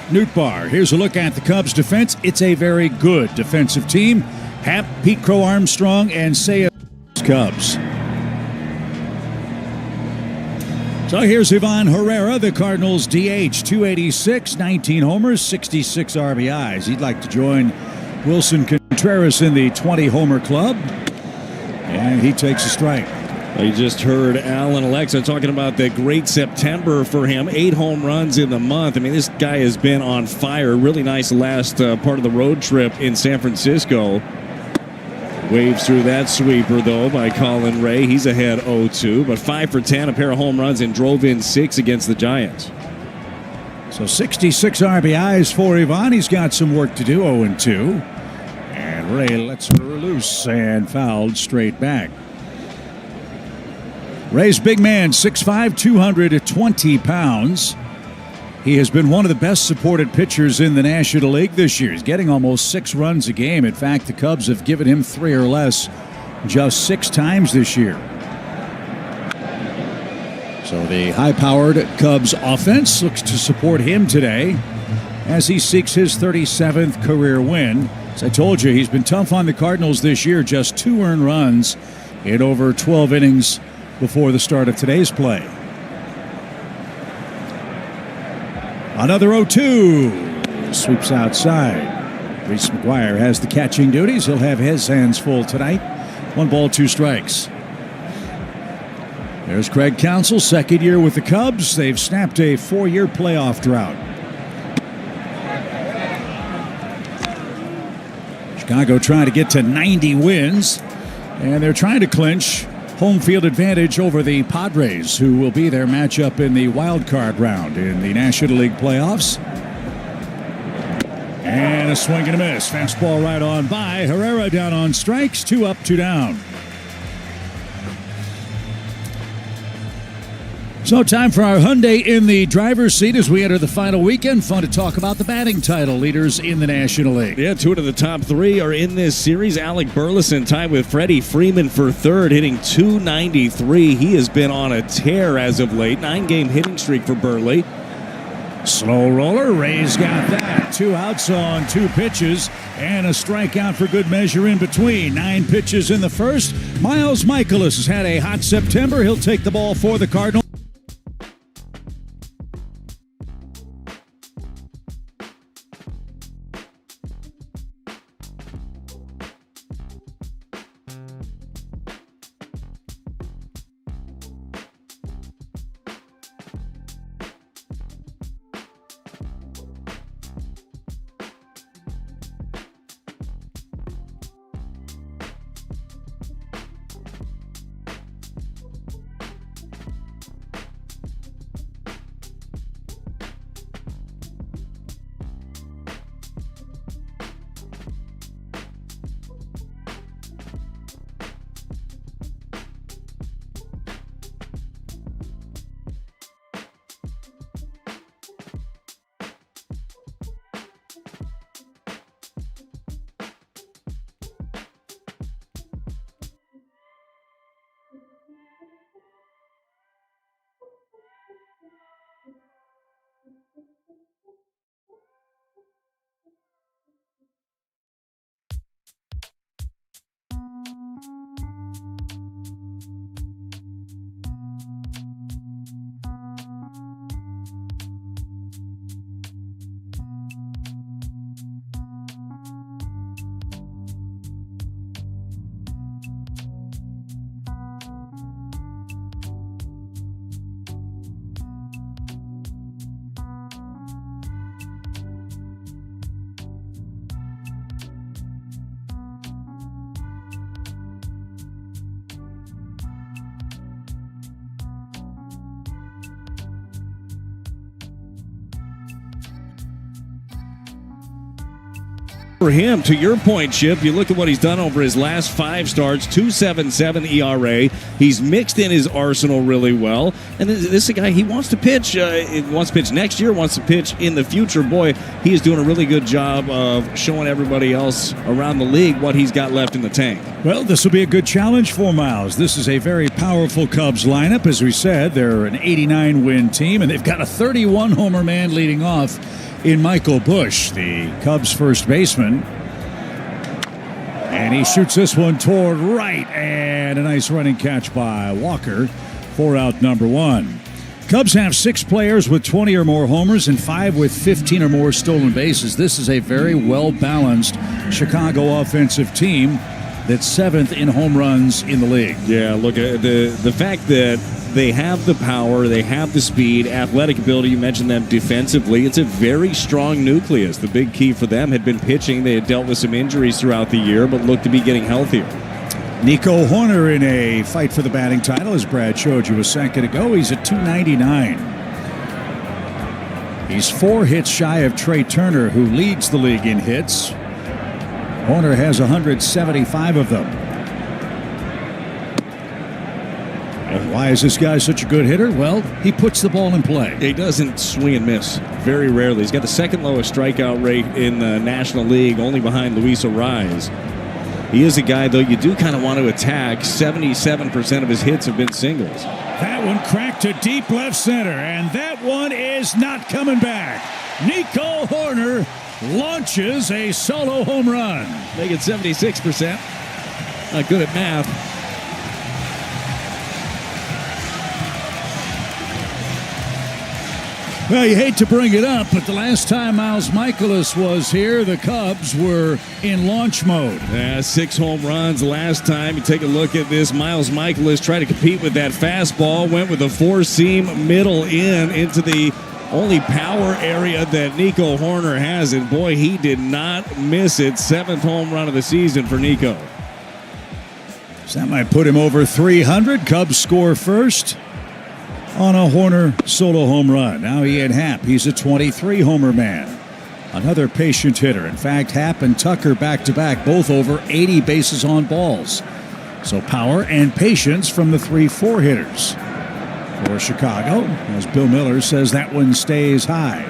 Nootbaar. Here's a look at the Cubs defense. It's a very good defensive team. Happ, Pete Crow Armstrong, and Saya Cubs. So here's Ivan Herrera, the Cardinals DH, 286, 19 homers, 66 RBIs. He'd like to join Wilson Contreras in the 20-homer club. And he takes a strike. You just heard Al and Alexa talking about the great September for him. 8 home runs in the month. I mean, this guy has been on fire. Really nice last part of the road trip in San Francisco. Waves through that sweeper, though, by Colin Ray. He's ahead 0-2, but 5 for 10, a pair of home runs, and drove in 6 against the Giants. So 66 RBIs for Ivan. He's got some work to do, 0-2. And Ray lets her loose and fouled straight back. Ray's big man, 6'5", 220 pounds. He has been one of the best supported pitchers in the National League this year. He's getting almost 6 runs a game. In fact, the Cubs have given him 3 or less just 6 times this year. So the high-powered Cubs offense looks to support him today as he seeks his 37th career win. As I told you, he's been tough on the Cardinals this year. Just 2 earned runs in over 12 innings before the start of today's play. Another 0-2. Sweeps outside. Reese McGuire has the catching duties. He'll have his hands full tonight. 1 ball, 2 strikes. There's Craig Counsell, second year with the Cubs. They've snapped a 4-year playoff drought. Chicago trying to get to 90 wins, and they're trying to clinch home field advantage over the Padres, who will be their matchup in the wild card round in the National League playoffs. And a swing and a miss. Fastball right on by. Herrera down on strikes. 2 up, 2 down. So time for our Hyundai in the driver's seat as we enter the final weekend. Fun to talk about the batting title leaders in the National League. Yeah, 2 out of the top 3 are in this series. Alec Burleson tied with Freddie Freeman for third, hitting .293. He has been on a tear as of late. 9-game hitting streak for Burley. Slow roller. Ray's got that. 2 outs on 2 pitches and a strikeout for good measure in between. 9 pitches in the first. Miles Michaelis has had a hot September. He'll take the ball for the Cardinals. For him, to your point, Chip, you look at what he's done over his last 5 starts, 2.77 ERA. He's mixed in his arsenal really well. And this is a guy, he wants to pitch. He wants to pitch next year, wants to pitch in the future. Boy, he is doing a really good job of showing everybody else around the league what he's got left in the tank. Well, this will be a good challenge for Miles. This is a very powerful Cubs lineup. As we said, they're an 89-win team, and they've got a 31-homer man leading off. in Michael Busch, the Cubs first baseman. And he shoots this one toward right, and a nice running catch by Walker for out number one. Cubs have 6 players with 20 or more homers and 5 with 15 or more stolen bases. This is a very well-balanced Chicago offensive team that's 7th in home runs in the league. Yeah, look at the fact that they have the power, they have the speed, athletic ability. You mentioned them defensively. It's a very strong nucleus. The big key for them had been pitching. They had dealt with some injuries throughout the year, but looked to be getting healthier. Nico Hoerner in a fight for the batting title, as Brad showed you a second ago. He's at 299. He's 4 hits shy of Trey Turner, who leads the league in hits. Hoerner has 175 of them. And why is this guy such a good hitter? Well, he puts the ball in play. He doesn't swing and miss very rarely. He's got the second lowest strikeout rate in the National League, only behind Luis Ariz. He is a guy, though, you do kind of want to attack. 77% of his hits have been singles. That one cracked to deep left center, and that one is not coming back. Nico Hoerner launches a solo home run. Make it 76%. Not good at math. Well, you hate to bring it up, but the last time Miles Mikolas was here, the Cubs were in launch mode. Yeah, 6 home runs last time. You take a look at this. Miles Mikolas tried to compete with that fastball, went with a 4-seam middle into the only power area that Nico Hoerner has, and boy, he did not miss it. 7th home run of the season for Nico. So that might put him over 300. Cubs score first on a Hoerner solo home run. Now he had Happ. He's a 23-homer man. Another patient hitter. In fact, Happ and Tucker back-to-back, both over 80 bases on balls. So power and patience from the 3-4 hitters. For Chicago, as Bill Miller says, that one stays high.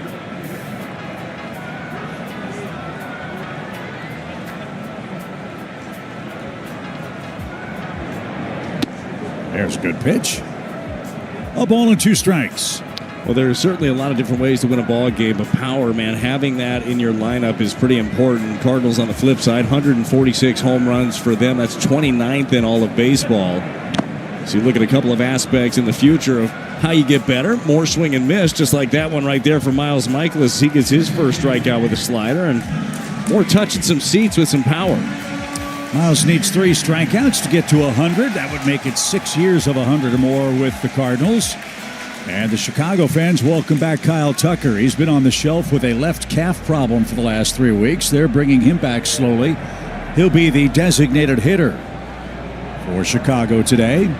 There's a good pitch. A ball and 2 strikes. Well, there's certainly a lot of different ways to win a ball game, but power, man, having that in your lineup is pretty important. Cardinals on the flip side, 146 home runs for them. That's 29th in all of baseball. So you look at a couple of aspects in the future of how you get better. More swing and miss, just like that one right there for Miles Mikolas. He gets his first strikeout with a slider, and more touching some seats with some power. Miles needs 3 strikeouts to get to 100. That would make it 6 years of 100 or more with the Cardinals. And the Chicago fans welcome back Kyle Tucker. He's been on the shelf with a left calf problem for the last 3 weeks. They're bringing him back slowly. He'll be the designated hitter for Chicago today.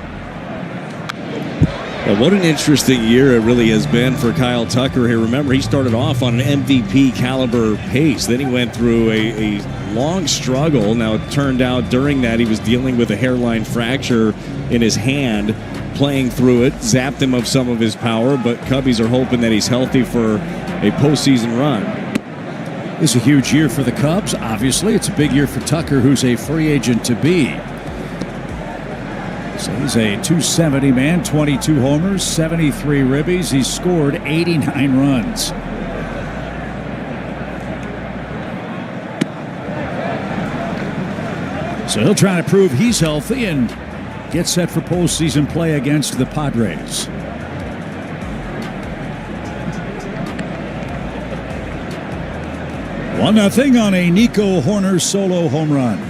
Well, what an interesting year it really has been for Kyle Tucker here. Remember, he started off on an MVP caliber pace. Then he went through a long struggle. Now, it turned out during that he was dealing with a hairline fracture in his hand, playing through it, zapped him of some of his power, but Cubbies are hoping that he's healthy for a postseason run. It's a huge year for the Cubs. Obviously, it's a big year for Tucker, who's a free agent to be. So he's a 270 man, 22 homers, 73 ribbies. He's scored 89 runs. So he'll try to prove he's healthy and get set for postseason play against the Padres. One nothing on a Nico Hoerner solo home run.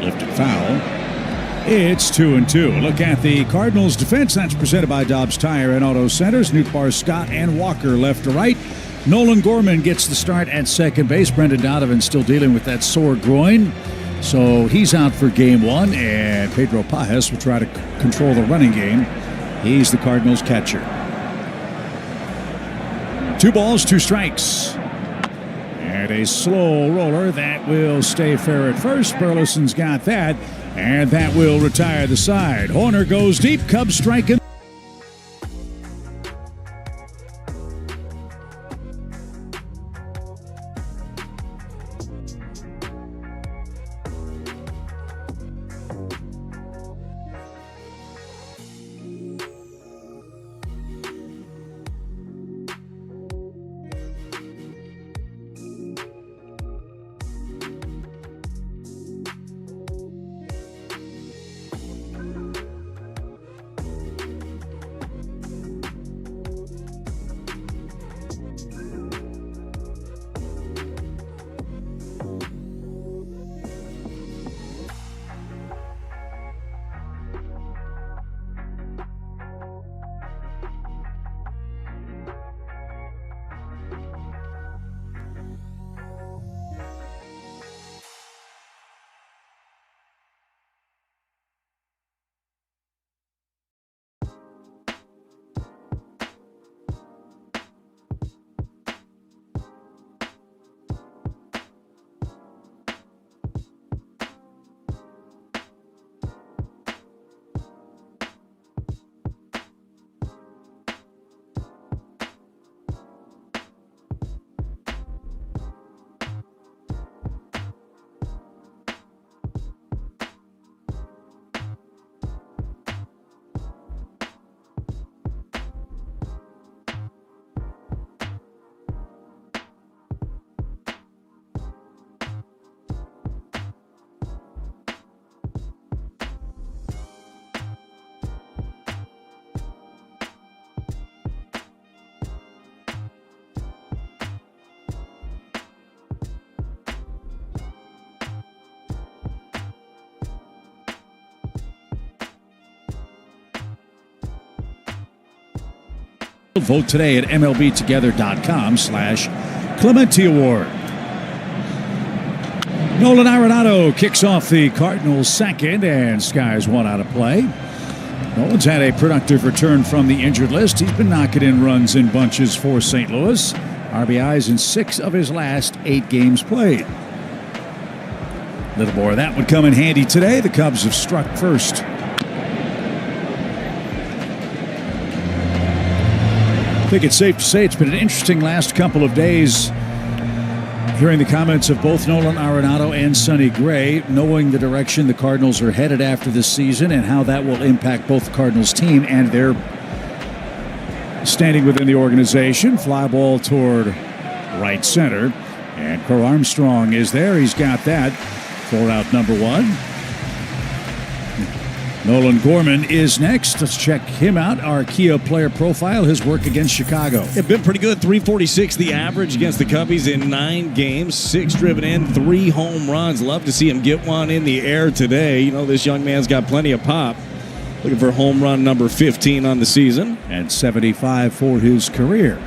Lifted foul. It's 2-2. Look at the Cardinals defense. That's presented by Dobbs Tire and Auto Centers. Newtbar, Scott, and Walker left to right. Nolan Gorman gets the start at second base. Brendan Donovan still dealing with that sore groin. So he's out for game 1, and Pedro Pajes will try to control the running game. He's the Cardinals catcher. 2 balls, 2 strikes. And a slow roller that will stay fair at first. Burleson's got that, and that will retire the side. Hoerner goes deep. Cubs striking. Vote today at MLBtogether.com/Clemente Award. Nolan Arenado kicks off the Cardinals' second, and Skies one out of play. Nolan's had a productive return from the injured list. He's been knocking in runs in bunches for St. Louis. RBIs in 6 of his last 8 games played. Little more of that would come in handy today. The Cubs have struck first. I think it's safe to say it's been an interesting last couple of days, hearing the comments of both Nolan Arenado and Sonny Gray, knowing the direction the Cardinals are headed after this season and how that will impact both the Cardinals team and their standing within the organization. Fly ball toward right center, and Crow Armstrong is there. He's got that. 4-out number 1. Nolan Gorman is next. Let's check him out. Our Kia player profile, his work against Chicago. It's been pretty good. 346 the average against the Cubbies in 9 games. 6 driven in, 3 home runs. Love to see him get one in the air today. You know, this young man's got plenty of pop. Looking for home run number 15 on the season. And 75 for his career.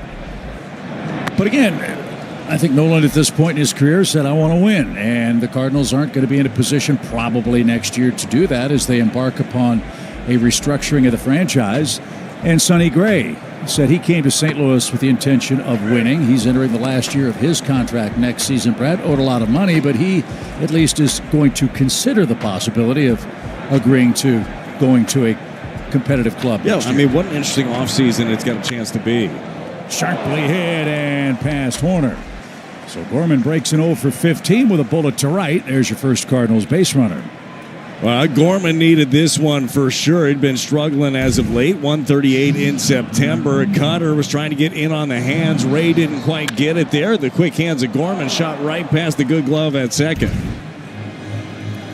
But again, I think Nolan at this point in his career said, I want to win. And the Cardinals aren't going to be in a position probably next year to do that as they embark upon a restructuring of the franchise. And Sonny Gray said he came to St. Louis with the intention of winning. He's entering the last year of his contract next season. Brad owed a lot of money, but he at least is going to consider the possibility of agreeing to going to a competitive club. Yeah, I mean, what an interesting offseason it's got a chance to be. Sharply hit and past Horner. So Gorman breaks an 0 for 15 with a bullet to right. There's your first Cardinals base runner. Well, Gorman needed this one for sure. He'd been struggling as of late. 138 in September. Cutter was trying to get in on the hands. Ray didn't quite get it there. The quick hands of Gorman shot right past the good glove at second.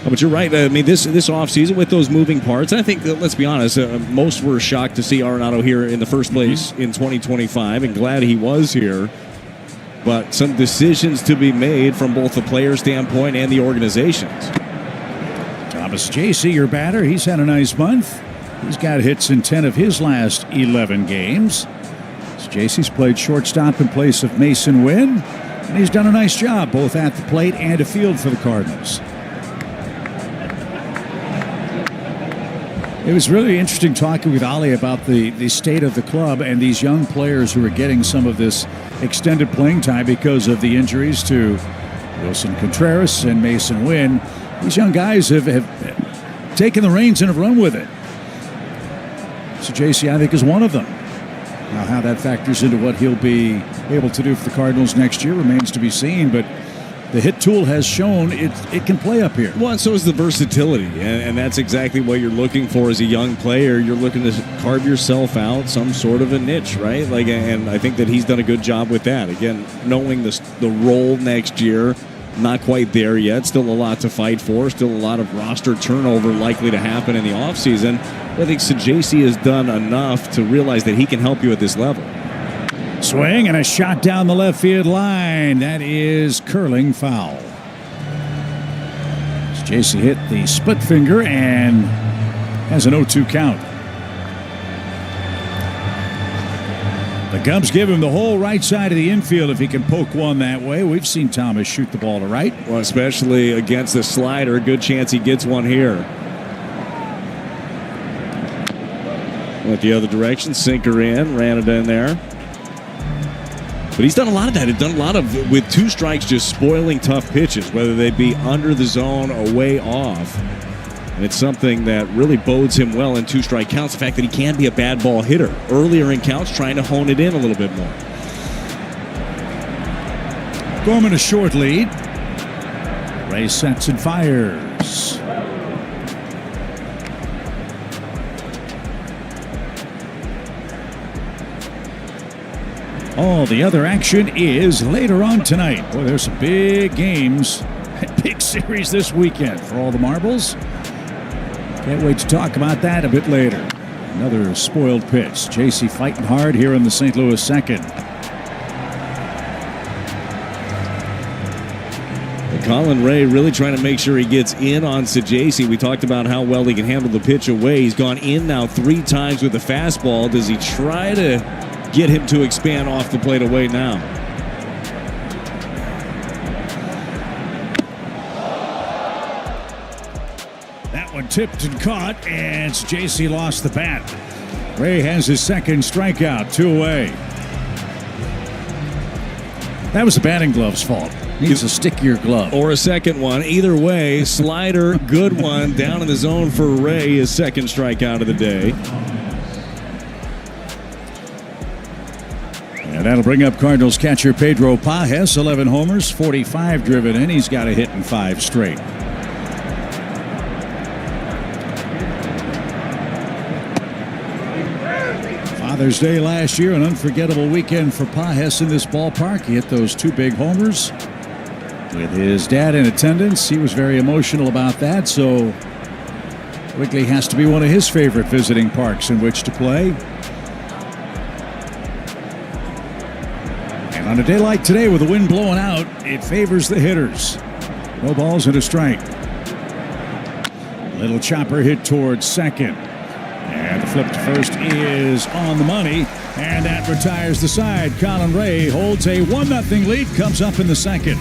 But you're right. I mean, this offseason with those moving parts, I think, let's be honest, most were shocked to see Arenado here in the first place in 2025, and glad he was here. But some decisions to be made from both the player standpoint and the organizations. Thomas Jaycee, your batter, he's had a nice month. He's got hits in 10 of his last 11 games. So Jaycee's played shortstop in place of Mason Wynn, and he's done a nice job both at the plate and afield for the Cardinals. It was really interesting talking with Ali about the state of the club and these young players who are getting some of this extended playing time because of the injuries to Wilson Contreras and Mason Wynn. These young guys have taken the reins and have run with it. So Jaycee, I think, is one of them. Now, how that factors into what he'll be able to do for the Cardinals next year remains to be seen, but the hit tool has shown it can play up here. Well, and so is the versatility, and that's exactly what you're looking for as a young player. You're looking to carve yourself out some sort of a niche, right? And I think that he's done a good job with that. Again, knowing the role next year, not quite there yet. Still a lot to fight for. Still a lot of roster turnover likely to happen in the offseason. But I think Jaycee has done enough to realize that he can help you at this level. Swing and a shot down the left field line. That is curling foul. Jaycee hit the split finger and has an 0-2 count. The Cubs give him the whole right side of the infield if he can poke one that way. We've seen Thomas shoot the ball to right. Well, especially against the slider. Good chance he gets one here. Went the other direction. Sinker in. Ran it in there. But he's done a lot of that. He's done a lot of, with 2 strikes, just spoiling tough pitches, whether they be under the zone or way off. And it's something that really bodes him well in 2-strike counts. The fact that he can be a bad ball hitter. Earlier in counts, trying to hone it in a little bit more. Gorman a short lead. Ray sets and fires. All the other action is later on tonight. Boy, there's some big games, big series this weekend for all the marbles. Can't wait to talk about that a bit later. Another spoiled pitch. Jaycee fighting hard here in the St. Louis second. And Colin Ray really trying to make sure he gets in on Jaycee. We talked about how well he can handle the pitch away. He's gone in now 3 times with the fastball. Does he try to get him to expand off the plate away now. That one tipped and caught, and JC lost the bat. Ray has his second strikeout, 2 away. That was the batting glove's fault. Needs a stickier glove. Or a second one. Either way, slider, good one, down in the zone for Ray, his second strikeout of the day. And that'll bring up Cardinals catcher Pedro Pages, 11 homers, 45 driven in. He's got a hit in 5 straight. Father's Day last year, an unforgettable weekend for Pages in this ballpark. He hit those 2 big homers. With his dad in attendance, he was very emotional about that, so Wrigley has to be one of his favorite visiting parks in which to play. And on a day like today with the wind blowing out, it favors the hitters. No balls and a strike. Little chopper hit towards second. And the flip to first is on the money, and that retires the side. Colin Ray holds a 1-0 lead, comes up in the second.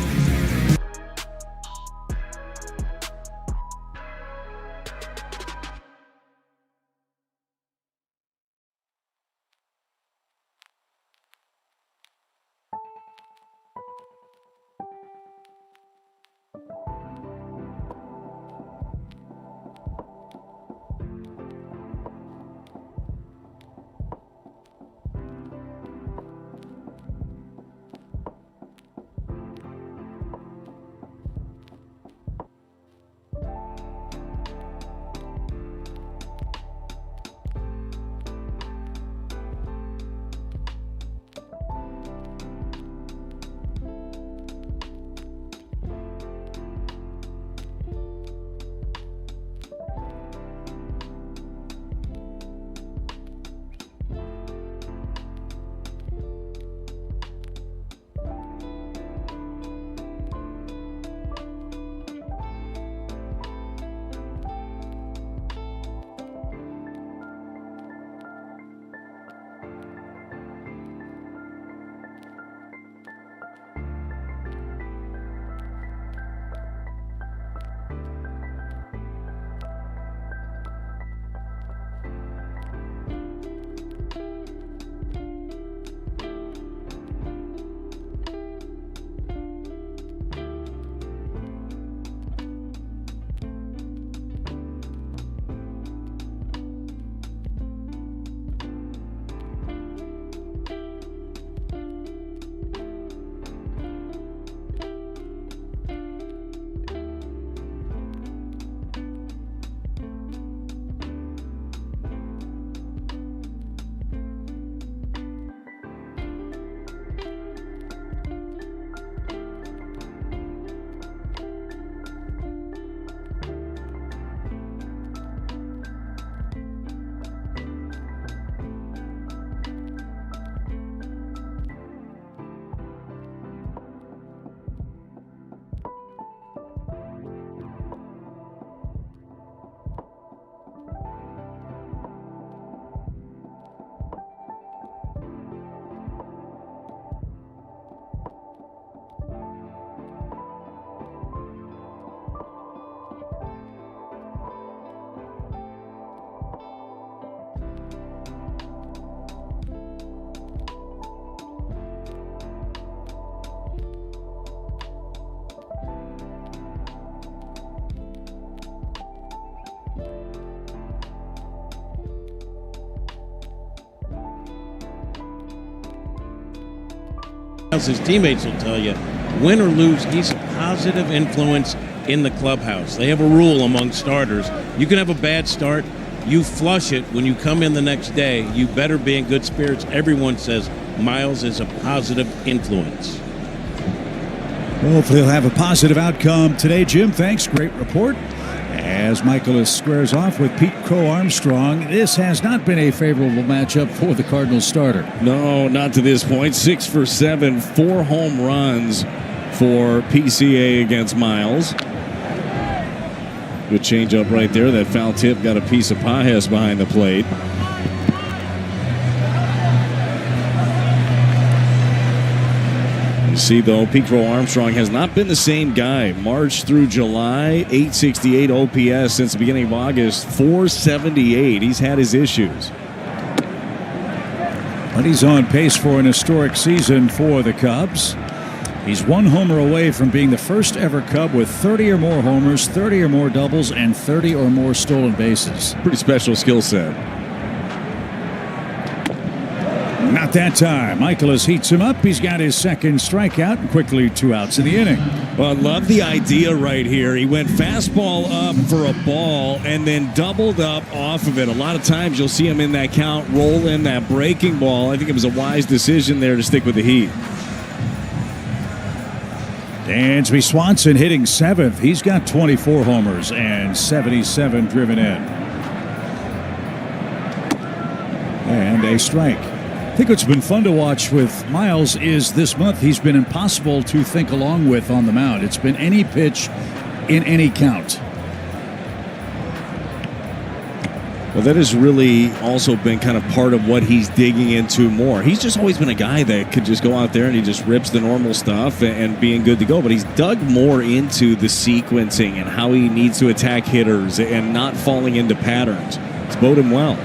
His teammates will tell you, win or lose, he's a positive influence in the clubhouse. They have a rule among starters. You can have a bad start, you flush it. When you come in the next day, you better be in good spirits. Everyone says Miles is a positive influence. Hopefully he'll have a positive outcome today. Jim, thanks. Great report. As Michaelis squares off with Pete Crow Armstrong, this has not been a favorable matchup for the Cardinals starter. No, not to this point. 6 for 7, 4 home runs for PCA against Miles. Good changeup right there. That foul tip got a piece of Pages behind the plate. You see, though, Pete Crow Armstrong has not been the same guy. March through July, 868 OPS since the beginning of August, 478. He's had his issues. But he's on pace for an historic season for the Cubs. He's one homer away from being the first ever Cub with 30 or more homers, 30 or more doubles, and 30 or more stolen bases. Pretty special skill set. Not that time. Michaelis heats him up. He's got his second strikeout and quickly 2 outs in the inning. Well, I love the idea right here. He went fastball up for a ball and then doubled up off of it. A lot of times you'll see him in that count roll in that breaking ball. I think it was a wise decision there to stick with the heat. Dansby Swanson hitting 7th. He's got 24 homers and 77 driven in. And a strike. I think what's been fun to watch with Miles is this month he's been impossible to think along with on the mound. It's been any pitch in any count. Well, that has really also been kind of part of what he's digging into more. He's just always been a guy that could just go out there and he just rips the normal stuff and being good to go. But he's dug more into the sequencing and how he needs to attack hitters and not falling into patterns. It's bode him well.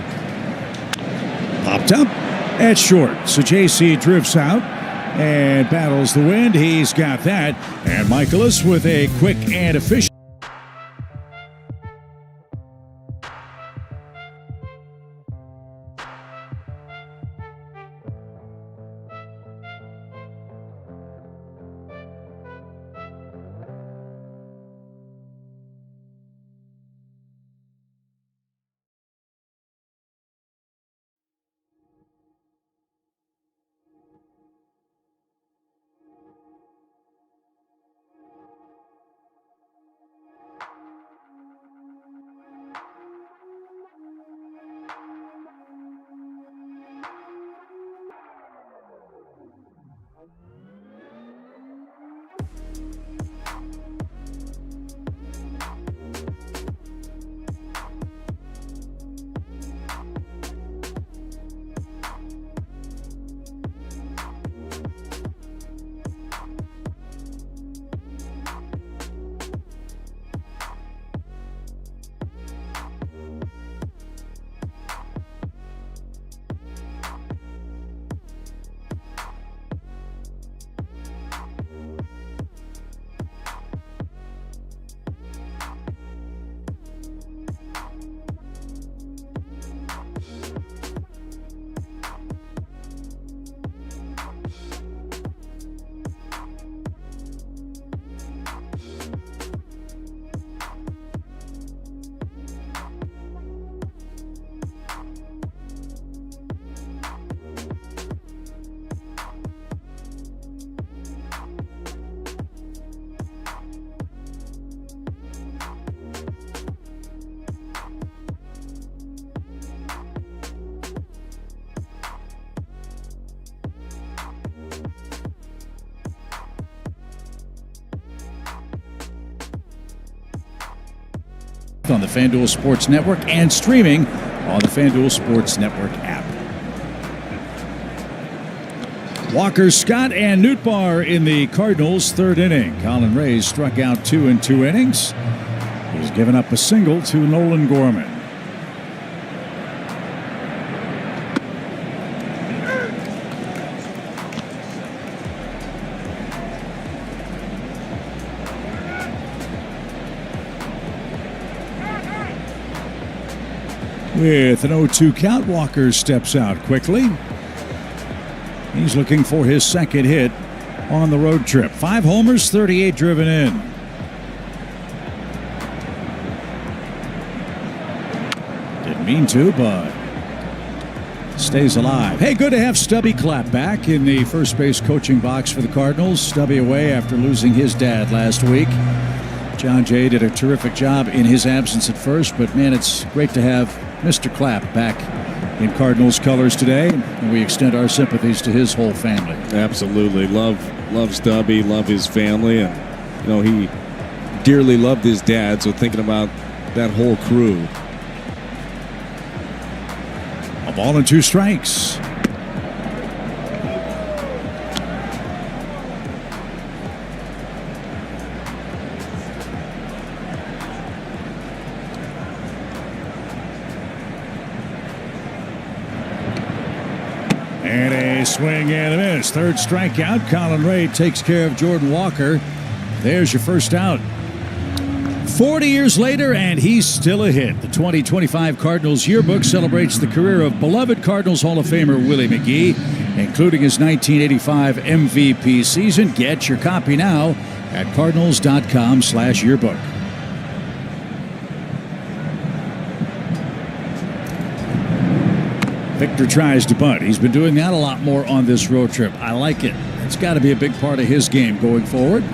Popped up at short. So JC drifts out and battles the wind. He's got that. And Michaelis with a quick and efficient. On the FanDuel Sports Network and streaming on the FanDuel Sports Network app. Walker Scott and Nootbaar in the Cardinals' third inning. Colin Ray struck out 2 in 2 innings. He's given up a single to Nolan Gorman. With an 0-2 count, Walker steps out quickly. He's looking for his second hit on the road trip. 5 homers, 38 driven in. Didn't mean to, but stays alive. Hey, good to have Stubby Clapp back in the first base coaching box for the Cardinals. Stubby away after losing his dad last week. John Jay did a terrific job in his absence at first, but man, it's great to have Mr. Clapp back in Cardinals colors today, and we extend our sympathies to his whole family. Absolutely. Love Stubby, love his family, and he dearly loved his dad, so thinking about that whole crew. A ball and 2 strikes. A swing and a miss. Third strikeout. Colin Ray takes care of Jordan Walker. There's your first out. 40 years later, and he's still a hit. The 2025 Cardinals yearbook celebrates the career of beloved Cardinals Hall of Famer Willie McGee, including his 1985 MVP season. Get your copy now at cardinals.com/yearbook. Victor tries to bunt. He's been doing that a lot more on this road trip. I like it. It's got to be a big part of his game going forward.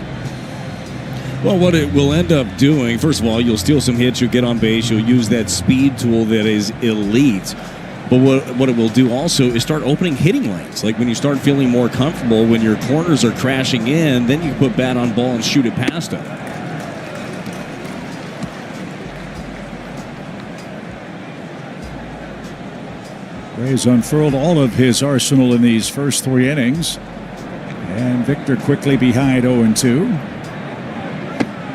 Well, what it will end up doing, first of all, you'll steal some hits, you'll get on base, you'll use that speed tool that is elite. But what it will do also is start opening hitting lanes. Like when you start feeling more comfortable, when your corners are crashing in, then you put bat on ball and shoot it past them. Ray's unfurled all of his arsenal in these first 3 innings. And Victor quickly behind 0-2.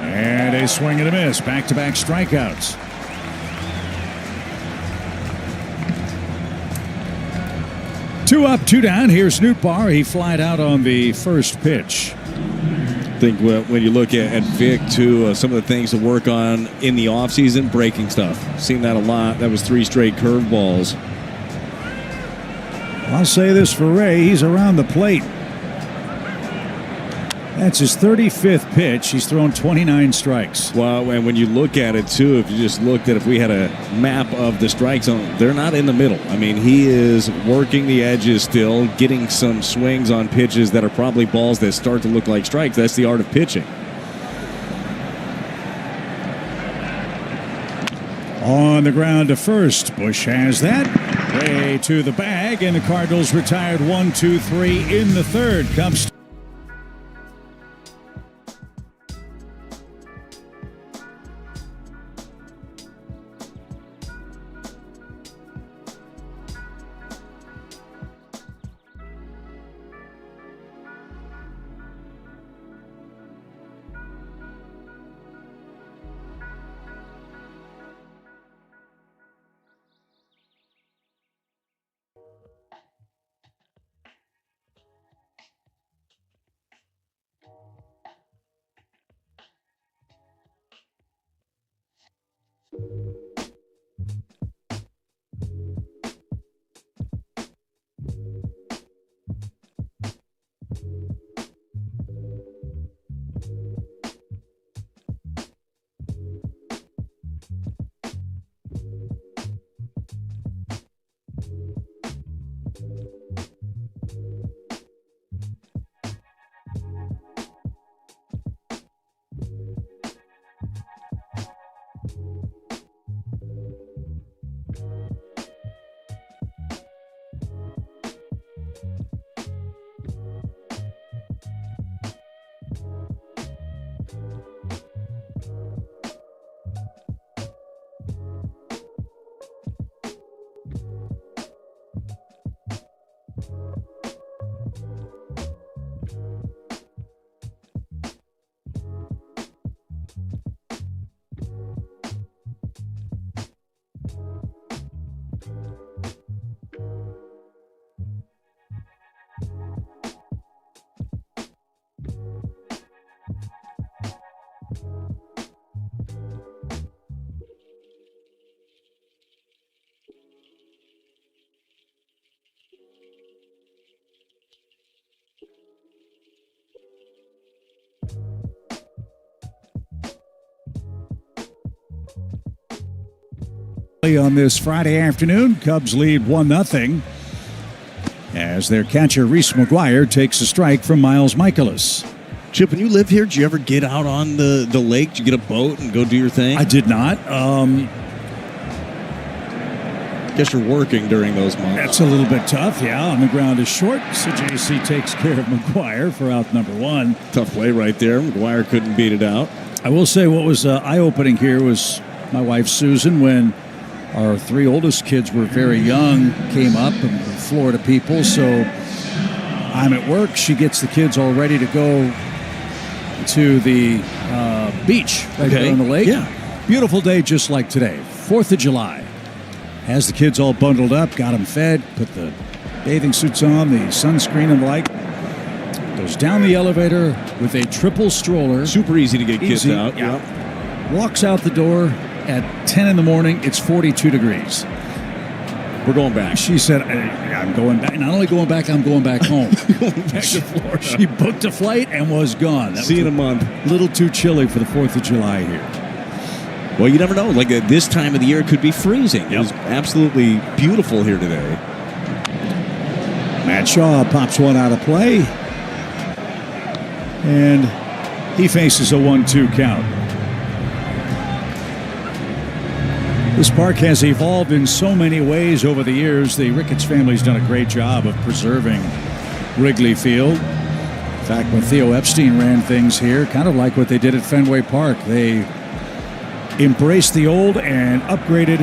And a swing and a miss. Back-to-back strikeouts. Two up, two down. Here's Nootbaar. He flied out on the first pitch. I think when you look at Vic, too, some of the things to work on in the offseason, breaking stuff. Seen that a lot. That was 3 straight curveballs. I'll say this for Ray. He's around the plate. That's his 35th pitch. He's thrown 29 strikes. Well, and when you look at it, too, if you just looked at if we had a map of the strike zone, they're not in the middle. I mean, he is working the edges still, getting some swings on pitches that are probably balls that start to look like strikes. That's the art of pitching. On the ground to first. Bush has that. Ray to the bag, and the Cardinals retired 1-2-3 in the third. Comes on this Friday afternoon. Cubs lead 1-0 as their catcher Reese McGuire takes a strike from Miles Michaelis. Chip, when you lived here, did you ever get out on the lake? Did you get a boat and go do your thing? I did not. Guess you're working during those months. That's a little bit tough, yeah. On the ground is short, so JC takes care of McGuire for out number 1. Tough play right there. McGuire couldn't beat it out. I will say what was eye-opening here was my wife Susan, when our 3 oldest kids were very young, came up and were Florida people, so I'm at work. She gets the kids all ready to go to the beach right there on the lake. Yeah. Beautiful day just like today, 4th of July. Has the kids all bundled up, got them fed, put the bathing suits on, the sunscreen and the like. Goes down the elevator with a triple stroller. Super easy to get kids out. Yeah. Walks out the door at 10 in the morning. It's 42 degrees. We're going back. She said, I'm going back. Not only going back, I'm going back home. Going back to Florida. She booked a flight and was gone. See you in a month. A little too chilly for the 4th of July here. Well, you never know. Like this time of the year, it could be freezing. It was absolutely beautiful here today. Matt Shaw pops one out of play. And he faces a 1-2 count. This park has evolved in so many ways over the years. The Ricketts family's done a great job of preserving Wrigley Field. In fact, when Theo Epstein ran things here, kind of like what they did at Fenway Park, they embraced the old and upgraded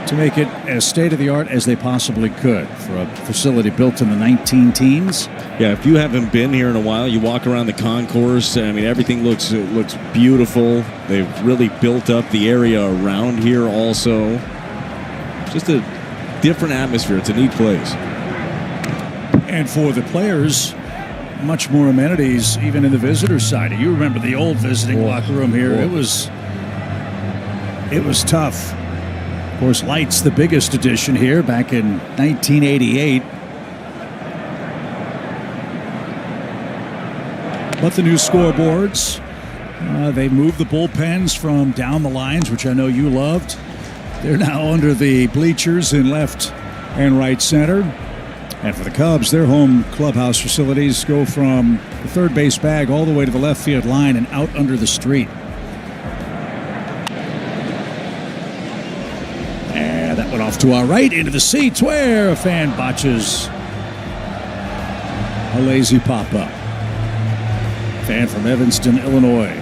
to make it as state-of-the-art as they possibly could for a facility built in the 19-teens. Yeah, if you haven't been here in a while, you walk around the concourse. I mean, everything looks beautiful. They've really built up the area around here also. Just a different atmosphere. It's a neat place. And for the players, much more amenities even in the visitor side. You remember the old visiting locker room here. It was tough. Of course, lights, the biggest addition here back in 1988. But the new scoreboards, they moved the bullpens from down the lines, which I know you loved. They're now under the bleachers in left and right center. And for the Cubs, their home clubhouse facilities go from the third base bag all the way to the left field line and out under the street. And that went off to our right into the seats where a fan botches a lazy pop-up. Fan from Evanston, Illinois.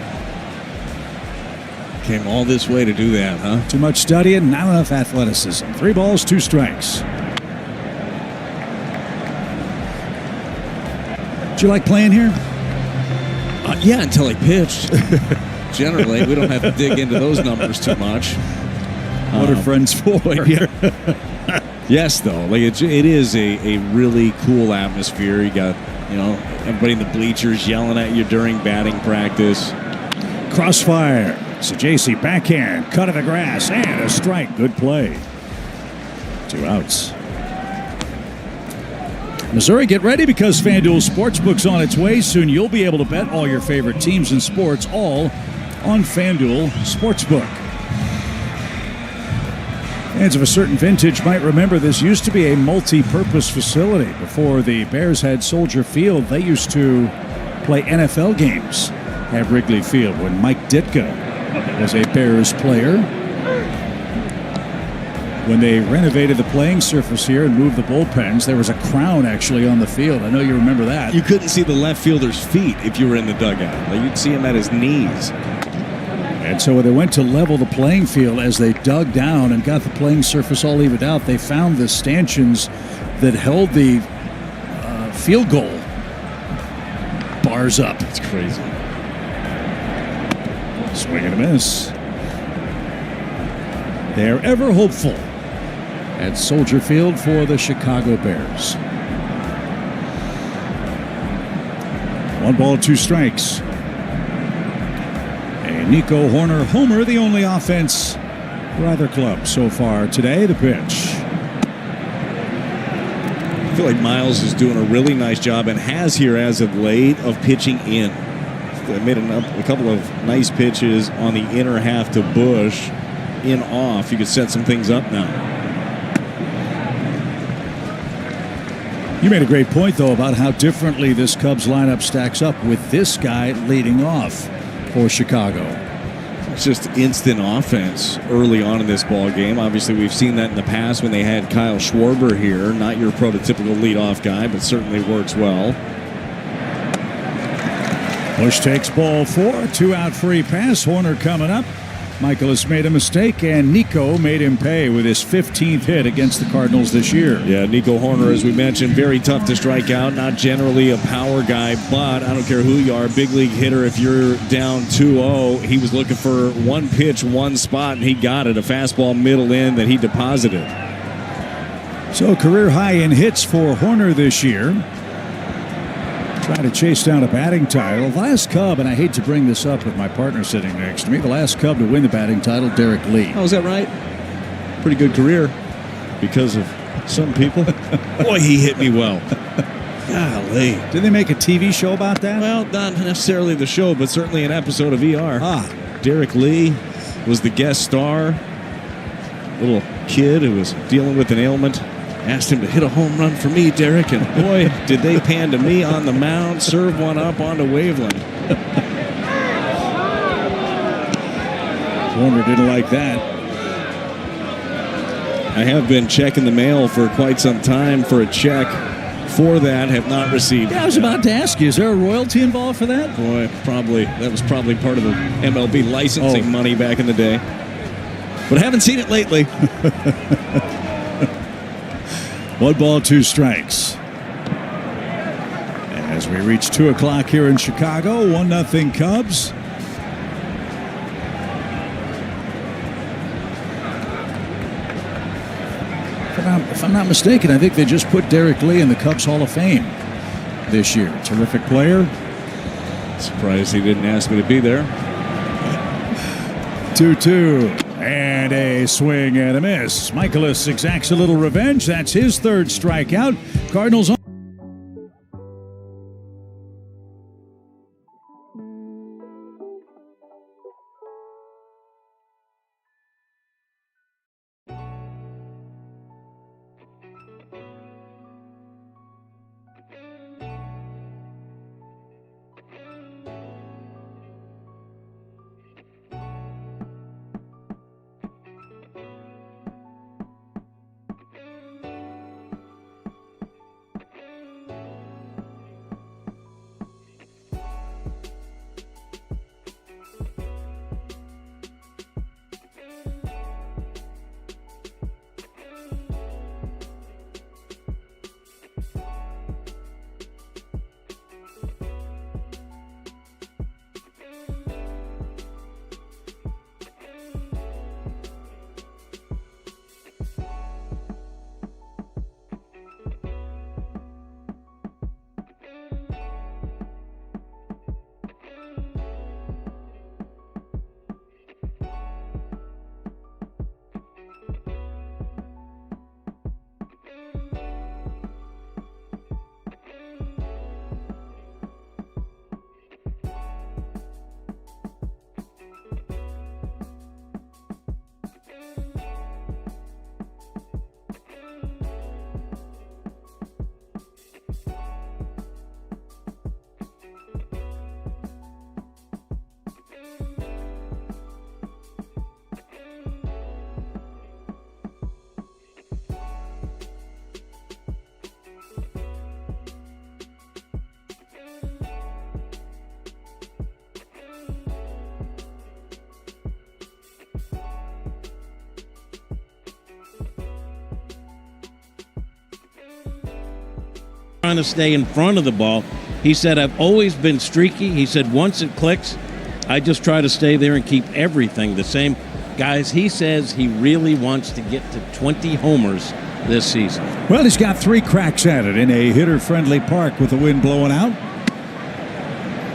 Came all this way to do that, huh? Too much studying, not enough athleticism. 3 balls, 2 strikes. Did you like playing here? Yeah, until I pitched. Generally, we don't have to dig into those numbers too much. What are friends for? Yes, though. Like it is a really cool atmosphere. You got, everybody in the bleachers yelling at you during batting practice. Crossfire. Sajasi backhand, cut of the grass, and a strike. Good play. 2 outs. Missouri, get ready because FanDuel Sportsbook's on its way. Soon you'll be able to bet all your favorite teams in sports, all on FanDuel Sportsbook. Fans of a certain vintage might remember this used to be a multi-purpose facility. Before the Bears had Soldier Field, they used to play NFL games at Wrigley Field when Mike Ditka was a Bears player. When they renovated the playing surface here and moved the bullpens, there was a crown actually on the field. I know you remember that. You couldn't see the left fielder's feet if you were in the dugout. Like you'd see him at his knees. And so when they went to level the playing field, as they dug down and got the playing surface all evened out, they found the stanchions that held the field goal bars up. It's crazy. Swing and a miss. They're ever hopeful at Soldier Field for the Chicago Bears. 1 ball, 2 strikes. A Nico Horner homer, the only offense for either club so far today. The pitch. I feel like Miles is doing a really nice job and has here as of late of pitching in. They made a couple of nice pitches on the inner half to Bush. In off, you could set some things up now. You made a great point, though, about how differently this Cubs lineup stacks up with this guy leading off for Chicago. It's just instant offense early on in this ball game. Obviously, we've seen that in the past when they had Kyle Schwarber here. Not your prototypical leadoff guy, but certainly works well. Bush takes ball 4, 2 out free pass. Horner coming up. Michaelis made a mistake, and Nico made him pay with his 15th hit against the Cardinals this year. Yeah, Nico Horner, as we mentioned, very tough to strike out. Not generally a power guy, but I don't care who you are, big league hitter. If you're down 2-0, he was looking for one pitch, one spot, and he got it. A fastball middle in that he deposited. So career high in hits for Horner this year. Trying to chase down a batting title. The last Cub, and I hate to bring this up with my partner sitting next to me, the last Cub to win the batting title, Derek Lee. Oh, is that right? Pretty good career because of some people. Boy, he hit me well. Golly. Did they make a TV show about that? Well, not necessarily the show, but certainly an episode of ER. Derek Lee was the guest star. Little kid who was dealing with an ailment. Asked him to hit a home run for me, Derek, and boy, did they pan to me on the mound, serve one up onto Waveland. Warner didn't like that. I have been checking the mail for quite some time for a check for that, have not received it. Yeah, I was about to ask you, is there a royalty involved for that? Boy, probably. That was probably part of the MLB licensing money back in the day. But I haven't seen it lately. 1 ball, 2 strikes. As we reach 2 o'clock here in Chicago, 1-0 Cubs. If I'm not mistaken, I think they just put Derek Lee in the Cubs Hall of Fame this year. Terrific player. Surprised he didn't ask me to be there. 2-2. And a swing and a miss. Michaelis exacts a little revenge. That's his 3rd strikeout. Cardinals on. Trying to stay in front of the ball. He said, I've always been streaky. He said, once it clicks, I just try to stay there and keep everything the same. Guys, he says he really wants to get to 20 homers this season. Well, he's got 3 cracks at it in a hitter-friendly park with the wind blowing out.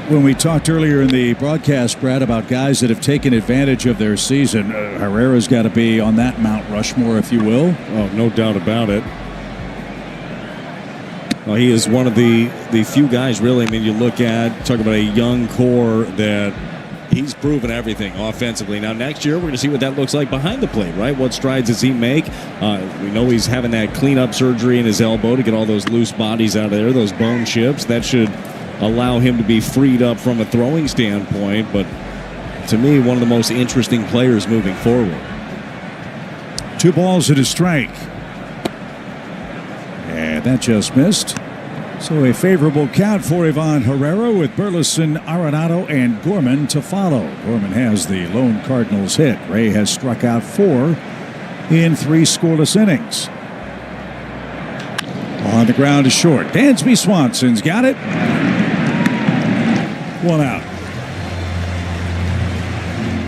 When we talked earlier in the broadcast, Brad, about guys that have taken advantage of their season, Herrera's got to be on that Mount Rushmore, if you will. Oh, no doubt about it. Well, he is one of the few guys, really. I mean, you look at, talk about a young core that he's proven everything offensively. Now, next year, we're going to see what that looks like behind the plate, right? What strides does he make? We know he's having that cleanup surgery in his elbow to get all those loose bodies out of there, those bone chips. That should allow him to be freed up from a throwing standpoint. But to me, one of the most interesting players moving forward. 2 balls and a strike. And that just missed. So a favorable count for Ivan Herrera with Burleson, Arenado, and Gorman to follow. Gorman has the lone Cardinals hit. Ray has struck out 4 in 3 scoreless innings. On the ground is short. Dansby Swanson's got it. 1 out.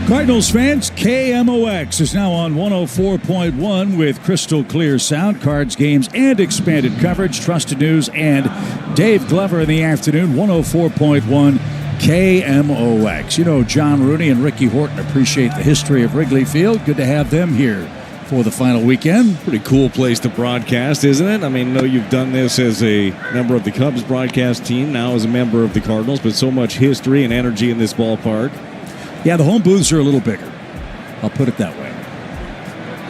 Cardinals fans, KMOX is now on 104.1 with crystal clear sound, cards, games, and expanded coverage. Trusted News and Dave Glover in the afternoon, 104.1 KMOX. You know, John Rooney and Ricky Horton appreciate the history of Wrigley Field. Good to have them here for the final weekend. Pretty cool place to broadcast, isn't it? I mean, I know you've done this as a member of the Cubs broadcast team, now as a member of the Cardinals, but so much history and energy in this ballpark. Yeah, the home booths are a little bigger. I'll put it that way.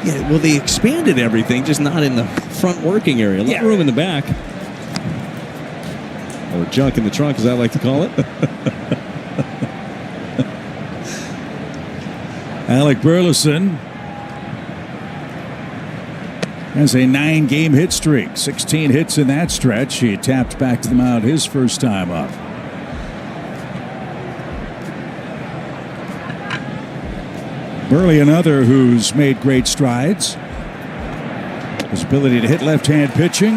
Yeah, well, they expanded everything, just not in the front working area. A lot of room in the back. Or junk in the trunk, as I like to call it. Alec Burleson has a 9-game hit streak. 16 hits in that stretch. He tapped back to the mound his first time up. Burley, another who's made great strides. His ability to hit left-hand pitching.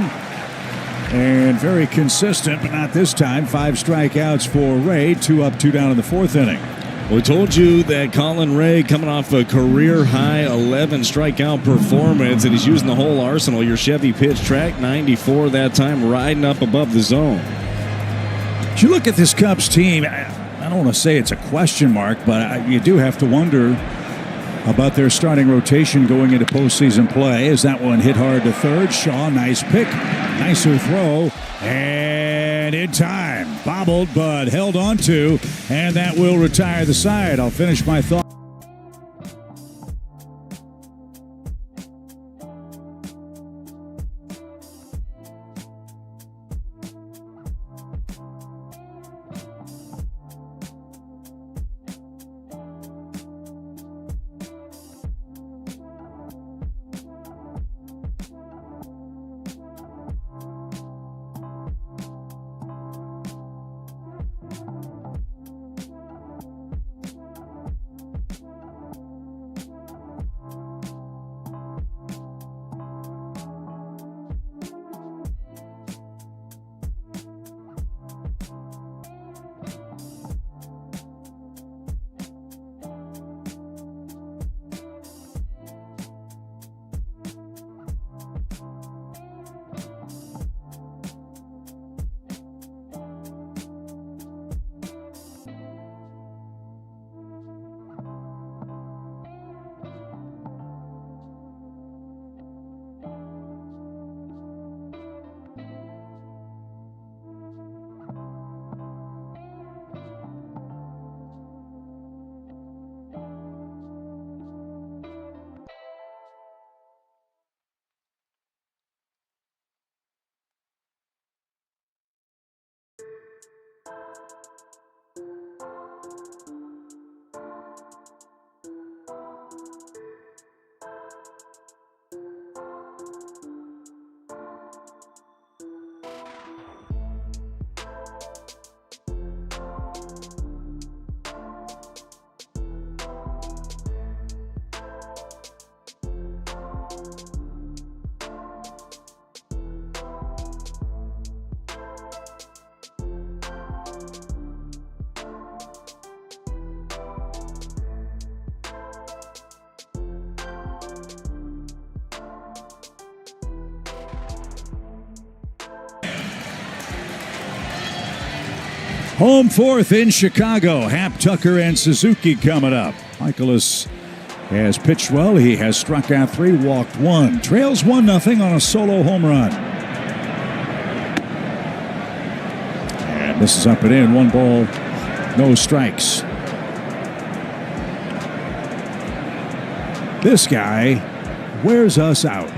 And very consistent, but not this time. 5 strikeouts for Ray. 2 up, 2 down in the 4th inning. We told you that Colin Ray coming off a career-high 11 strikeout performance, and he's using the whole arsenal. Your Chevy pitch track, 94 that time, riding up above the zone. As you look at this Cubs team, I don't want to say it's a question mark, but you do have to wonder about their starting rotation going into postseason play. As that one hit hard to third. Shaw, nice pick, nicer throw, and in time. Bobbled, but held on to, and that will retire the side. I'll finish my thought. Home fourth in Chicago. Happ, Tucker, and Suzuki coming up. Michaelis has pitched well. He has struck out 3, walked 1. Trails 1-0 on a solo home run. And this is up and in. 1 ball, no strikes. This guy wears us out.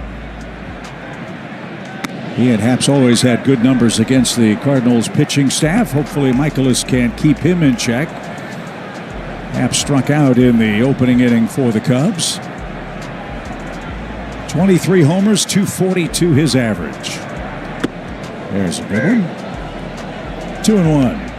He and Happ's always had good numbers against the Cardinals pitching staff. Hopefully Michaelis can keep him in check. Happ struck out in the opening inning for the Cubs. 23 homers, 242 his average. There's a good one. 2-1.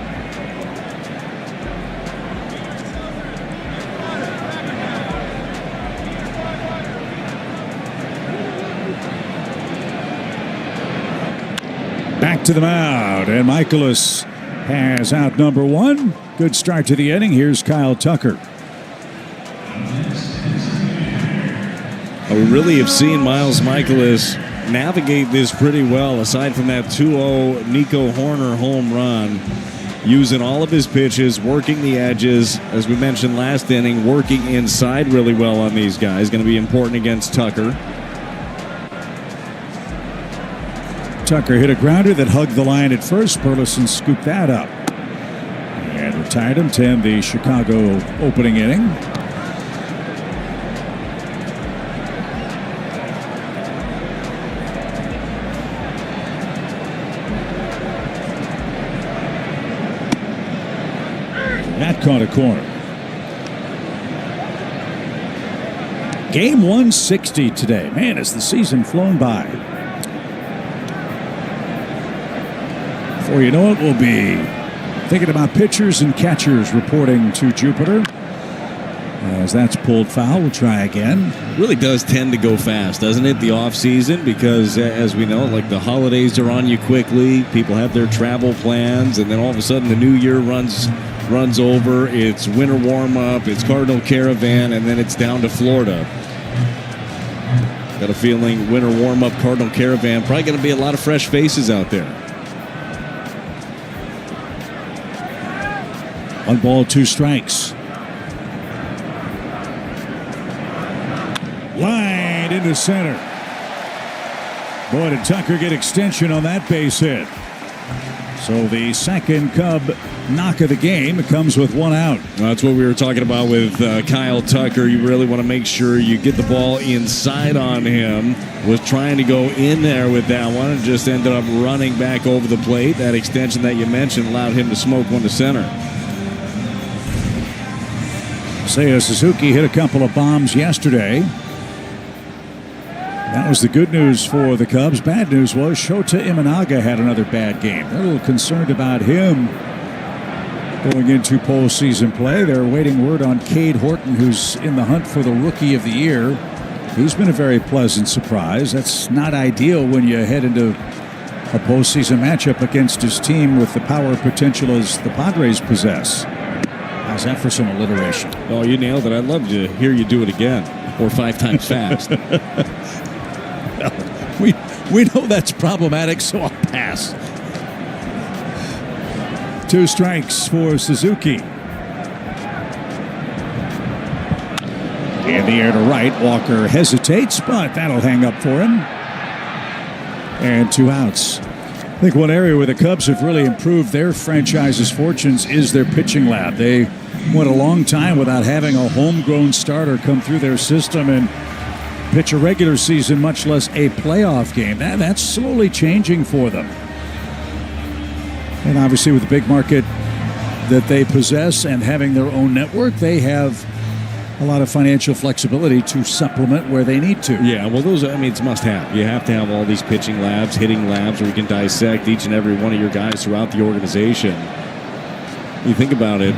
Back to the mound, and Michaelis has out number 1. Good start to the inning. Here's Kyle Tucker. We really have seen Miles Michaelis navigate this pretty well, aside from that 2-0 Nico Horner home run, using all of his pitches, working the edges, as we mentioned last inning, working inside really well on these guys. Going to be important against Tucker. Tucker hit a grounder that hugged the line at first. Burleson scooped that up and retired him to end the Chicago opening inning. That caught a corner. Game 160 today. Man, has the season flown by. Before you know it, we'll be thinking about pitchers and catchers reporting to Jupiter. As that's pulled foul, we'll try again. Really does tend to go fast, doesn't it, the off season? Because as we know, like the holidays are on you quickly. People have their travel plans, and then all of a sudden the new year runs over. It's winter warm-up, it's Cardinal Caravan, and then it's down to Florida. Got a feeling winter warm-up, Cardinal Caravan, probably going to be a lot of fresh faces out there. 1 ball, 2 strikes. Line into center. Boy, did Tucker get extension on that base hit. So the second Cub knock of the game, it comes with 1 out. That's what we were talking about with Kyle Tucker. You really want to make sure you get the ball inside on him. Was trying to go in there with that one and just ended up running back over the plate. That extension that you mentioned allowed him to smoke one to center. Seiya Suzuki hit a couple of bombs yesterday. That was the good news for the Cubs. Bad news was Shota Imanaga had another bad game. They're a little concerned about him going into postseason play. They're awaiting word on Cade Horton, who's in the hunt for the Rookie of the Year. He's been a very pleasant surprise. That's not ideal when you head into a postseason matchup against his team with the power potential as the Padres possess. How's that for some alliteration? Oh, you nailed it. I'd love to hear you do it again, or 5 times fast. We know that's problematic, so I'll pass. 2 strikes for Suzuki. In the air to right, Walker hesitates, but that'll hang up for him. And 2 outs. I think one area where the Cubs have really improved their franchise's fortunes is their pitching lab. They went a long time without having a homegrown starter come through their system and pitch a regular season, much less a playoff game. That's slowly changing for them. And obviously with the big market that they possess and having their own network, they have a lot of financial flexibility to supplement where they need to. Yeah, well, it's must-have. You have to have all these pitching labs, hitting labs, where you can dissect each and every one of your guys throughout the organization. You think about it,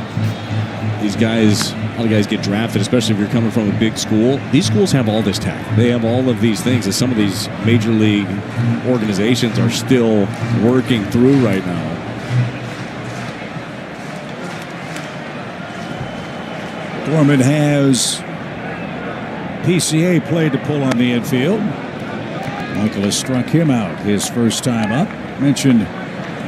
these guys, a lot of guys get drafted, especially if you're coming from a big school. These schools have all this tech. They have all of these things that some of these major league organizations are still working through right now. Dorman has PCA played to pull on the infield. Michaelis struck him out his first time up. Mentioned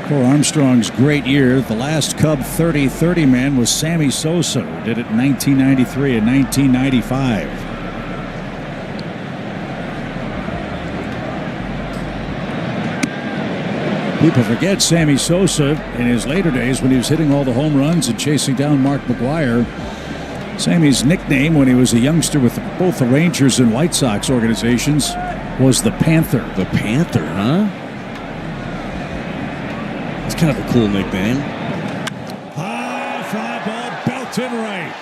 Cole Armstrong's great year. The last Cub 30-30 man was Sammy Sosa, who did it in 1993 and 1995. People forget Sammy Sosa in his later days when he was hitting all the home runs and chasing down Mark McGwire. Sammy's nickname when he was a youngster with both the Rangers and White Sox organizations was the Panther. The Panther, huh? It's kind of a cool nickname. High fly ball belted right.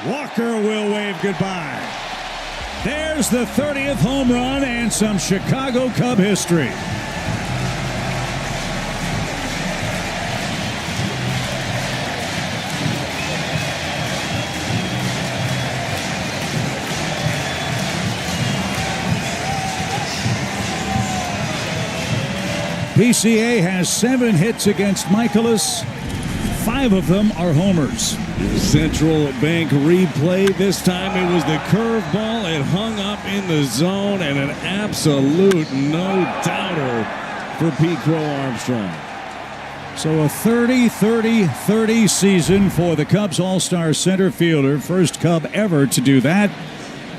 Walker will wave goodbye. There's the 30th home run and some Chicago Cub history. PCA has 7 hits against Michaelis. 5 of them are homers. Central Bank replay. This time it was the curveball. It hung up in the zone, and an absolute no-doubter for Pete Crow Armstrong. So a 30-30-30 season for the Cubs All-Star center fielder. First Cub ever to do that.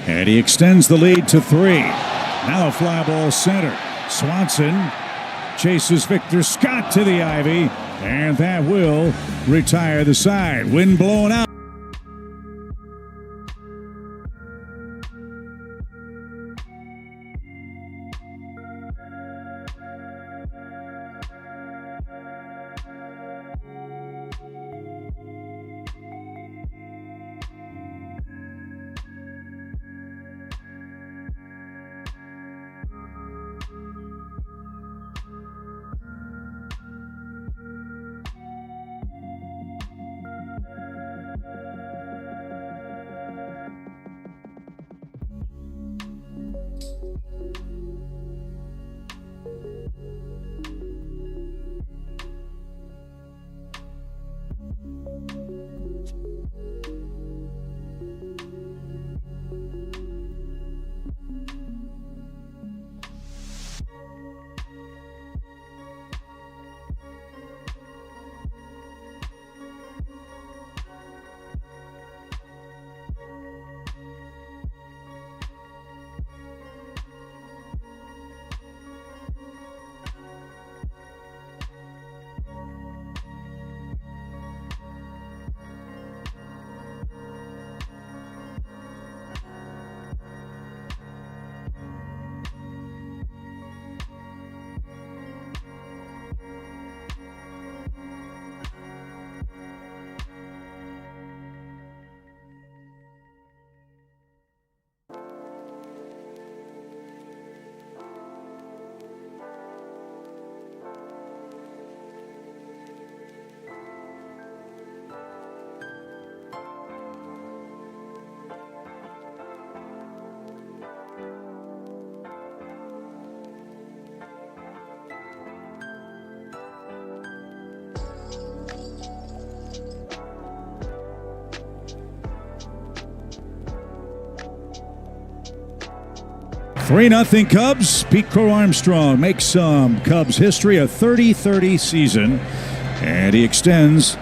And he extends the lead to 3. Now a fly ball center. Swanson chases Victor Scott to the ivy. And that will retire the side. Wind blowing out. Three 0 Cubs. Pete Crow Armstrong makes some Cubs history, a 30-30 season, and he extends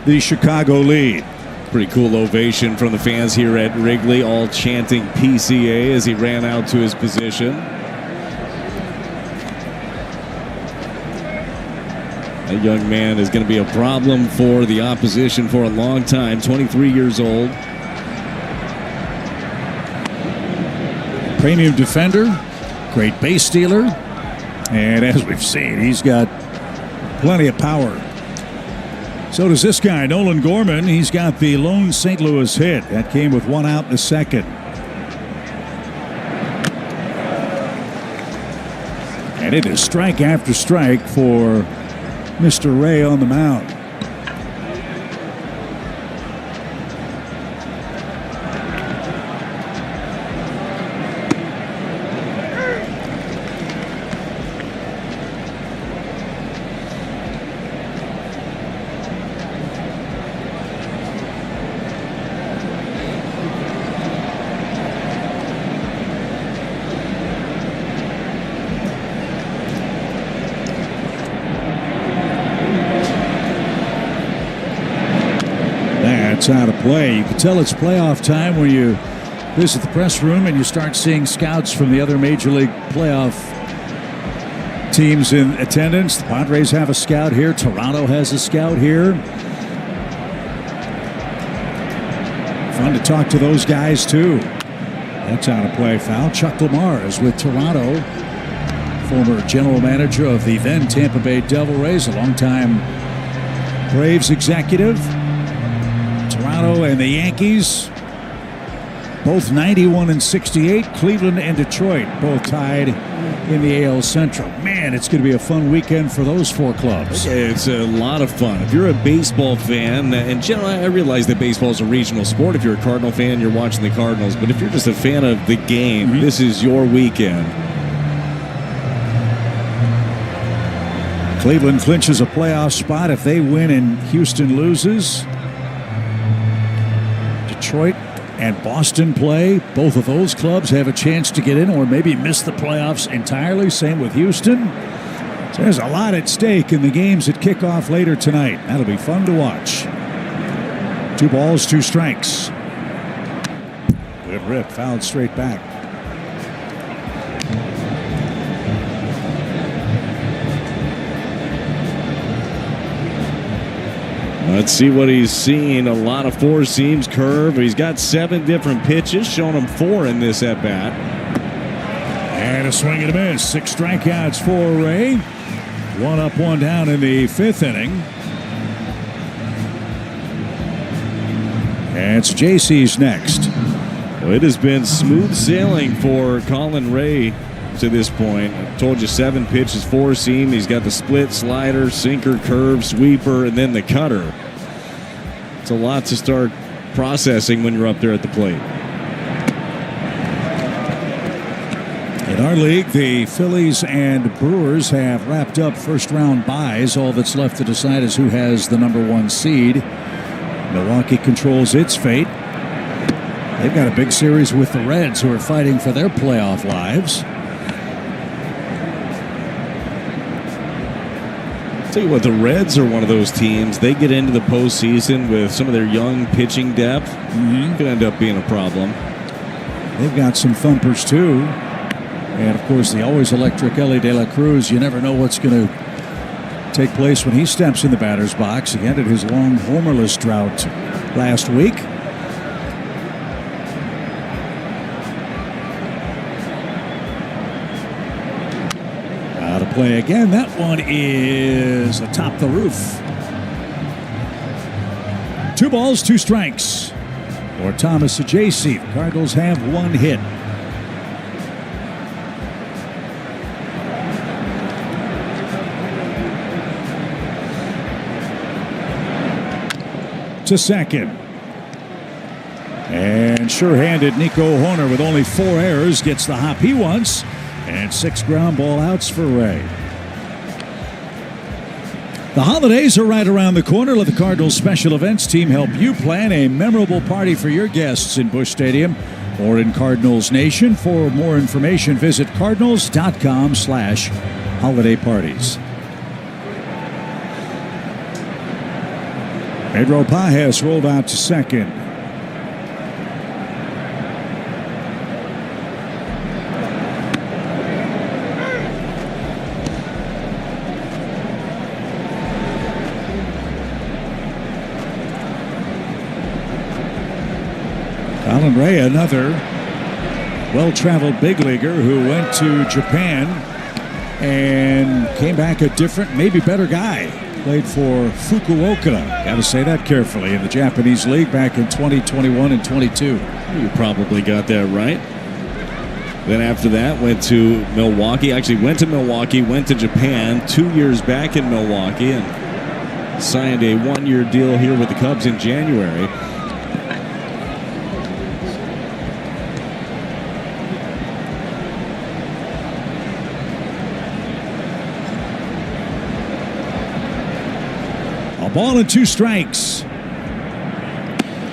the Chicago lead. Pretty cool ovation from the fans here at Wrigley, all chanting PCA as he ran out to his position. That young man is going to be a problem for the opposition for a long time, 23 years old. Premium defender, great base stealer, and as we've seen, he's got plenty of power. So does this guy, Nolan Gorman. He's got the lone St. Louis hit. That came with 1 out in the second. And it is strike after strike for Mr. Ray on the mound. It's out of play. You can tell it's playoff time when you visit the press room and you start seeing scouts from the other Major League playoff teams in attendance. The Padres have a scout here. Toronto has a scout here. Fun to talk to those guys, too. That's out of play. Foul. Chuck Lamar is with Toronto. Former general manager of the then Tampa Bay Devil Rays, a longtime Braves executive. Toronto and the Yankees, both 91 and 68. Cleveland and Detroit, both tied in the AL Central. Man, it's going to be a fun weekend for those four clubs. It's a lot of fun. If you're a baseball fan, and generally I realize that baseball is a regional sport. If you're a Cardinal fan, you're watching the Cardinals. But if you're just a fan of the game, this is your weekend. Cleveland clinches a playoff spot if they win and Houston loses. Detroit and Boston play, both of those clubs have a chance to get in or maybe miss the playoffs entirely. Same with Houston. So there's a lot at stake in the games that kick off later tonight. That'll be fun to watch. 2 balls, 2 strikes. Good rip, fouled straight back. Let's see what he's seeing. A lot of 4 seams, curve. He's got 7 different pitches, showing him 4 in this at bat. And a swing and a miss. 6 strikeouts for Ray. 1 up, 1 down in the 5th inning. And it's JC's next. Well, it has been smooth sailing for Colin Ray to this point. I told you 7 pitches, 4 seam. He's got the split, slider, sinker, curve, sweeper, and then the cutter. It's a lot to start processing when you're up there at the plate. In our league, the Phillies and Brewers have wrapped up first-round byes. All that's left to decide is who has the number 1 seed. Milwaukee controls its fate. They've got a big series with the Reds, who are fighting for their playoff lives. Tell you what, the Reds are one of those teams. They get into the postseason with some of their young pitching depth. Could end up being a problem. They've got some thumpers, too. And, of course, the always electric Ellie De La Cruz. You never know what's going to take place when he steps in the batter's box. He ended his long homerless drought last week. To play again. That one is atop the roof. 2 balls, 2 strikes for Thomas Ajayci. The Cardinals have 1 hit. To second. And sure-handed Nico Hoerner with only 4 errors gets the hop he wants. And 6 ground ball outs for Ray. The holidays are right around the corner. Let the Cardinals special events team help you plan a memorable party for your guests in Busch Stadium or in Cardinals Nation. For more information, visit cardinals.com/holiday parties. Pedro Pages rolled out to second. Colin Ray, another well-traveled big leaguer who went to Japan and came back a different, maybe better guy. Played for Fukuoka, got to say that carefully, in the Japanese league back in 2021 and 22. You probably got that right. Then after that, went to Milwaukee. Actually went to Milwaukee, went to Japan, 2 years back in Milwaukee, and signed a 1-year deal here with the Cubs in January. Ball and 2 strikes.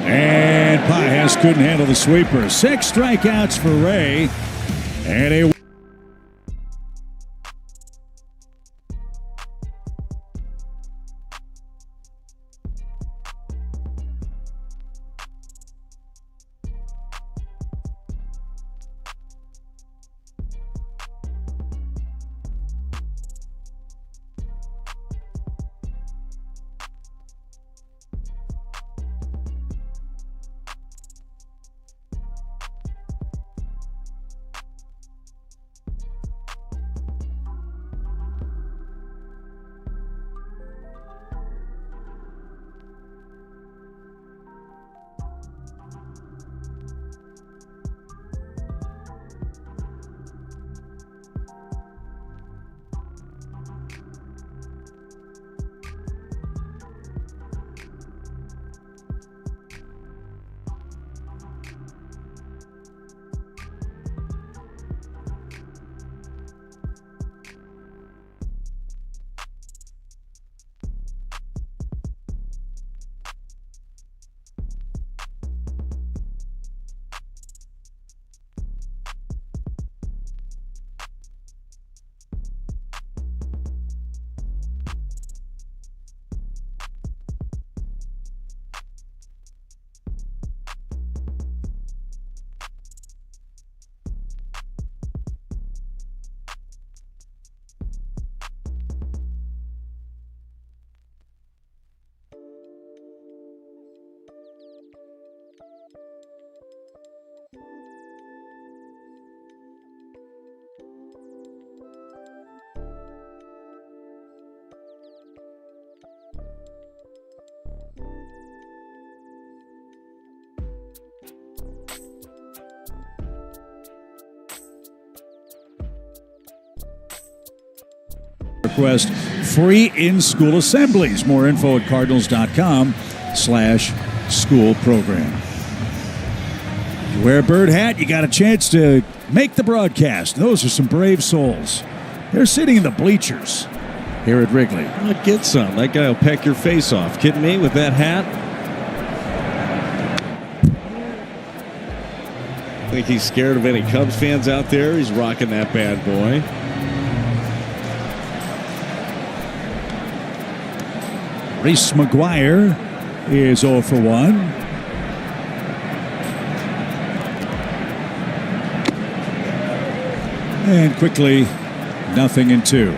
And Pages couldn't handle the sweeper. 6 strikeouts for Ray. And a Request free in-school assemblies. More info at cardinals.com/school program. You wear a bird hat, you got a chance to make the broadcast. Those are some brave souls. They're sitting in the bleachers here at Wrigley. I'll get some. That guy will peck your face off. Kidding me with that hat? I think he's scared of any Cubs fans out there. He's rocking that bad boy. Reese McGuire is 0 for 1. And quickly, 0-2.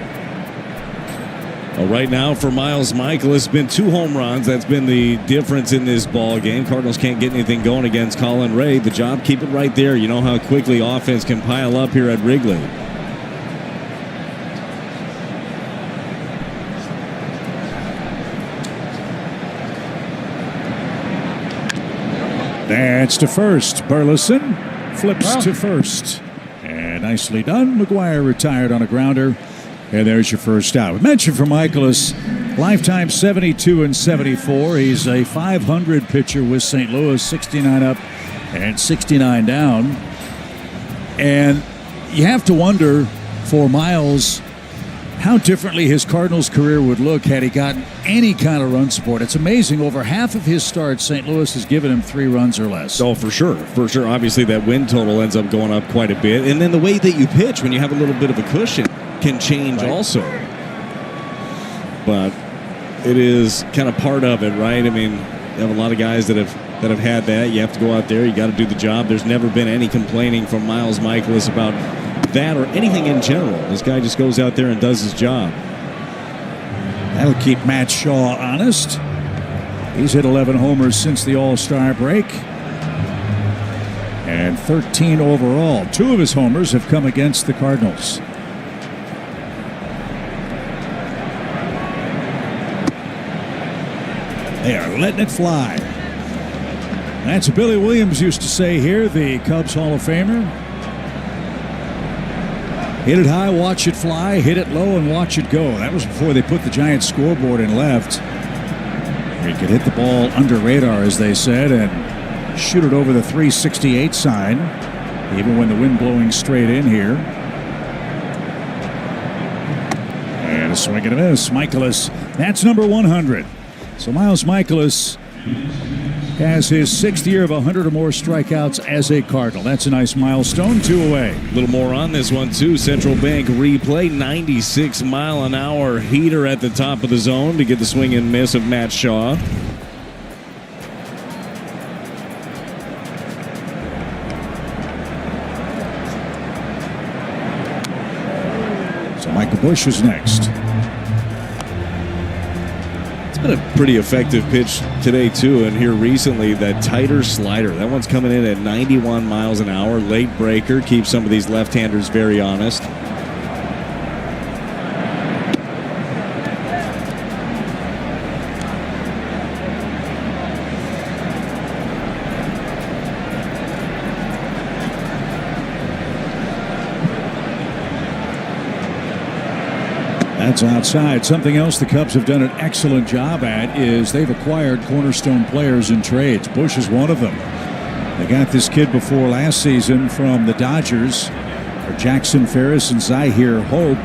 Well, right now for Miles Michaelis, been 2 home runs. That's been the difference in this ball game. Cardinals can't get anything going against Colin Ray. The job, keep it right there. You know how quickly offense can pile up here at Wrigley. That's to first. Burleson flips to first. And nicely done. McGuire retired on a grounder. And there's your first out. We mentioned for Michaelis, lifetime 72 and 74. He's a 500 pitcher with St. Louis, 69 up and 69 down. And you have to wonder for Miles how differently his Cardinals career would look had he gotten any kind of run support. It's amazing. Over half of his starts, St. Louis has given him 3 runs or less. Oh, for sure. For sure. Obviously, that win total ends up going up quite a bit. And then the way that you pitch when you have a little bit of a cushion can change also. But it is kind of part of it, right? I mean, you have a lot of guys that have had that. You have to go out there. You got to do the job. There's never been any complaining from Miles Michaelis about that or anything in general. This guy just goes out there and does his job. That'll keep Matt Shaw honest. He's hit 11 homers since the All-Star break. And 13 overall. 2 of his homers have come against the Cardinals. They are letting it fly. That's what Billy Williams used to say here, the Cubs Hall of Famer. Hit it high, watch it fly, hit it low, and watch it go. That was before they put the giant scoreboard in left. You could hit the ball under radar, as they said, and shoot it over the 368 sign, even when the wind blowing straight in here. And a swing and a miss. Michaelis, that's number 100. So Miles Michaelis has his 6th year of 100 or more strikeouts as a Cardinal. That's a nice milestone. 2 away. A little more on this one, too. Central Bank replay. 96-mile-an-hour heater at the top of the zone to get the swing and miss of Matt Shaw. So Michael Busch is next. Been a pretty effective pitch today too, and here recently that tighter slider, that one's coming in at 91 miles an hour. Late breaker, keeps some of these left-handers very honest. That's outside. Something else the Cubs have done an excellent job at is they've acquired cornerstone players in trades. Busch is one of them. They got this kid before last season from the Dodgers for Jackson Ferris and Zahir Hope.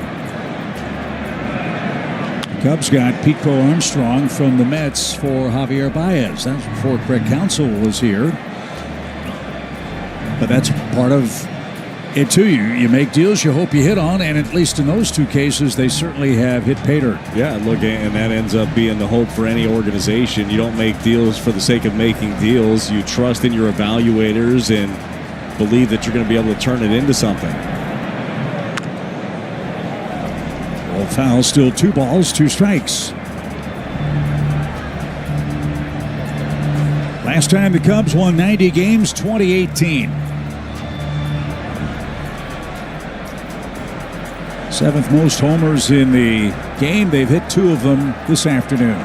The Cubs got Pico Armstrong from the Mets for Javier Baez. That was before Craig Counsell was here. But that's part of it too. You make deals you hope you hit on, and at least in those 2 cases, they certainly have hit pay dirt. Yeah, look, and that ends up being the hope for any organization. You don't make deals for the sake of making deals. You trust in your evaluators and believe that you're going to be able to turn it into something. Well, foul, still 2 balls, 2 strikes. Last time the Cubs won 90 games, 2018. 7th most homers in the game. They've hit 2 of them this afternoon.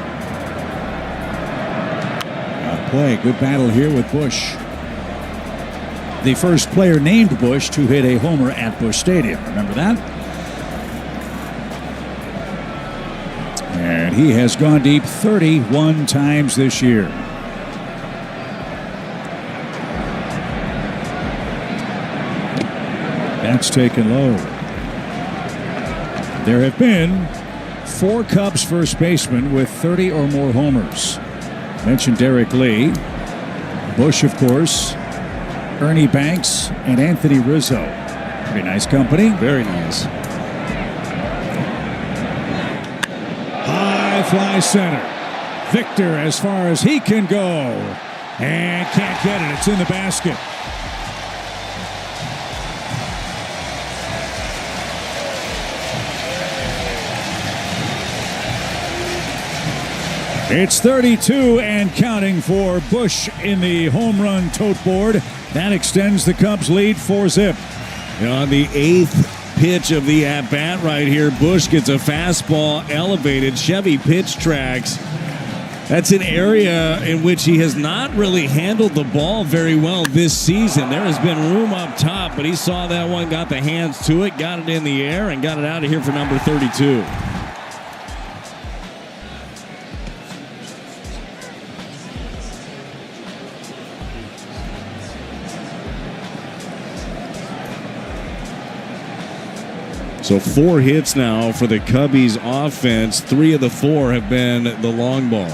Play. Good battle here with Busch. The first player named Busch to hit a homer at Busch Stadium. Remember that? And he has gone deep 31 times this year. That's taken low. There have been 4 Cubs first basemen with 30 or more homers. Mentioned Derek Lee, Bush, of course, Ernie Banks, and Anthony Rizzo. Pretty nice company. Very nice. High fly center. Victor as far as he can go. And can't get it. It's in the basket. It's 32 and counting for Bush in the home run tote board. That extends the Cubs' lead 4-zip. On the 8th pitch of the at-bat right here, Bush gets a fastball elevated. Chevy pitch tracks. That's an area in which he has not really handled the ball very well this season. There has been room up top, but he saw that one, got the hands to it, got it in the air, and got it out of here for number 32. So 4 hits now for the Cubbies offense. 3 of the 4 have been the long ball.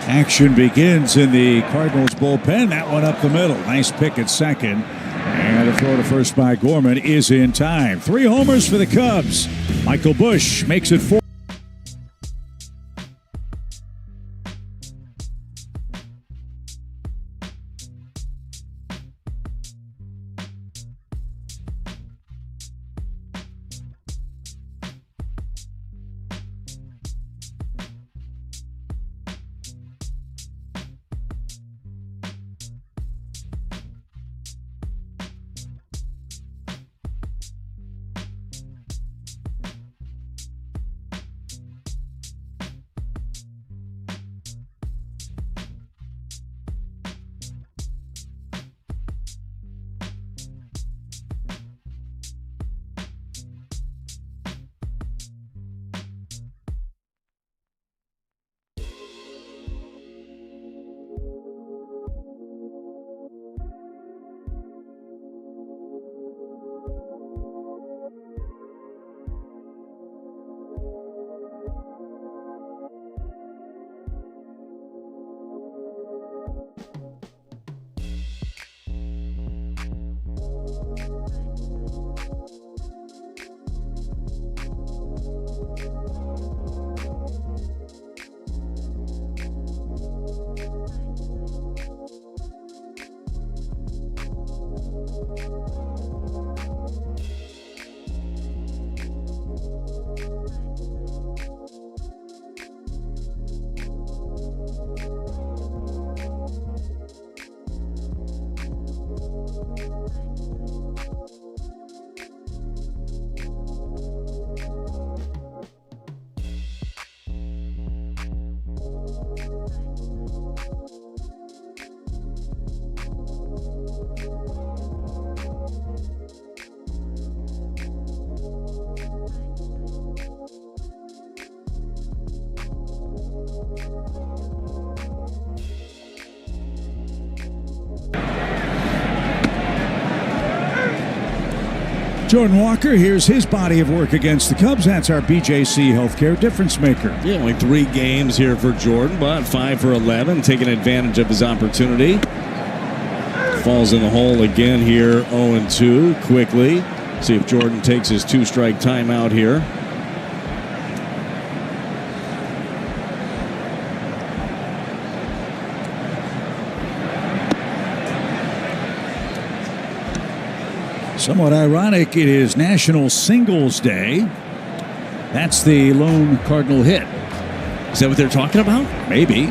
Action begins in the Cardinals bullpen. That one up the middle. Nice pick at second. And a throw to first by Gorman is in time. 3 homers for the Cubs. Michael Bush makes it 4. Jordan Walker, here's his body of work against the Cubs. That's our BJC Healthcare difference maker. Yeah, only 3 games here for Jordan, but 5 for 11, taking advantage of his opportunity. Falls in the hole again here, 0-2 quickly. See if Jordan takes his 2-strike timeout here. Somewhat ironic, it is National Singles Day. That's the lone Cardinal hit. Is that what they're talking about? Maybe.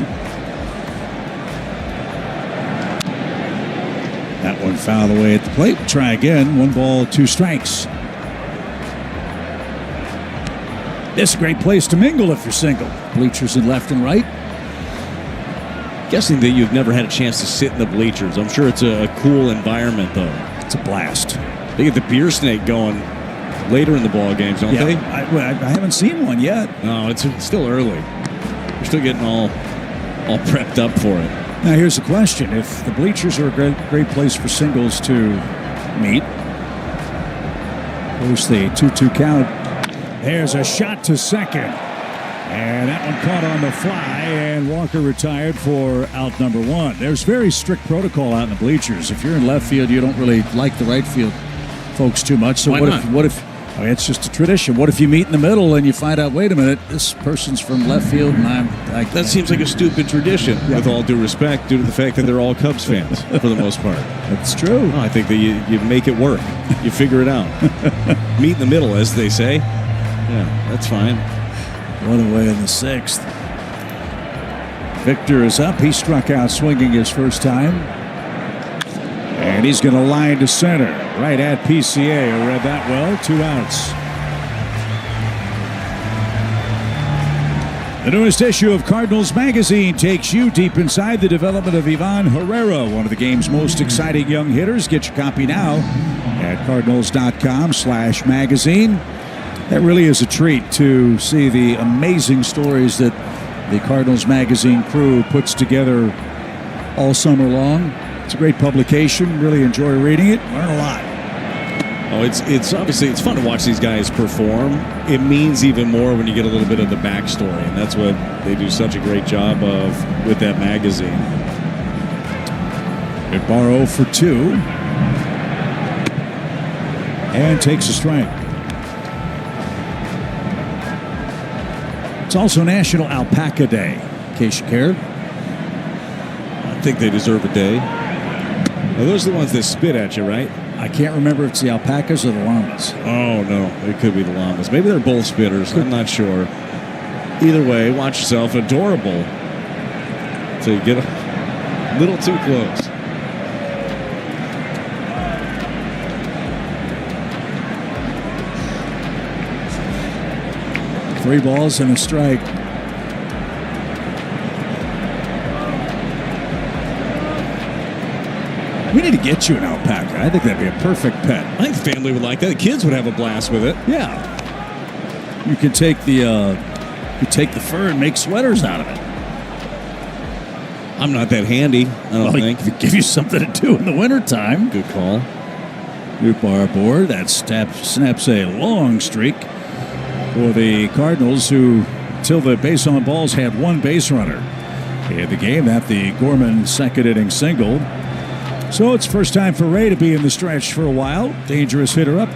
That one fouled away at the plate. Try again. 1 ball, 2 strikes. This is a great place to mingle if you're single. Bleachers in left and right. Guessing that you've never had a chance to sit in the bleachers. I'm sure it's a cool environment, though. It's a blast. They get the beer snake going later in the ball games, don't they? I haven't seen one yet. No, it's still early. We're still getting all prepped up for it. Now, here's the question. If the bleachers are a great place for singles to meet, post the 2-2 count. There's a shot to second. And that one caught on the fly, and Walker retired for out number one. There's very strict protocol out in the bleachers. If you're in left field, you don't really like the right field folks too much. So what if I mean, it's just a tradition. What if you meet in the middle and you find out, wait a minute, this person's from left field and that seems like a stupid tradition, with all due respect, due to the fact that they're all Cubs fans for the most part. That's true. I think that you make it work. You figure it out. Meet in the middle, as they say. Yeah, that's fine. One away in the sixth. Victor is up. He struck out swinging his first time. And he's going to line to center. Right at PCA. I read that well. 2 outs. The newest issue of Cardinals Magazine takes you deep inside the development of Ivan Herrera, one of the game's most exciting young hitters. Get your copy now at cardinals.com/magazine. That really is a treat to see the amazing stories that the Cardinals Magazine crew puts together all summer long. It's a great publication. Really enjoy reading it. Learn a lot. Oh, it's obviously it's fun to watch these guys perform. It means even more when you get a little bit of the backstory, and that's what they do such a great job of with that magazine. Barrow for 2. And takes a strike. It's also National Alpaca Day, in case you cared. I think they deserve a day. Now, those are the ones that spit at you, right? I can't remember if it's the alpacas or the llamas. Oh, no. It could be the llamas. Maybe they're both spitters. I'm not sure. Either way, watch yourself. Adorable. So you get a little too close. Three balls and a strike. We need to get you an alpaca. I think that'd be a perfect pet. I think the family would like that. The kids would have a blast with it. Yeah. You could take the fur and make sweaters out of it. I'm not that handy, I don't think. Give you something to do in the wintertime. Good call. Good bar aboard. That snaps a long streak for the Cardinals, who, till the base on balls, had one base runner in the game. That the Gorman second inning single. So it's first time for Ray to be in the stretch for a while. Dangerous hitter up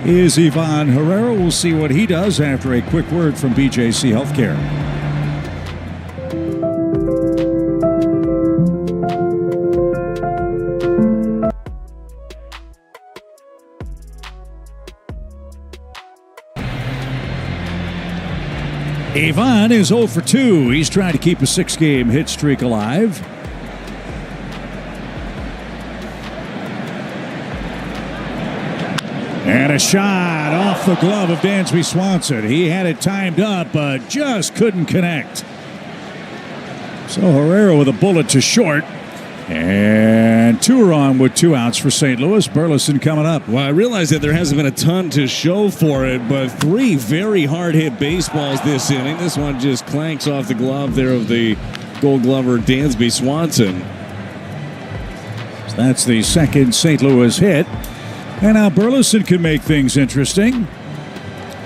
is Ivan Herrera. We'll see what he does after a quick word from BJC Healthcare. Ivan is 0 for 2. He's trying to keep a 6-game hit streak alive. And a shot off the glove of Dansby Swanson. He had it timed up, but just couldn't connect. So Herrera with a bullet to short. And two are on with 2 outs for St. Louis. Burleson coming up. Well, I realize that there hasn't been a ton to show for it, but 3 very hard-hit baseballs this inning. This one just clanks off the glove there of the Gold Glover Dansby Swanson. So that's the second St. Louis hit. And now Burleson can make things interesting.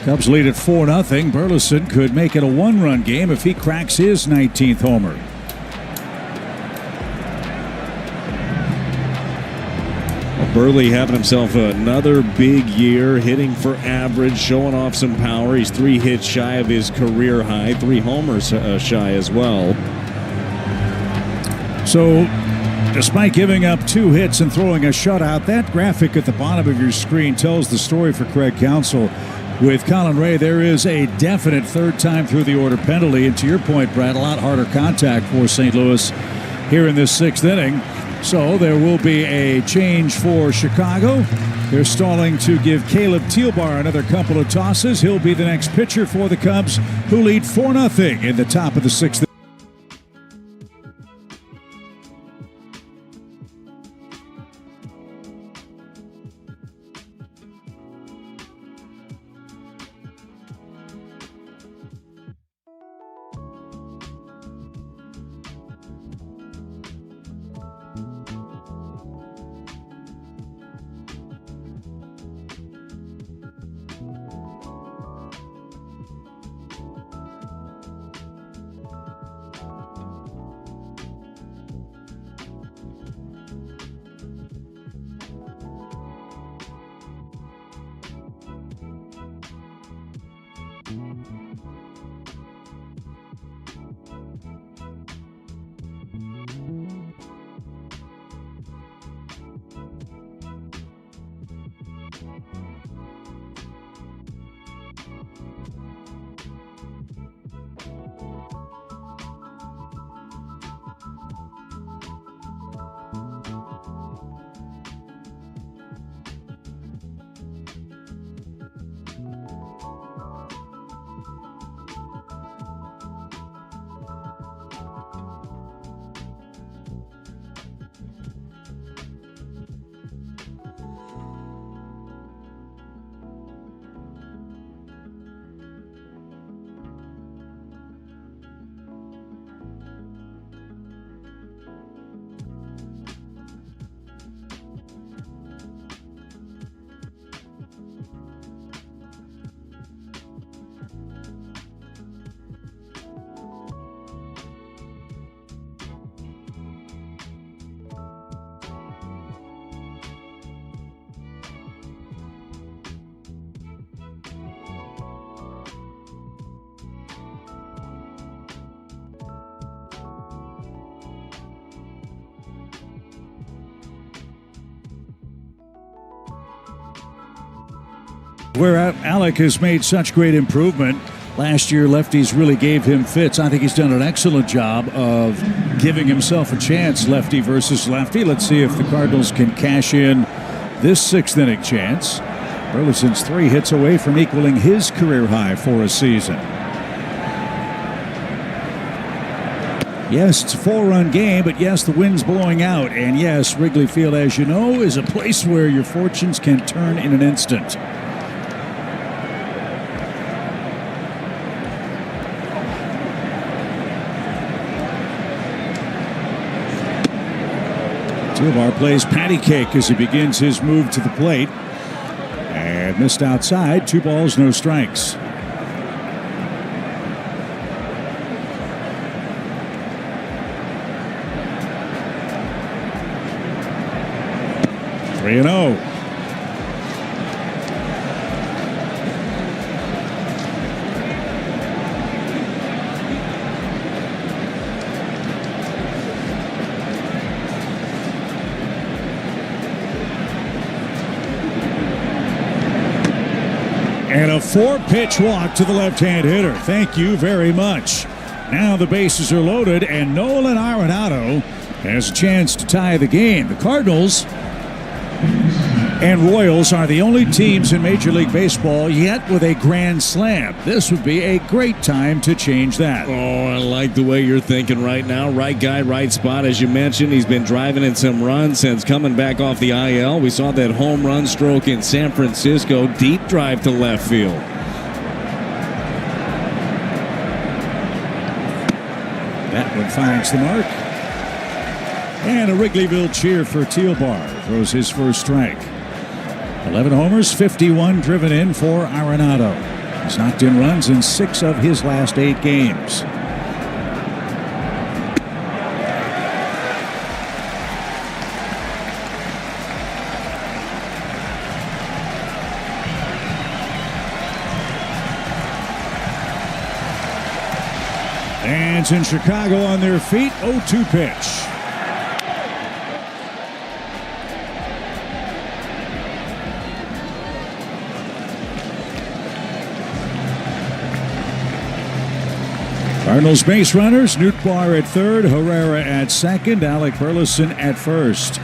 Cubs lead at 4-0. Burleson could make it a 1-run game if he cracks his 19th homer. Burley having himself another big year, hitting for average, showing off some power. He's 3 hits shy of his career high, 3 homers shy as well. So, despite giving up 2 hits and throwing a shutout, that graphic at the bottom of your screen tells the story for Craig Counsell. With Colin Ray, there is a definite third time through the order penalty. And to your point, Brad, a lot harder contact for St. Louis here in this 6th inning. So there will be a change for Chicago. They're stalling to give Caleb Thielbar another couple of tosses. He'll be the next pitcher for the Cubs, who lead 4-0 in the top of the 6th. Where Alec has made such great improvement. Last year, lefties really gave him fits. I think he's done an excellent job of giving himself a chance, lefty versus lefty. Let's see if the Cardinals can cash in this sixth-inning chance. Burleson's 3 hits away from equaling his career high for a season. Yes, it's a 4-run game, but yes, the wind's blowing out. And yes, Wrigley Field, as you know, is a place where your fortunes can turn in an instant. Teobar plays patty cake as he begins his move to the plate. And missed outside. 2 balls, no strikes. Three and 0. And a 4-pitch walk to the left-hand hitter. Thank you very much. Now the bases are loaded, and Nolan Arenado has a chance to tie the game. The Cardinals and Royals are the only teams in Major League Baseball yet with a grand slam. This would be a great time to change that. Oh, I like the way you're thinking right now. Right guy, right spot. As you mentioned, he's been driving in some runs since coming back off the IL. We saw that home run stroke in San Francisco. Deep drive to left field. That one finds the mark. And a Wrigleyville cheer for Teobar. Throws his first strike. 11 homers, 51 driven in for Arenado. He's knocked in runs in 6 of his last 8 games. Fans in Chicago on their feet. 0-2 pitch. Cardinals base runners, Nootbaar at third, Herrera at second, Alec Burleson at first.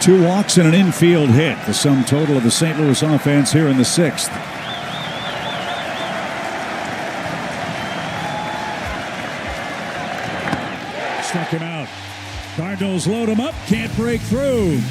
2 walks and an infield hit, the sum total of the St. Louis offense here in the 6th. Struck him out. Cardinals load him up, can't break through.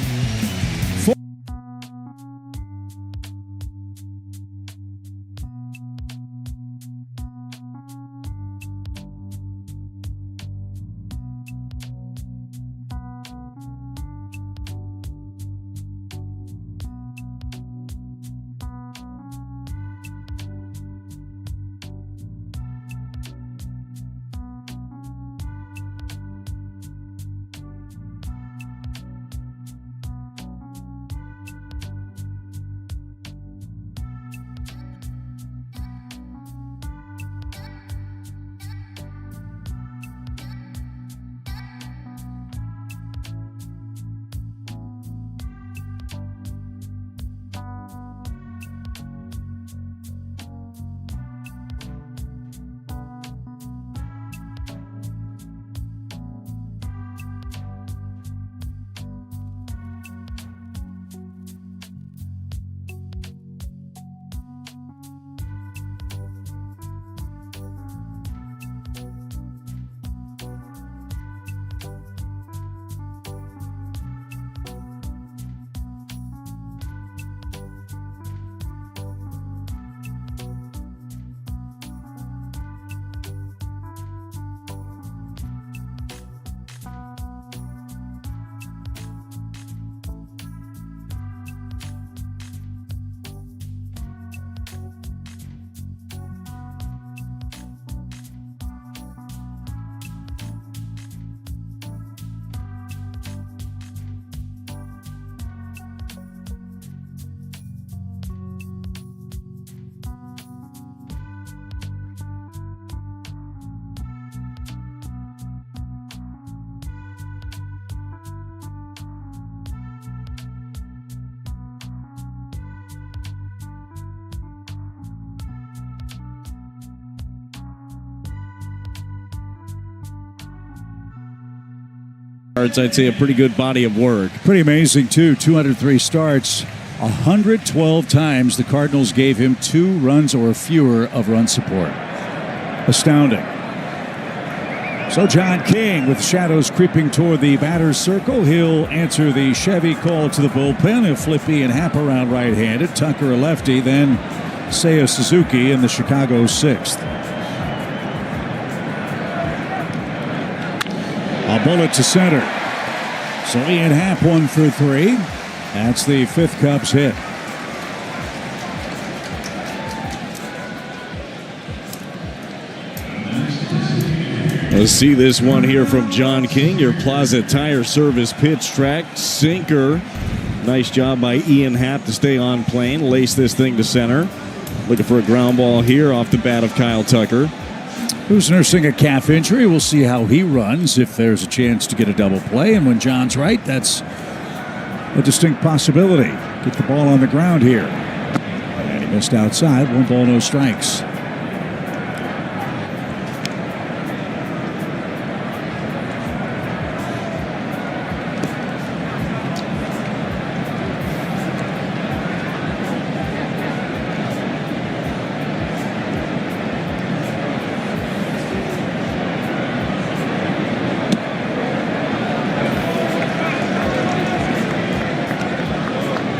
I'd say a pretty good body of work. Pretty amazing, too. 203 starts. 112 times the Cardinals gave him 2 runs or fewer of run support. Astounding. So John King, with shadows creeping toward the batter's circle, he'll answer the Chevy call to the bullpen. He'll flip Ian Happ around right-handed, Tucker a lefty, then Seiya Suzuki in the Chicago 6th. A bullet to center. So Ian Happ 1 for 3. That's the 5th Cubs hit. Let's see this one here from John King, your Plaza Tire Service pitch track. Sinker. Nice job by Ian Happ to stay on plane. Lace this thing to center. Looking for a ground ball here off the bat of Kyle Tucker. Who's nursing a calf injury. We'll see how he runs if there's a chance to get a double play. And when John's right, that's a distinct possibility. Get the ball on the ground here. And he missed outside. 1 ball, no strikes.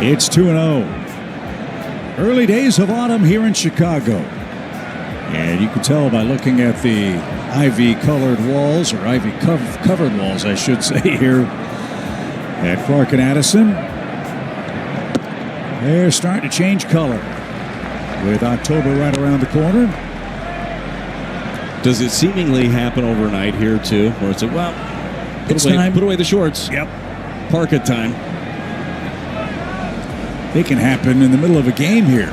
It's 2-0. Early days of autumn here in Chicago. And you can tell by looking at the ivy-colored walls, or ivy-covered walls, I should say, here at Clark and Addison. They're starting to change color with October right around the corner. Does it seemingly happen overnight here, too, where it's like, well, put away the shorts. Yep. Parka time. They can happen in the middle of a game here.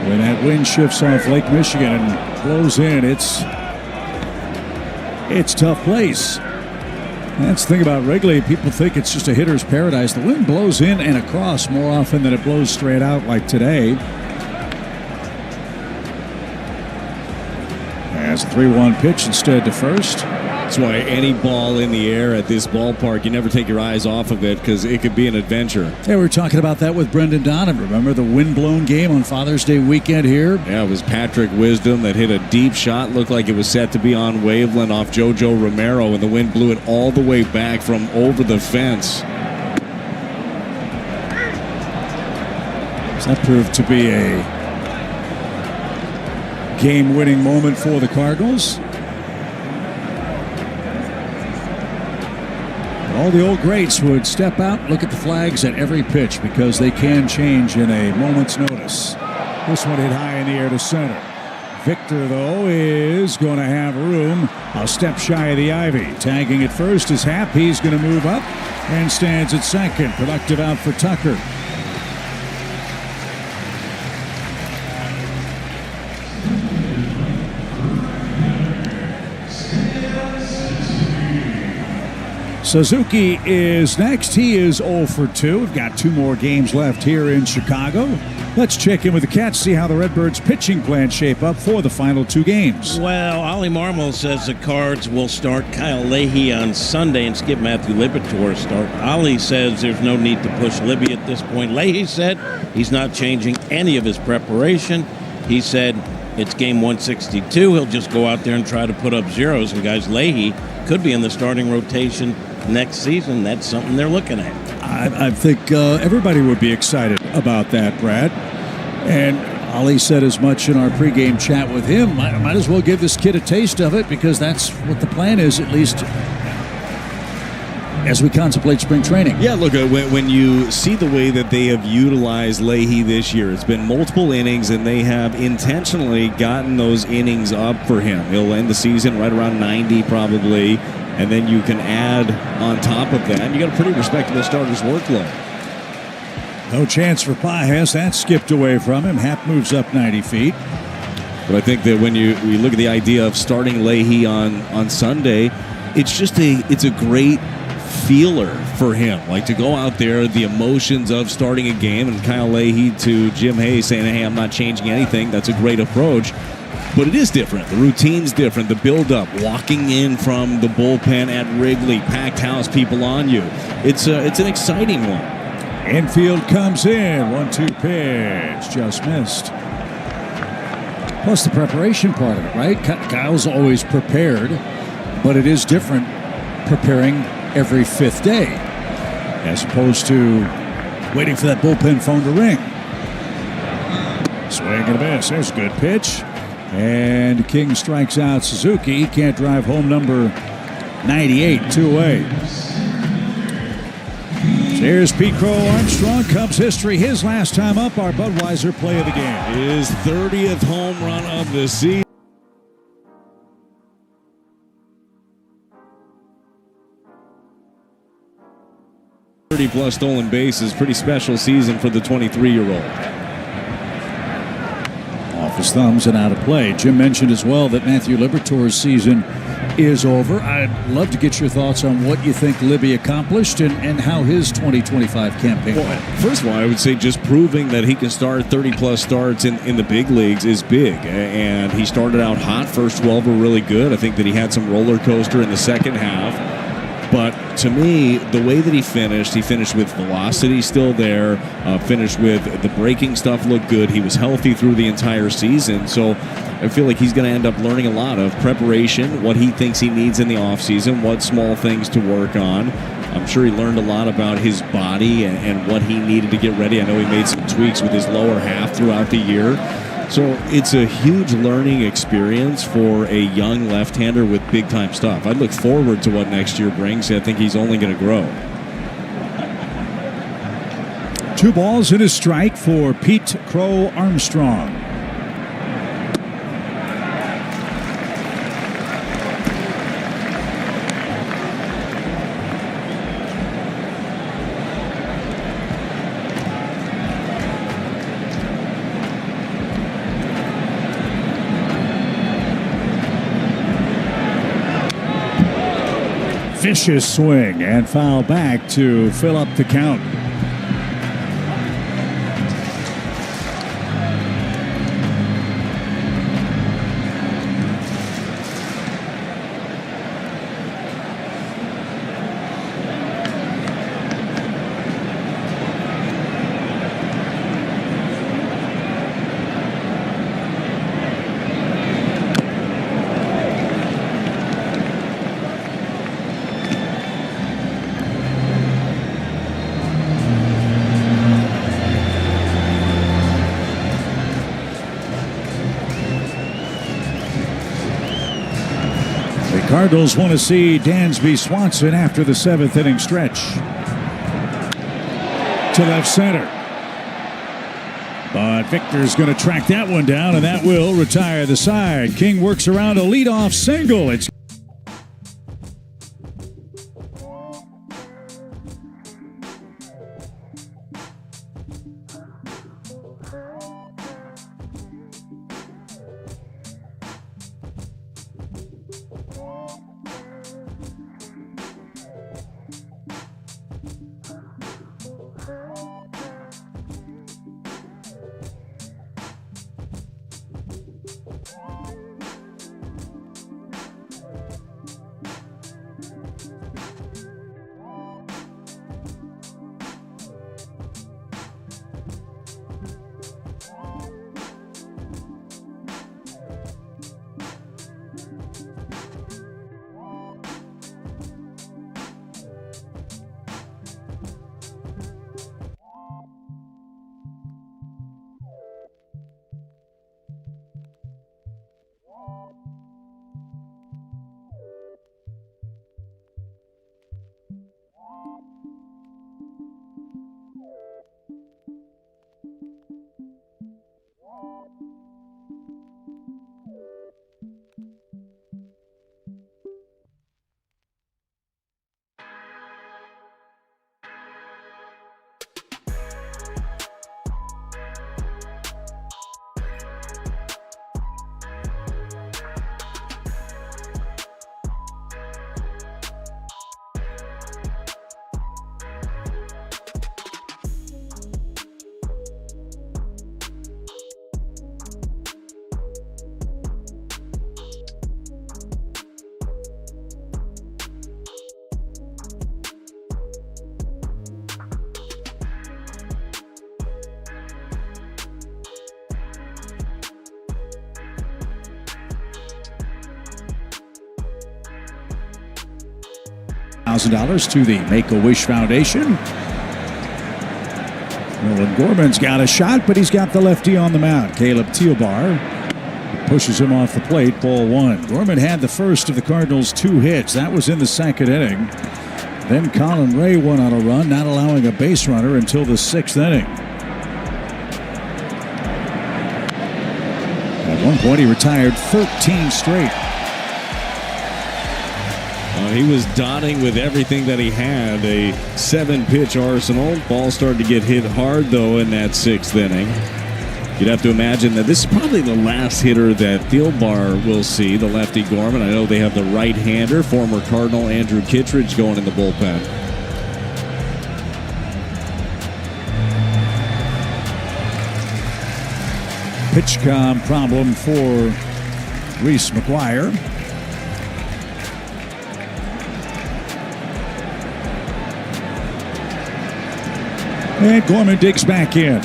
When that wind shifts off Lake Michigan and blows in, it's tough place. That's the thing about Wrigley. People think it's just a hitter's paradise. The wind blows in and across more often than it blows straight out like today. As a 3-1 pitch instead to first. That's why any ball in the air at this ballpark, you never take your eyes off of it because it could be an adventure. Yeah, we were talking about that with Brendan Donovan. Remember the wind-blown game on Father's Day weekend here? Yeah, it was Patrick Wisdom that hit a deep shot. Looked like it was set to be on Waveland off JoJo Romero, and the wind blew it all the way back from over the fence. So that proved to be a game-winning moment for the Cardinals. All the old greats would step out, look at the flags at every pitch because they can change in a moment's notice. This one hit high in the air to center. Victor, though, is going to have room a step shy of the ivy. Tagging at first is Happ. He's going to move up and stands at second. Productive out for Tucker. Suzuki is next. He is 0 for 2. We've got 2 more games left here in Chicago. Let's check in with the Cats, see how the Redbirds' pitching plans shape up for the final 2 games. Well, Ollie Marmol says the Cards will start Kyle Leahy on Sunday and skip Matthew Liberatore's start. Ollie says there's no need to push Libby at this point. Leahy said he's not changing any of his preparation. He said it's game 162. He'll just go out there and try to put up zeros. And guys, Leahy could be in the starting rotation next season. That's something they're looking at. I think everybody would be excited about that, Brad. And Ollie said as much in our pregame chat with him. Might as well give this kid a taste of it because that's what the plan is, at least as we contemplate spring training. Yeah, look, when you see the way that they have utilized Leahy this year, it's been multiple innings, and they have intentionally gotten those innings up for him. He'll end the season right around 90 probably, and then you can add on top of that, and you got a pretty respectable starter's workload. No chance for Pajes. That skipped away from him. Happ moves up 90 feet. But I think that when you look at the idea of starting Leahy on Sunday, it's a great feeler for him. Like to go out there, the emotions of starting a game, and Kyle Leahy to Jim Hayes saying, hey, I'm not changing anything. That's a great approach. But it is different. The routine's different. The build-up, walking in from the bullpen at Wrigley, packed house, people on you. It's an exciting one. Infield comes in. 1-2 pitch. Just missed. Plus the preparation part of it, right? Kyle's always prepared, but it is different preparing every fifth day as opposed to waiting for that bullpen phone to ring. Swing and a miss. There's a good pitch. And King strikes out Suzuki. Can't drive home number 98, 2 away. Here's Pete Crow Armstrong. Cubs history, his last time up, our Budweiser play of the game. His 30th home run of the season. +30 stolen bases. Pretty special season for the 23-year-old. Off his thumbs and out of play. Jim mentioned as well that Matthew Liberatore's season is over. I'd love to get your thoughts on what you think Libby accomplished and how his 2025 campaign went. First of all, I would say just proving that he can start 30-plus starts in the big leagues is big. And he started out hot. First 12 were really good. I think that he had some roller coaster in the second half. But to me, the way that he finished with velocity still there, finished with the breaking stuff looked good. He was healthy through the entire season. So I feel like he's going to end up learning a lot of preparation, what he thinks he needs in the offseason, what small things to work on. I'm sure he learned a lot about his body and what he needed to get ready. I know he made some tweaks with his lower half throughout the year. So it's a huge learning experience for a young left-hander with big-time stuff. I look forward to what next year brings. I think he's only going to grow. 2 balls and a strike for Pete Crow Armstrong. Vicious swing and foul back to fill up the count. Cardinals want to see Dansby Swanson after the 7th inning stretch. To left center. But Victor's going to track that one down, and that will retire the side. King works around a leadoff single. It's $1,000 to the Make-A-Wish Foundation. Nolan Gorman's got a shot, but he's got the lefty on the mound. Caleb Teobar pushes him off the plate, ball one. Gorman had the first of the Cardinals' 2 hits. That was in the 2nd inning. Then Colin Ray went on a run, not allowing a base runner until the 6th inning. At one point, he retired 13 straight. He was dotting with everything that he had. A 7-pitch arsenal. Ball started to get hit hard, though, in that 6th inning. You'd have to imagine that this is probably the last hitter that Thielbar will see, the lefty Gorman. I know they have the right-hander, former Cardinal Andrew Kittredge, going in the bullpen. PitchCom problem for Reese McGuire. And Gorman digs back in.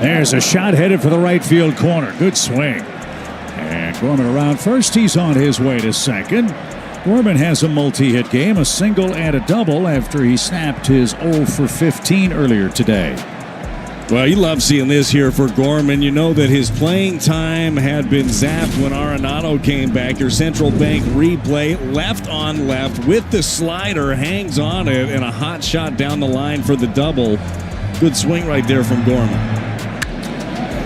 There's a shot headed for the right field corner. Good swing. And Gorman around first. He's on his way to second. Gorman has a multi-hit game, a single and a double after he snapped his 0 for 15 earlier today. Well, you love seeing this here for Gorman. You know that his playing time had been zapped when Arenado came back. Your Central Bank replay, left on left with the slider, hangs on it, and a hot shot down the line for the double. Good swing right there from Gorman.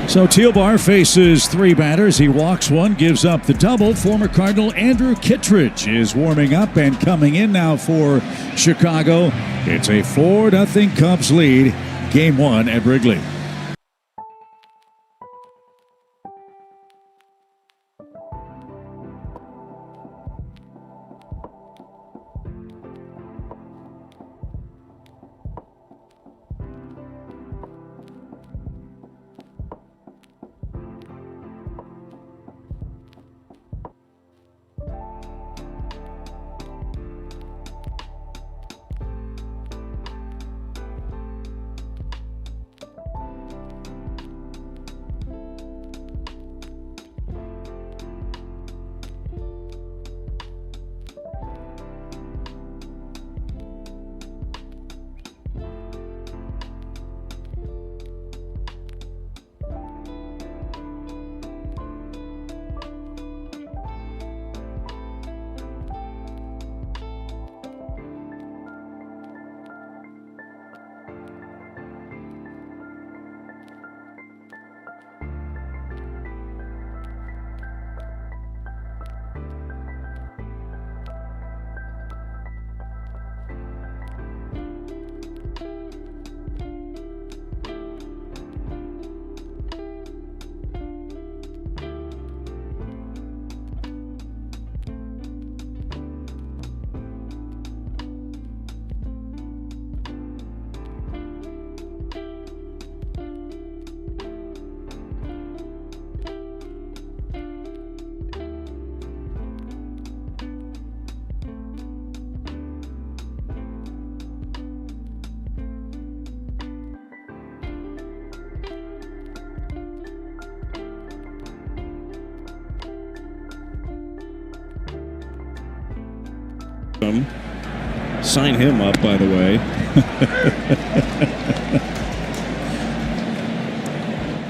So Teobar faces 3 batters. He walks 1, gives up the double. Former Cardinal Andrew Kittredge is warming up and coming in now for Chicago. It's a 4-0 Cubs lead. Game 1 at Wrigley. Sign him up, by the way.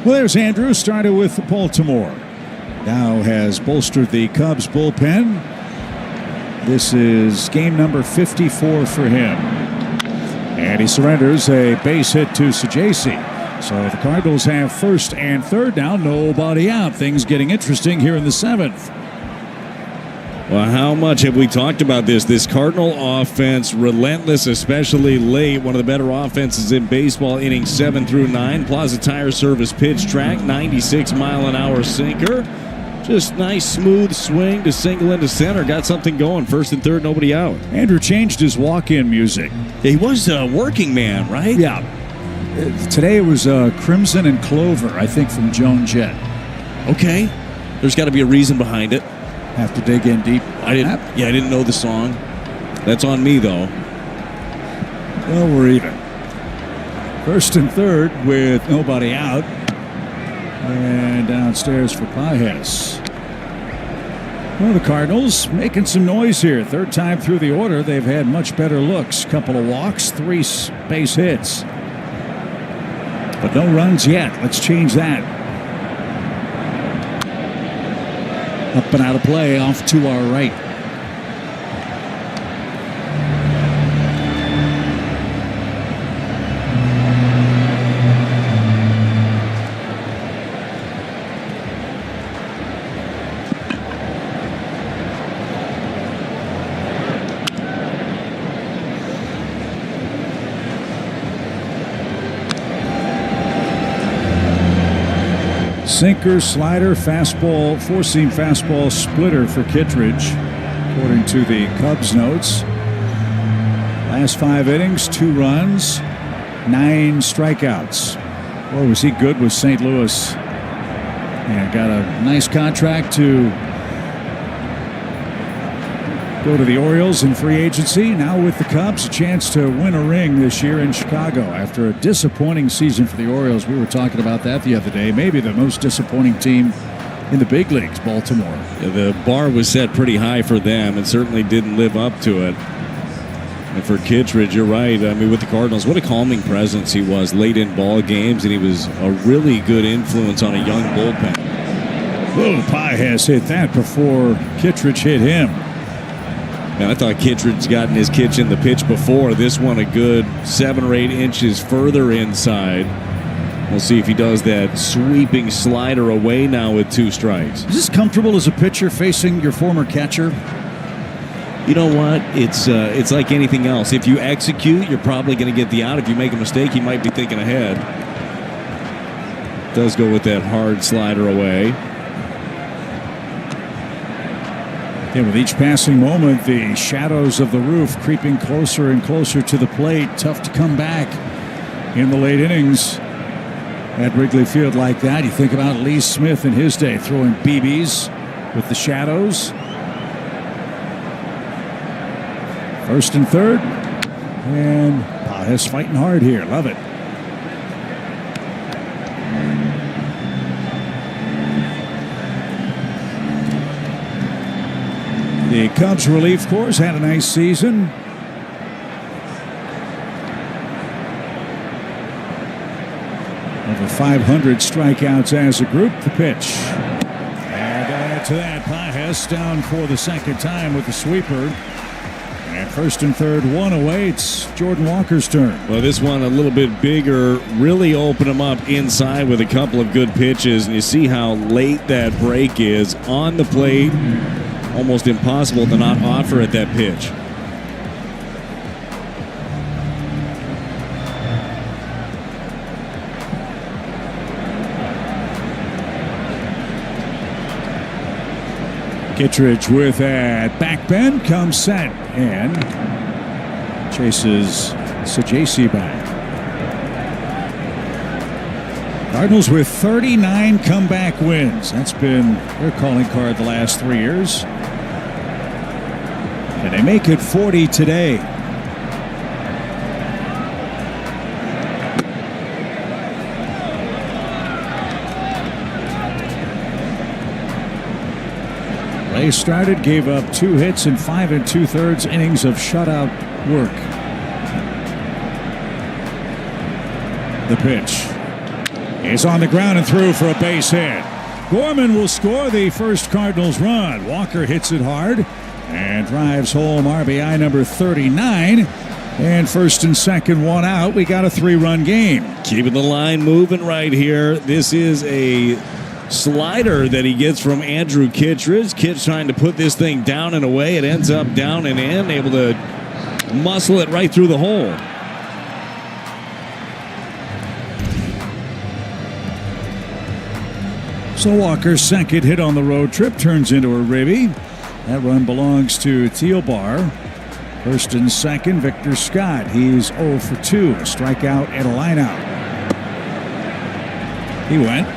Well, there's Andrew, started with Baltimore. Now has bolstered the Cubs bullpen. This is game number 54 for him. And he surrenders a base hit to Sajaci. So the Cardinals have first and third now, nobody out. Things getting interesting here in the 7th. Well, how much have we talked about this? This Cardinal offense, relentless, especially late. One of the better offenses in baseball, innings 7 through 9. Plaza Tire Service pitch track, 96-mile-an-hour sinker. Just nice, smooth swing to single into center. Got something going. First and third, nobody out. Andrew changed his walk-in music. He was a working man, right? Yeah. Today it was Crimson and Clover, I think, from Joan Jett. Okay. There's got to be a reason behind it. Have to dig in deep. I didn't know the song. That's on me, though. Well, we're even. First and third with nobody out. And downstairs for Pages. Well, the Cardinals making some noise here. Third time through the order, they've had much better looks. Couple of walks, 3 base hits. But no runs yet. Let's change that. Up and out of play, off to our right. Sinker, slider, fastball, 4-seam fastball splitter for Kittredge, according to the Cubs notes. Last 5 innings, 2 runs, 9 strikeouts. Boy, was he good with St. Louis. And got a nice contract to go to the Orioles in free agency. Now with the Cubs, a chance to win a ring this year in Chicago. After a disappointing season for the Orioles, we were talking about that the other day. Maybe the most disappointing team in the big leagues, Baltimore. Yeah, the bar was set pretty high for them and certainly didn't live up to it. And for Kittredge, you're right. I mean, with the Cardinals, what a calming presence he was late in ball games, and he was a really good influence on a young bullpen. Whoa, Pie has hit that before Kittredge hit him. Man, I thought Kittredge gotten his kitch in the pitch before. This one a good 7 or 8 inches further inside. We'll see if he does that sweeping slider away now with 2 strikes. Is this comfortable as a pitcher facing your former catcher? You know what? It's like anything else. If you execute, you're probably going to get the out. If you make a mistake, you might be thinking ahead. Does go with that hard slider away. Yeah, with each passing moment, the shadows of the roof creeping closer and closer to the plate. Tough to come back in the late innings at Wrigley Field like that. You think about Lee Smith in his day throwing BBs with the shadows. First and third. And Pages fighting hard here. Love it. The Cubs relief corps had a nice season. Over 500 strikeouts as a group. The pitch. And add to that, Pages down for the second time with the sweeper. And first and third, 1 away. It's Jordan Walker's turn. Well, this one a little bit bigger. Really opened him up inside with a couple of good pitches. And you see how late that break is on the plate. Almost impossible to not offer at that pitch. Kittredge with that back bend, comes set and chases Sajasi back. Cardinals with 39 comeback wins. That's been their calling card the last 3 years. And they make it 40 today. Ray started, gave up 2 hits in 5 2/3 innings of shutout work. The pitch is on the ground and through for a base hit. Gorman will score the first Cardinals run. Walker hits it hard and drives home RBI number 39. And first and second, 1 out. We got a 3-run game. Keeping the line moving right here. This is a slider that he gets from Andrew Kittredge. Kittredge trying to put this thing down and away. It ends up down and in, able to muscle it right through the hole. So Walker's second hit on the road trip turns into a ribby. That run belongs to Tealbar. First and second, Victor Scott. He's 0 for 2. A strikeout and a lineout. He went.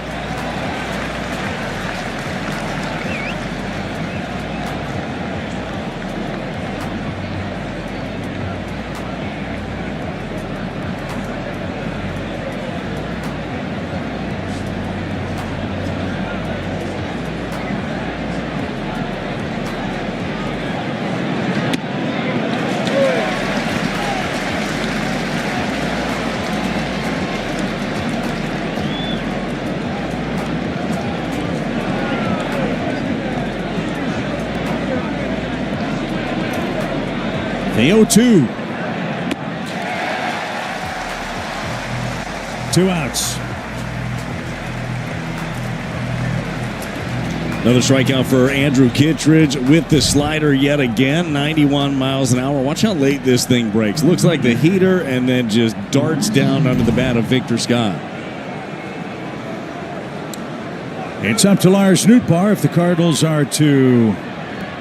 The 0-2. 2 outs. Another strikeout for Andrew Kittredge with the slider yet again, 91 miles an hour. Watch how late this thing breaks. Looks like the heater and then just darts down under the bat of Victor Scott. It's up to Lars Nootbaar if the Cardinals are to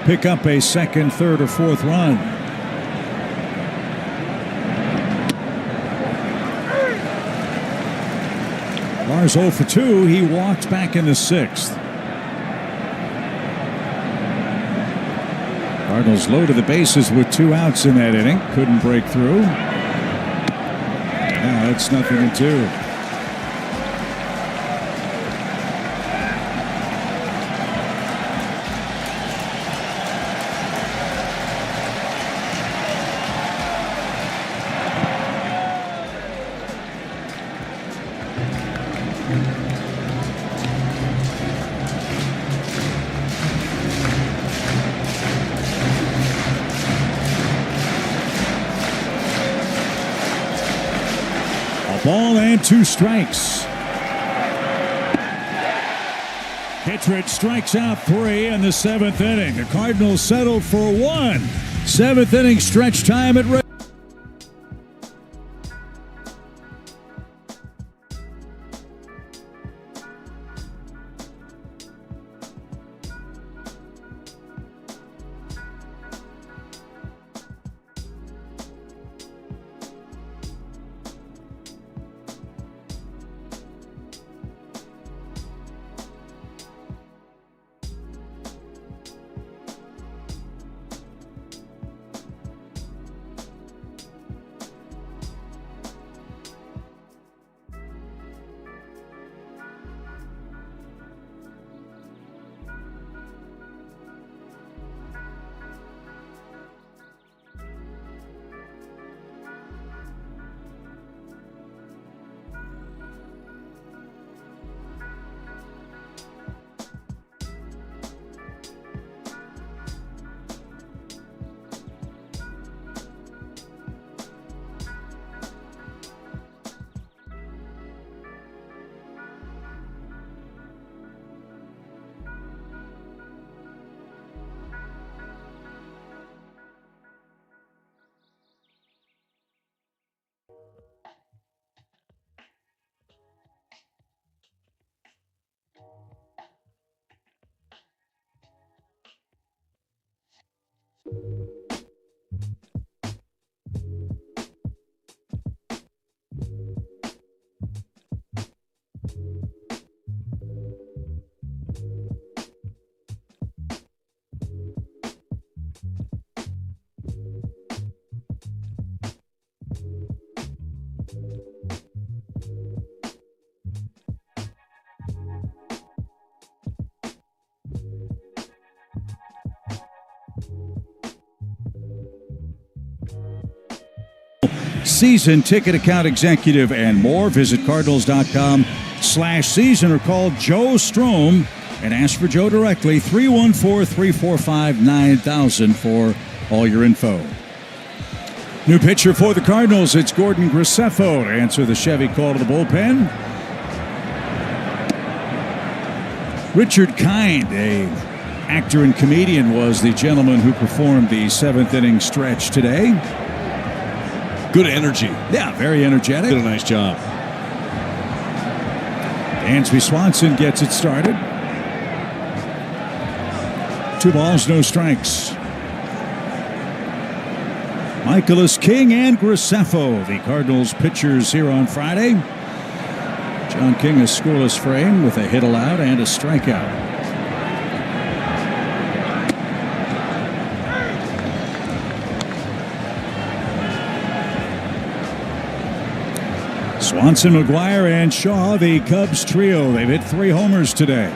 pick up a second, third, or fourth run. Lars 0 for 2. He walked back in the 6th. Cardinals loaded the bases with 2 outs in that inning. Couldn't break through. Now it's 0-2. Ball and 2 strikes. Kittredge strikes out 3 in the 7th inning. The Cardinals settled for 1. 7th inning stretch time at season ticket account executive and more. Visit Cardinals.com/season or call Joe Strom and ask for Joe directly, 314-345-9000 for all your info. New pitcher for the Cardinals, it's Gordon Graceffo to answer the Chevy call to the bullpen. Richard Kind, a actor and comedian, was the gentleman who performed the 7th inning stretch today. Good energy. Yeah, very energetic. Did a nice job. Dansby Swanson gets it started. 2 balls, no strikes. Michaelis, King, and Graceffo, the Cardinals pitchers here on Friday. John King, a scoreless frame with a hit allowed and a strikeout. Swanson, McGuire, and Shaw, the Cubs trio. They've hit 3 homers today.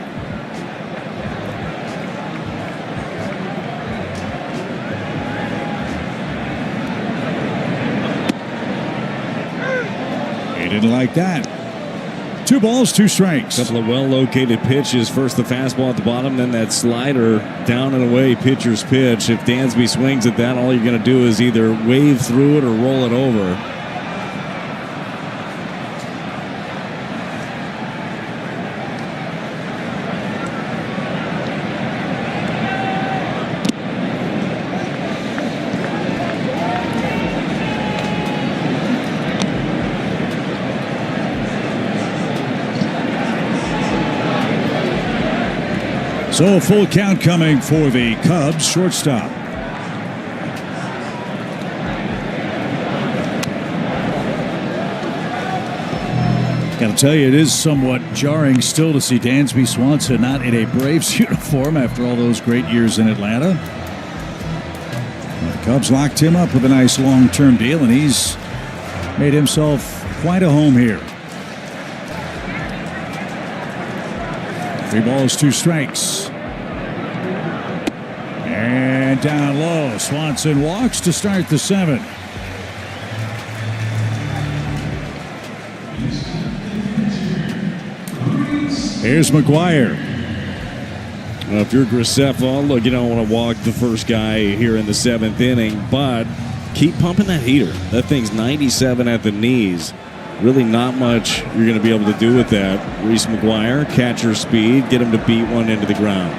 He didn't like that. 2 balls, 2 strikes. Couple of well-located pitches. First the fastball at the bottom, then that slider down and away, pitcher's pitch. If Dansby swings at that, all you're going to do is either wave through it or roll it over. So a full count coming for the Cubs shortstop. Got to tell you, it is somewhat jarring still to see Dansby Swanson not in a Braves uniform after all those great years in Atlanta. The Cubs locked him up with a nice long-term deal, and he's made himself quite a home here. 3 balls, 2 strikes. And down low. Swanson walks to start the 7th. Here's McGuire. Well, if you're Graceffa, look, you don't want to walk the first guy here in the 7th inning, but keep pumping that heater. That thing's 97 at the knees. Really not much you're going to be able to do with that. Reese McGuire, catcher speed, get him to beat one into the ground.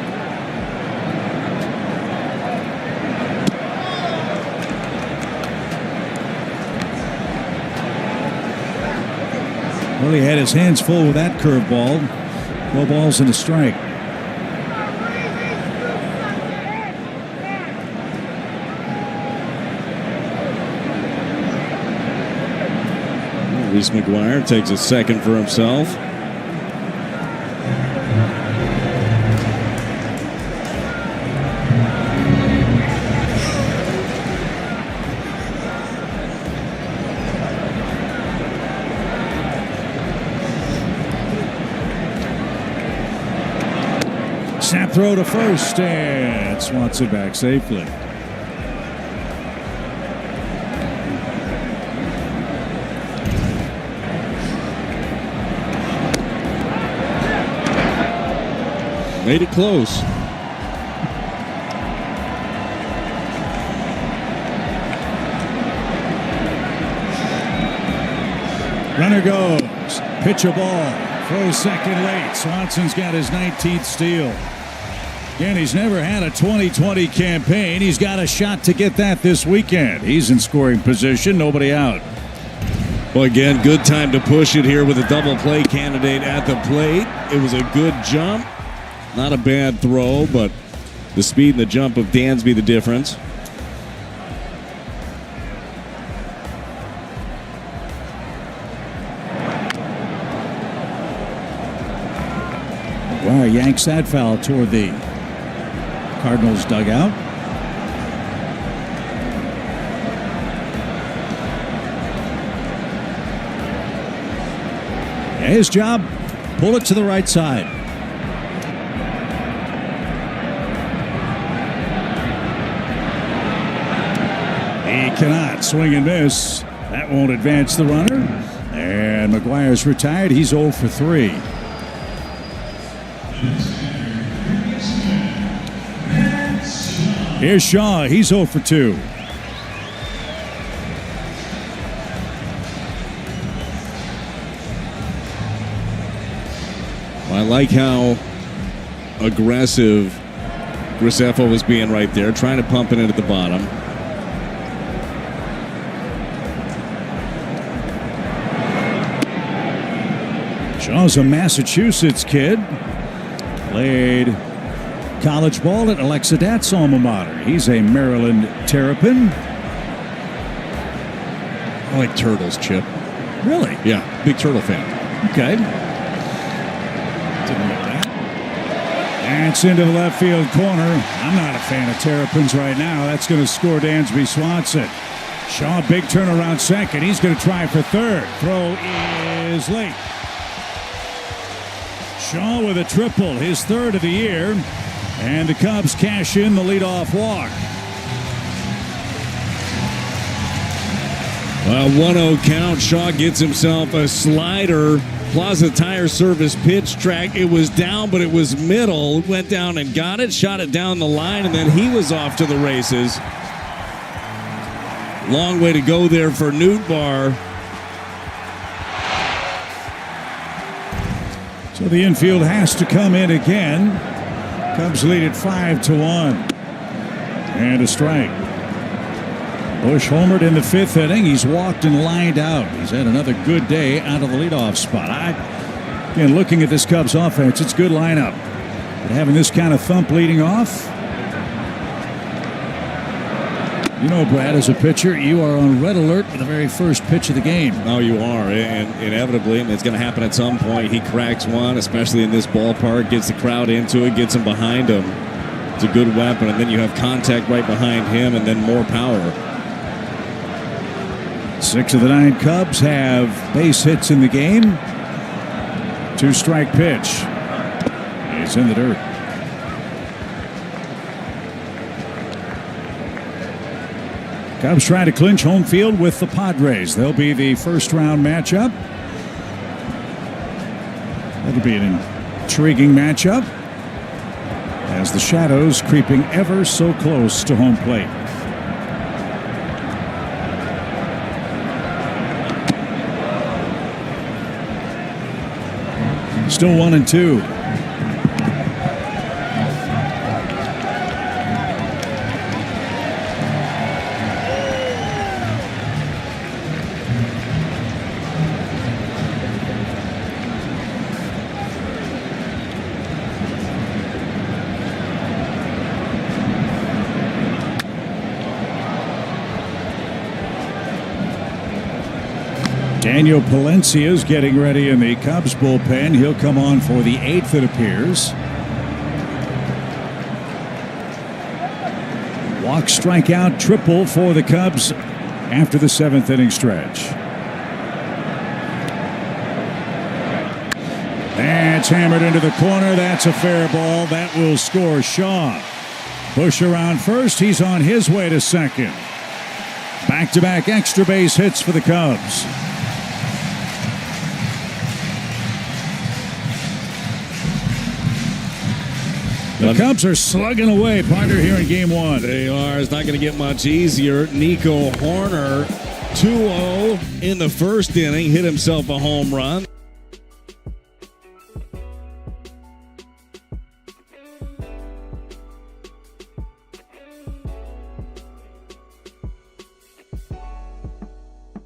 Well, he had his hands full with that curveball. 4 balls and a strike. Reese McGuire takes a second for himself. Snap throw to first, and Swanson back safely. Made it close. Runner goes. Pitch a ball. Throws second late. Swanson's got his 19th steal. Again, he's never had a 2020 campaign. He's got a shot to get that this weekend. He's in scoring position. Nobody out. Well, again, good time to push it here with a double play candidate at the plate. It was a good jump. Not a bad throw, but the speed and the jump of Dansby the difference. McGuire yanks that foul toward the Cardinals dugout. His job, pull it to the right side. He cannot swing and miss. That won't advance the runner. And McGuire's retired. He's 0 for 3. Here's Shaw. He's 0 for 2. I like how aggressive Graceffa was being right there, trying to pump it in at the bottom. Shaw's a Massachusetts kid. Played college ball at Alexa Dat's alma mater. He's a Maryland Terrapin. I like turtles, Chip. Really? Yeah, big turtle fan. Okay. Didn't know that. That's into the left field corner. I'm not a fan of Terrapins right now. That's going to score Dansby Swanson. Shaw, big turnaround second. He's going to try for third. Throw is late. Shaw with a triple, his third of the year. And the Cubs cash in the leadoff walk. Well, 1-0 count. Shaw gets himself a slider Plaza Tire Service pitch track. It was down, but it was middle. Went down and got it, shot it down the line, and then he was off to the races. Long way to go there for Nootbaar. So the infield has to come in again. Cubs lead it 5-1. And a strike. Bush homered in the 5th inning. He's walked and lined out. He's had another good day out of the leadoff spot. Again, looking at this Cubs offense, it's a good lineup. But having this kind of thump leading off, you know, Brad, as a pitcher, you are on red alert for the very first pitch of the game. Oh, you are. And inevitably, it's going to happen at some point. He cracks one, especially in this ballpark, gets the crowd into it, gets them behind him. It's a good weapon. And then you have contact right behind him and then more power. 6 of the 9 Cubs have base hits in the game. 2-strike pitch. It's in the dirt. Cubs trying to clinch home field with the Padres. They'll be the first-round matchup. That'll be an intriguing matchup as the shadows creeping ever so close to home plate. Still 1-2. Daniel Palencia is getting ready in the Cubs bullpen. He'll come on for the 8th, it appears. Walk, strikeout, triple for the Cubs after the 7th inning stretch. That's hammered into the corner. That's a fair ball. That will score Shaw. Bush around first. He's on his way to second. Back-to-back extra base hits for the Cubs. The Cubs are slugging away, partner, here in Game 1. They are. It's not going to get much easier. Nico Horner, 2-0 in the first inning, hit himself a home run.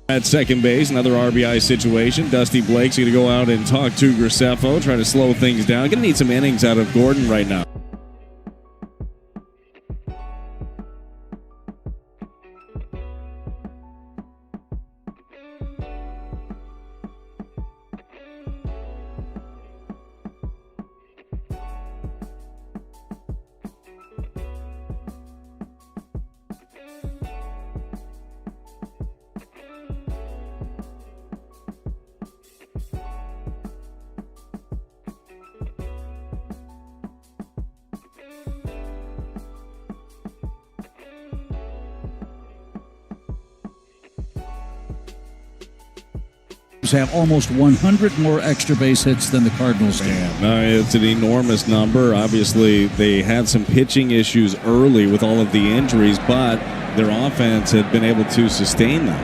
At second base, another RBI situation. Dusty Blake's going to go out and talk to Graceffo, try to slow things down. Going to need some innings out of Gordon right now. Have almost 100 more extra base hits than the Cardinals do. It's an enormous number. Obviously, they had some pitching issues early with all of the injuries, but their offense had been able to sustain them.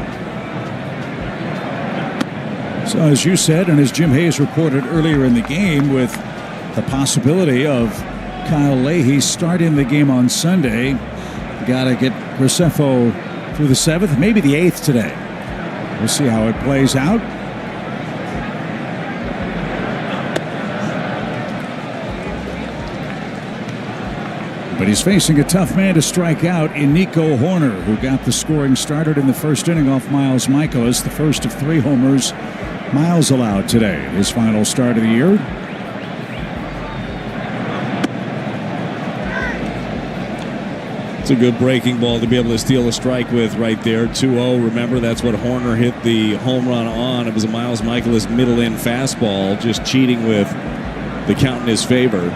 So as you said, and as Jim Hayes reported earlier in the game, with the possibility of Kyle Leahy starting the game on Sunday, got to get Graceffo through the 7th, maybe the 8th today. We'll see how it plays out. But he's facing a tough man to strike out in Nico Horner, who got the scoring started in the first inning off Miles Michaelis, the first of 3 homers Miles allowed today, his final start of the year. It's a good breaking ball to be able to steal a strike with right there. 2-0. Remember, that's what Horner hit the home run on. It was a Miles Michaelis middle-in fastball, just cheating with the count in his favor.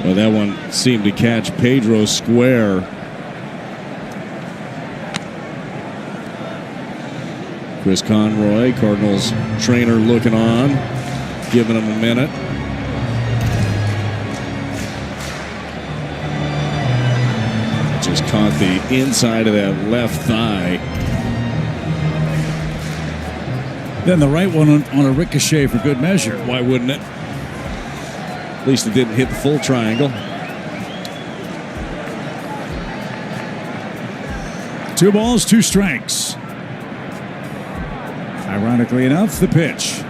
Well, that one seemed to catch Pedro square. Chris Conroy, Cardinals trainer, looking on, giving him a minute. Just caught the inside of that left thigh. Then the right one on a ricochet for good measure. Why wouldn't it? At least it didn't hit the full triangle. 2 balls, 2 strikes. Ironically enough, the pitch.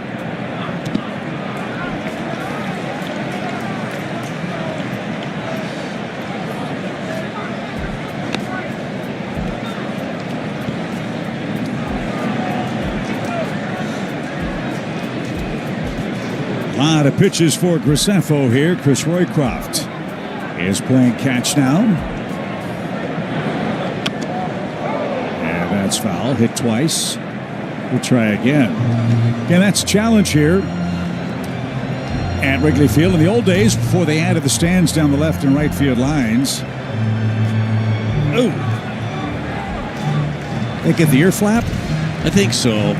A lot of pitches for Graceffo here. Chris Roycroft is playing catch now. And that's foul. Hit twice. We'll try again. Again, that's a challenge here at Wrigley Field. In the old days, before they added the stands down the left and right field lines. Oh. They get the ear flap? I think so.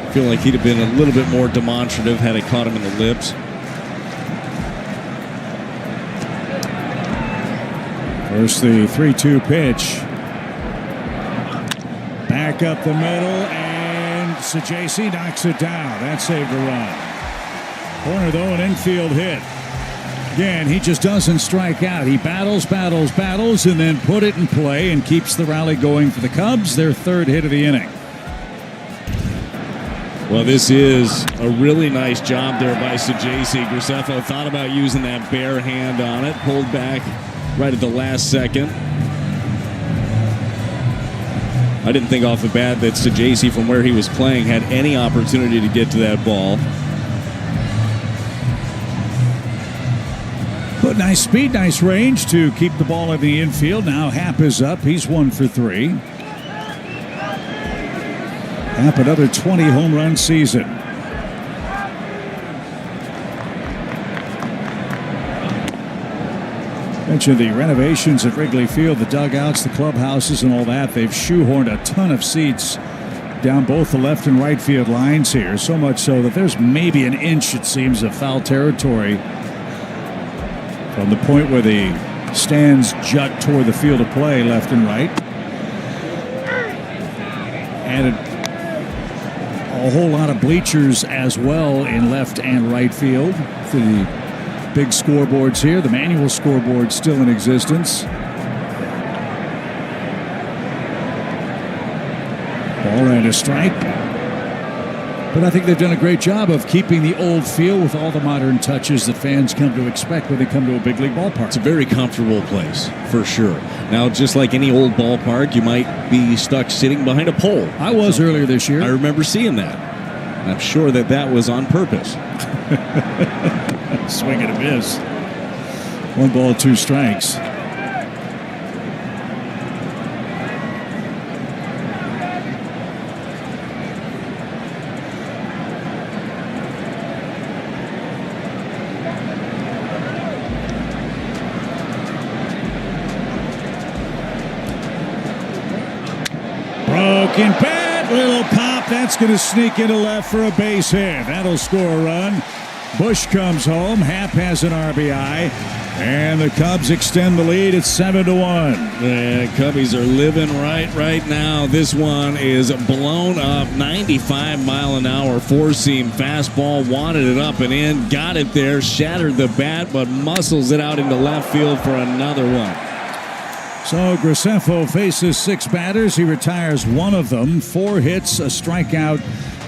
I feel like he'd have been a little bit more demonstrative had it caught him in the lips. First, the 3-2 pitch. Back up the middle, and Sajasi knocks it down. That saved a run. Corner, though, an infield hit. Again, he just doesn't strike out. He battles, and then put it in play and keeps the rally going for the Cubs. Their 3rd hit of the inning. Well, this is a really nice job there by Sajasi. Graceffo thought about using that bare hand on it, pulled back right at the last second. I didn't think off the bat that Sajasi, from where he was playing, had any opportunity to get to that ball. But nice speed, nice range to keep the ball in the infield. Now Happ is up. He's 1 for 3. Happ, another 20 home run season. Mentioned the renovations at Wrigley Field, the dugouts, the clubhouses, and all that. They've shoehorned a ton of seats down both the left and right field lines here. So much so that there's maybe an inch, it seems, of foul territory from the point where the stands jut toward the field of play, left and right. And a whole lot of bleachers as well in left and right field for the big scoreboards here. The manual scoreboard still in existence. Ball and a strike. But I think they've done a great job of keeping the old feel with all the modern touches that fans come to expect when they come to a big league ballpark. It's a very comfortable place, for sure. Now, just like any old ballpark, you might be stuck sitting behind a pole. I was earlier this year. I remember seeing that. I'm sure that was on purpose. Swing and a miss. 1 ball, 2 strikes. Broken bat, little pop. That's going to sneak into left for a base hit. That'll score a run. Bush comes home. Happ has an RBI. And the Cubs extend the lead at 7-1. Yeah, Cubbies are living right now. This one is blown up. 95-mile-an-hour four-seam fastball. Wanted it up and in. Got it there. Shattered the bat, but muscles it out into left field for another one. So Graceffo faces 6 batters. He retires 1 of them. 4 hits, a strikeout,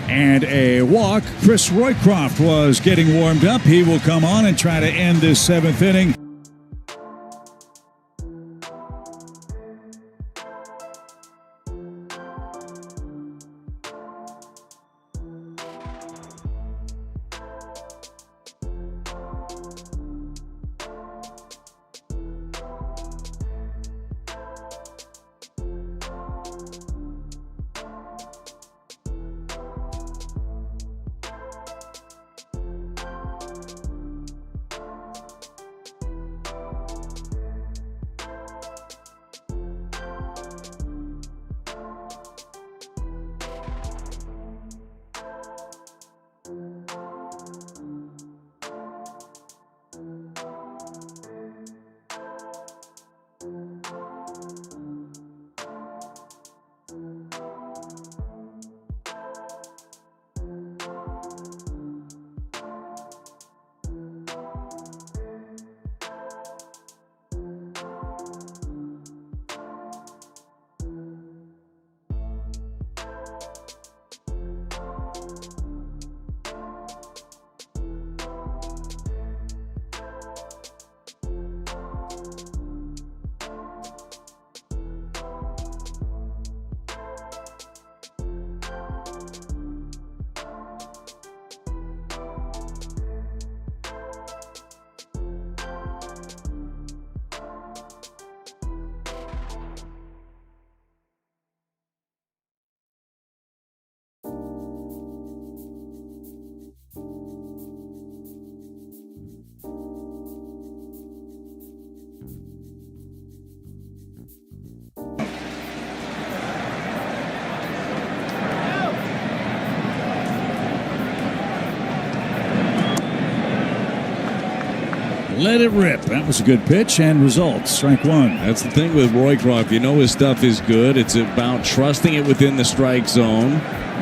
and a walk. Chris Roycroft was getting warmed up. He will come on and try to end this 7th inning. Let it rip. That was a good pitch and results. Strike one. That's the thing with Roycroft. You know his stuff is good. It's about trusting it within the strike zone,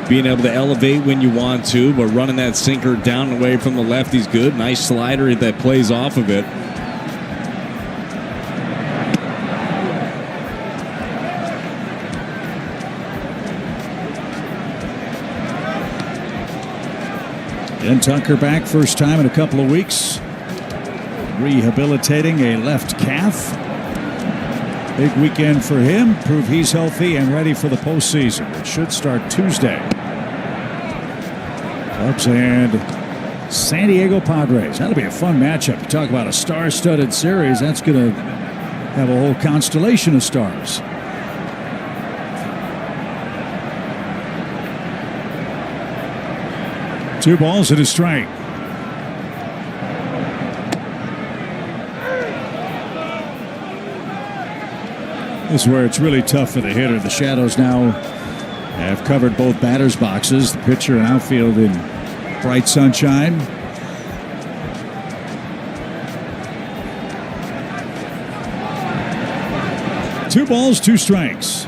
being able to elevate when you want to, but running that sinker down and away from the lefty's good. Nice slider that plays off of it. And Tucker back first time in a couple of weeks. Rehabilitating a left calf. Big weekend for him. Prove he's healthy and ready for the postseason. It should start Tuesday. Cubs and San Diego Padres. That'll be a fun matchup. You talk about a star-studded series. That's going to have a whole constellation of stars. Two balls and a strike. This is where it's really tough for the hitter. The shadows now have covered both batters' boxes. The pitcher and outfield in bright sunshine. Two balls, two strikes.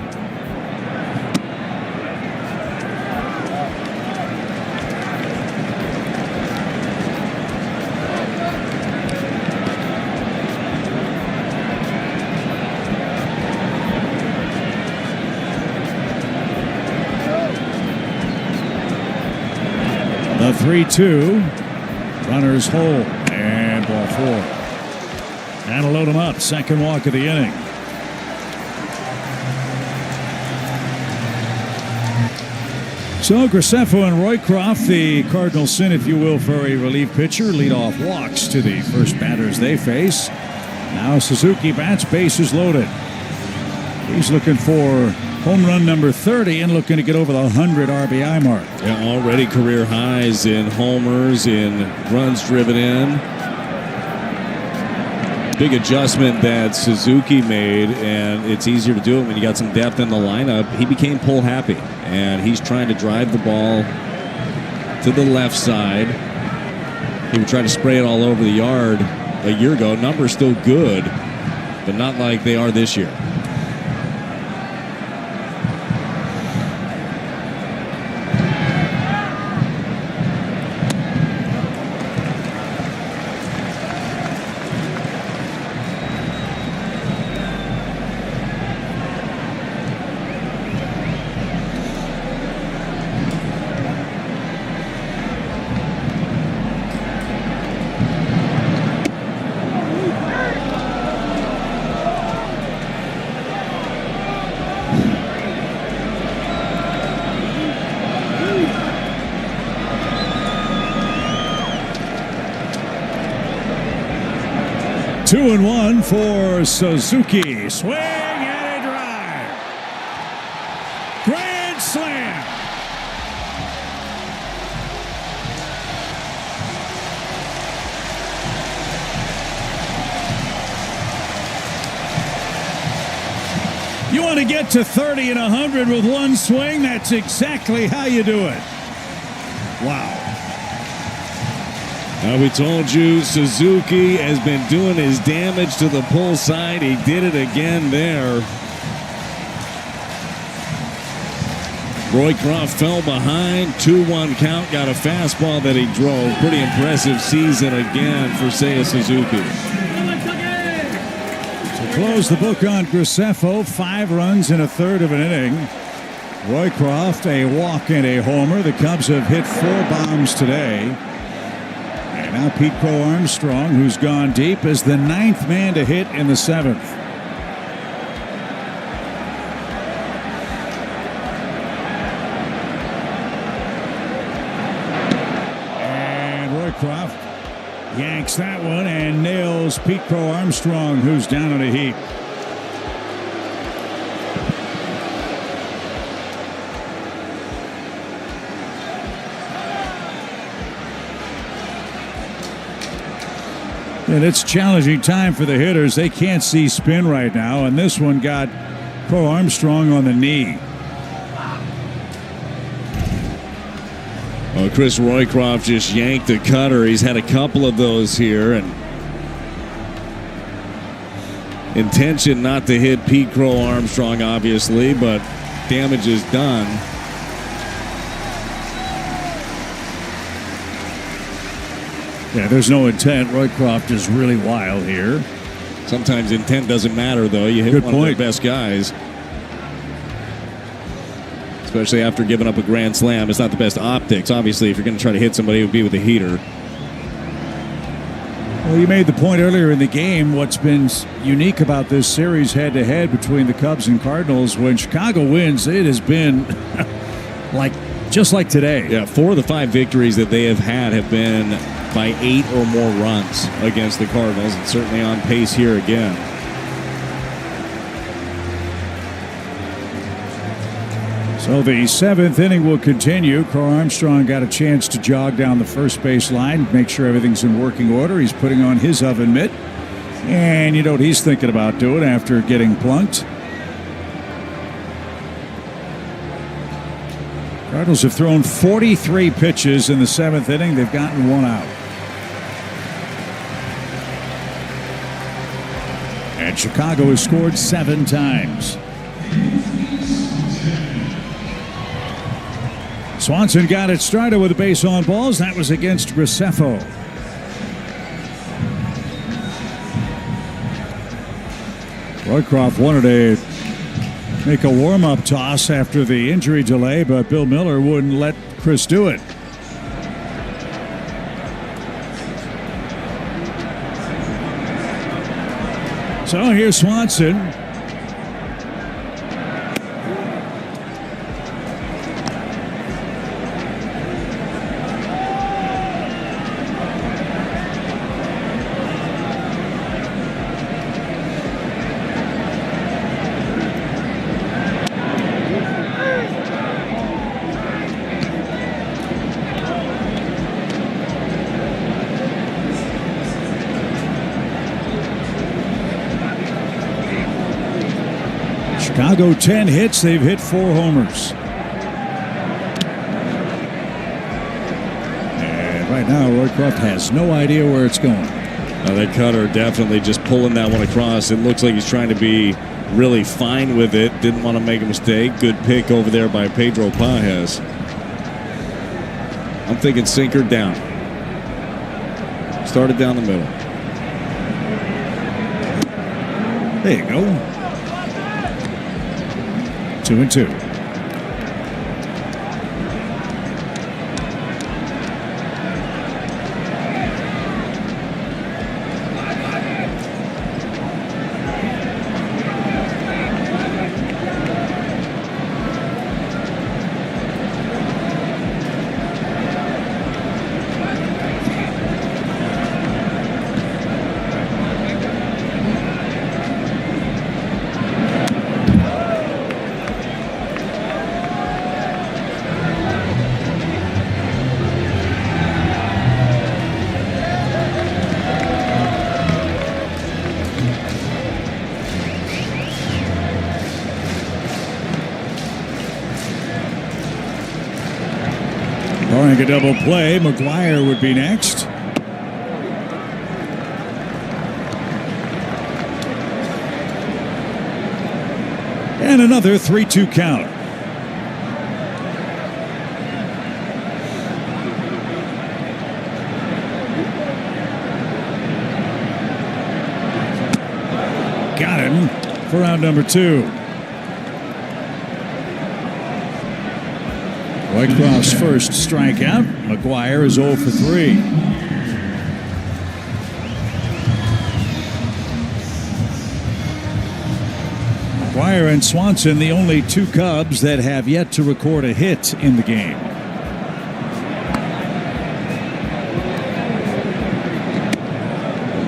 The 3-2. Runners hold. And ball four. That'll load him up. Second walk of the inning. So Graceffo and Roycroft, the Cardinals sent, if you will, for a relief pitcher. Leadoff walks to the first batters they face. Now Suzuki bats, bases loaded. He's looking for home run number 30 and looking to get over the 100 RBI mark. Yeah, already career highs in homers, in runs driven in. Big adjustment that Suzuki made, and it's easier to do it when you got some depth in the lineup. He became pull happy, and he's trying to drive the ball to the left side. He would try to spray it all over the yard a year ago. Numbers still good, but not like they are this year. Two and one for Suzuki. Swing and a drive. Grand slam. You want to get to 30 and 100 with one swing? That's exactly how you do it. Wow. Now, we told you Suzuki has been doing his damage to the pull side. He did it again there. Roycroft fell behind. 2-1 count. Got a fastball that he drove. Pretty impressive season again for Seiya Suzuki. To close the book on Graceffo, 5 runs in a third of an inning. Roycroft, a walk and a homer. The Cubs have hit 4 bombs today. Now Pete Crow Armstrong, who's gone deep, is the 9th man to hit in the 7th. And Roycroft yanks that one and nails Pete Crow Armstrong, who's down on a heap. And it's a challenging time for the hitters. They can't see spin right now, and this one got Crow Armstrong on the knee. Well, Chris Roycroft just yanked a cutter. He's had a couple of those here, and Intention not to hit Pete Crow Armstrong, obviously, but damage is done. Yeah, there's no intent. Roycroft is really wild here. Sometimes intent doesn't matter, though. You hit one of the best guys. Especially after giving up a grand slam. It's not the best optics. Obviously, if you're going to try to hit somebody, it would be with a heater. Well, you made the point earlier in the game. What's been unique about this series head-to-head between the Cubs and Cardinals, when Chicago wins, it has been just like today. Yeah, 4 of the 5 victories that they have been by 8 or more runs against the Cardinals, and certainly on pace here again. So the 7th inning will continue. Crow Armstrong got a chance to jog down the first base line, make sure everything's in working order. He's putting on his oven mitt. And you know what he's thinking about doing after getting plunked. Cardinals have thrown 43 pitches in the 7th inning. They've gotten 1 out. And Chicago has scored 7 times. Swanson got it started with a base on balls. That was against Graceffo. Roycroft wanted to make a warm-up toss after the injury delay, but Bill Miller wouldn't let Chris do it. So here's Swanson. Chicago 10 hits. They've hit 4 homers. And right now, Roycroft has no idea where it's going. That cutter definitely just pulling that one across. It looks like he's trying to be really fine with it. Didn't want to make a mistake. Good pick over there by Pedro Pajes. I'm thinking sinker down. Started down the middle. There you go. 2-2. Barring a double play, McGuire would be next. And another 3-2 count. Got him for round number 2. Roycroft's first strikeout. McGuire is 0 for 3. McGuire and Swanson, the only 2 Cubs that have yet to record a hit in the game.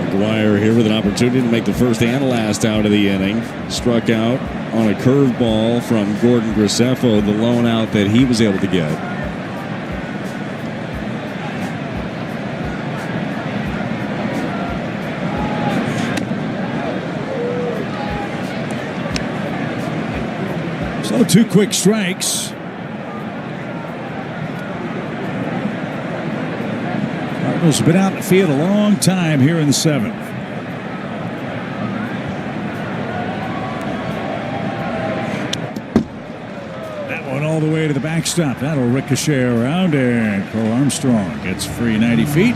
McGuire here with an opportunity to make the first and last out of the inning. Struck out on a curveball from Gordon Graceffo, the lone out that he was able to get. So 2 quick strikes. Cardinals have been out in the field a long time here in the 7th. to the backstop. That'll ricochet around, and Cole Armstrong gets free 90 feet.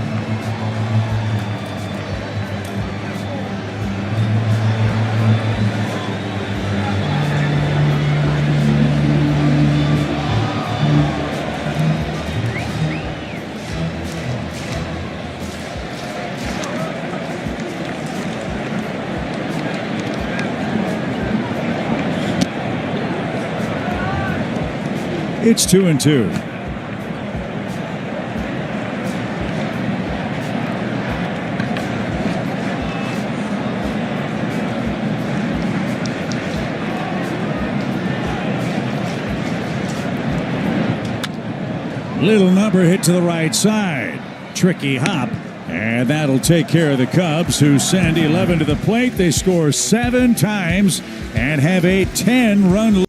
It's 2-2. Little number hit to the right side. Tricky hop. And that'll take care of the Cubs, who send 11 to the plate. They score 7 times and have a 10-run lead.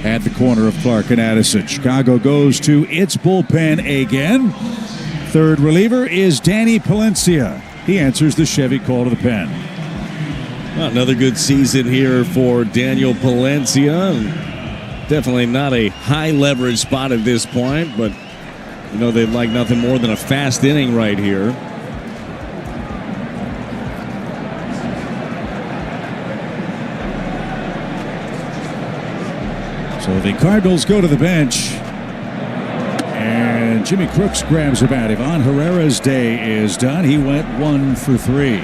At the corner of Clark and Addison, Chicago goes to its bullpen again. Third reliever is Danny Palencia. He answers the Chevy call to the pen. Well, another good season here for Daniel Palencia. Definitely not a high leverage spot at this point, but you know they'd like nothing more than a fast inning right here. So the Cardinals go to the bench, and Jimmy Crooks grabs a bat. Ivan Herrera's day is done. He went 1 for 3.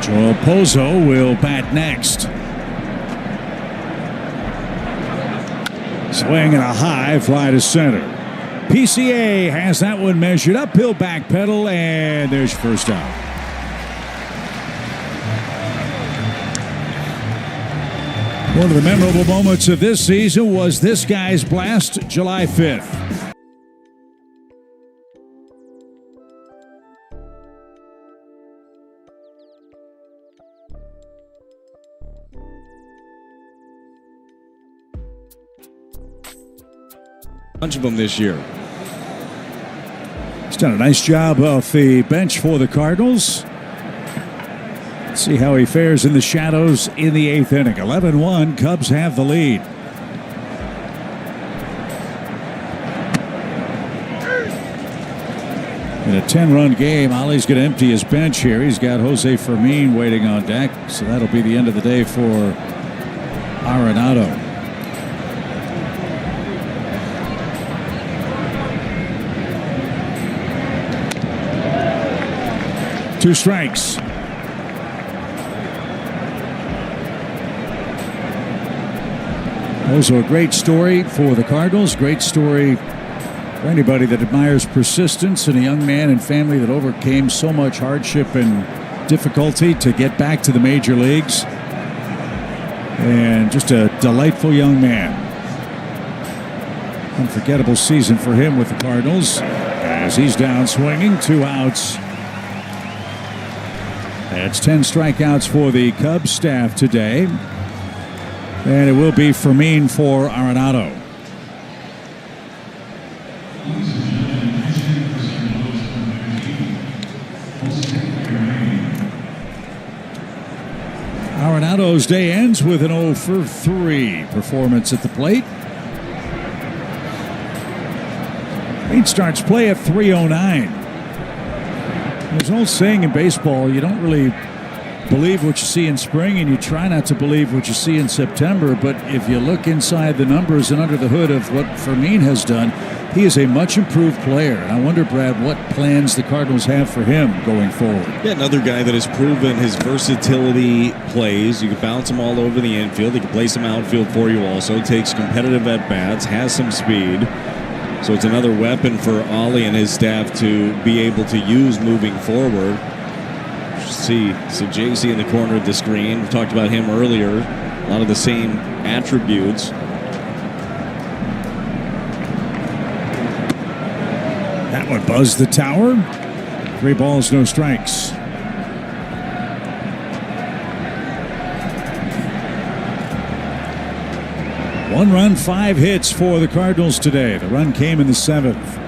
Joel Pozo will bat next. Swing and a high fly to center. PCA has that one measured up. He'll backpedal, and there's your first out. One of the memorable moments of this season was this guy's blast July 5th. Bunch of them this year. He's done a nice job off the bench for the Cardinals. See how he fares in the shadows in the 8th inning. 11-1, Cubs have the lead. In a 10-run game, Ollie's going to empty his bench here. He's got Jose Fermin waiting on deck, so that'll be the end of the day for Arenado. 2 strikes. Also a great story for the Cardinals. Great story for anybody that admires persistence and a young man and family that overcame so much hardship and difficulty to get back to the major leagues. And just a delightful young man. Unforgettable season for him with the Cardinals as he's down swinging. 2 outs. That's 10 strikeouts for the Cubs staff today. And it will be Fermin for Arenado. Arenado's day ends with an 0 for 3 performance at the plate. He starts play at 3:09. There's an old saying in baseball, you don't really believe what you see in spring, and you try not to believe what you see in September. But if you look inside the numbers and under the hood of what Fermin has done, he is a much improved player. And I wonder, Brad, what plans the Cardinals have for him going forward. Yeah, another guy that has proven his versatility plays. You can bounce him all over the infield. He can play some outfield for you also. Takes competitive at-bats, has some speed. So it's another weapon for Ollie and his staff to be able to use moving forward. See JC in the corner of the screen. We talked about him earlier. A lot of the same attributes. That one buzzed the tower. 3 balls, no strikes. One run, 5 hits for the Cardinals today. The run came in the 7th.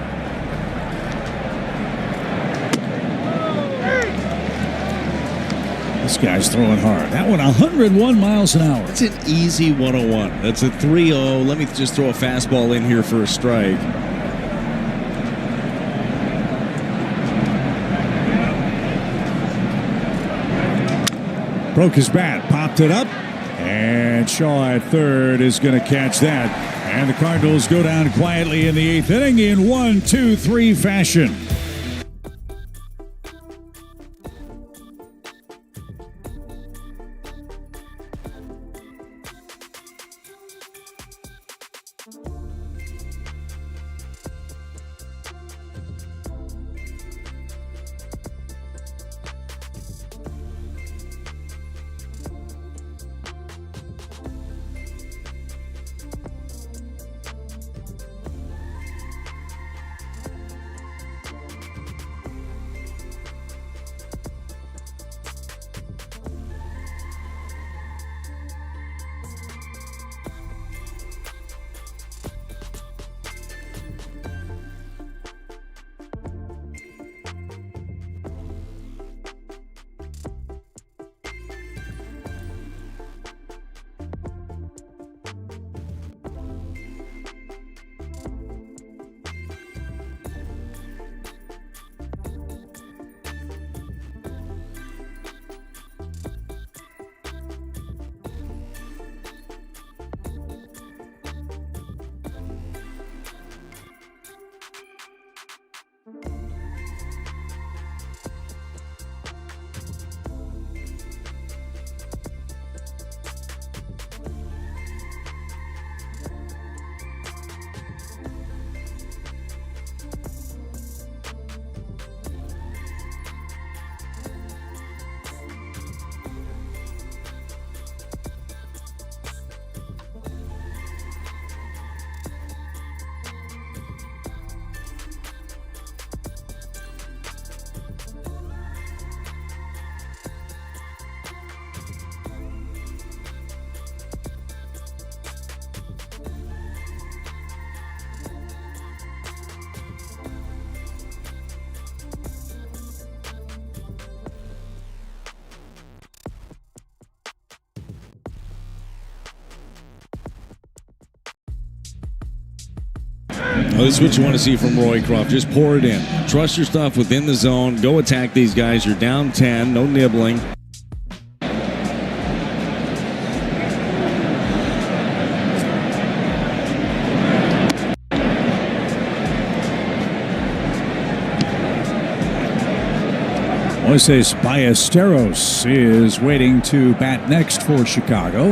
This guy's throwing hard. That one 101 miles an hour. It's an easy 101. That's a 3-0. Let me just throw a fastball in here for a strike. Broke his bat, popped it up, and Shaw at third is going to catch that. And the Cardinals go down quietly in the 8th inning in 1-2-3 fashion. Oh, this is what you want to see from Roycroft. Just pour it in. Trust your stuff within the zone. Go attack these guys. You're down 10. No nibbling. Moises Ballesteros is waiting to bat next for Chicago.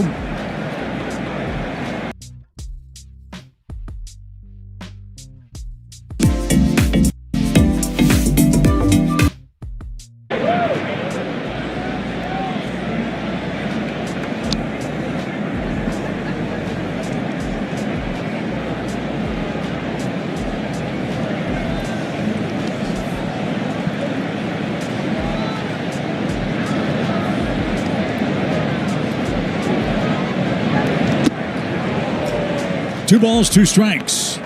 Two balls, two strikes.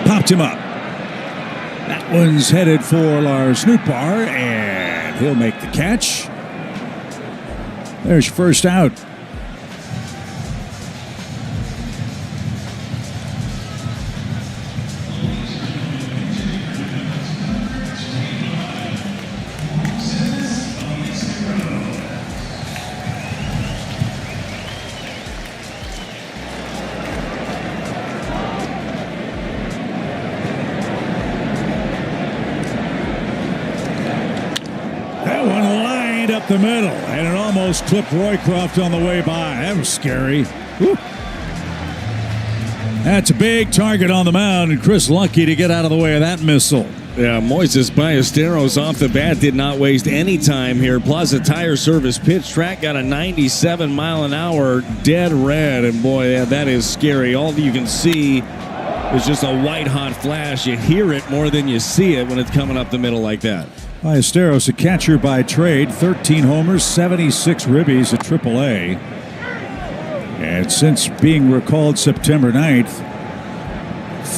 Popped him up. That one's headed for Lars Nootbaar, and he'll make the catch. There's your first out. Up the middle, and it almost clipped Roycroft on the way by. That was scary. Whew. That's a big target on the mound, and Chris lucky to get out of the way of that missile. Yeah, Moises Ballesteros off the bat did not waste any time here. Plaza Tire Service pitch track got a 97 mile an hour dead red, and boy, yeah, that is scary. All you can see is just a white hot flash. You hear it more than you see it when it's coming up the middle like that. Ballesteros, a catcher by trade, 13 homers, 76 ribbies at AAA. And since being recalled September 9th,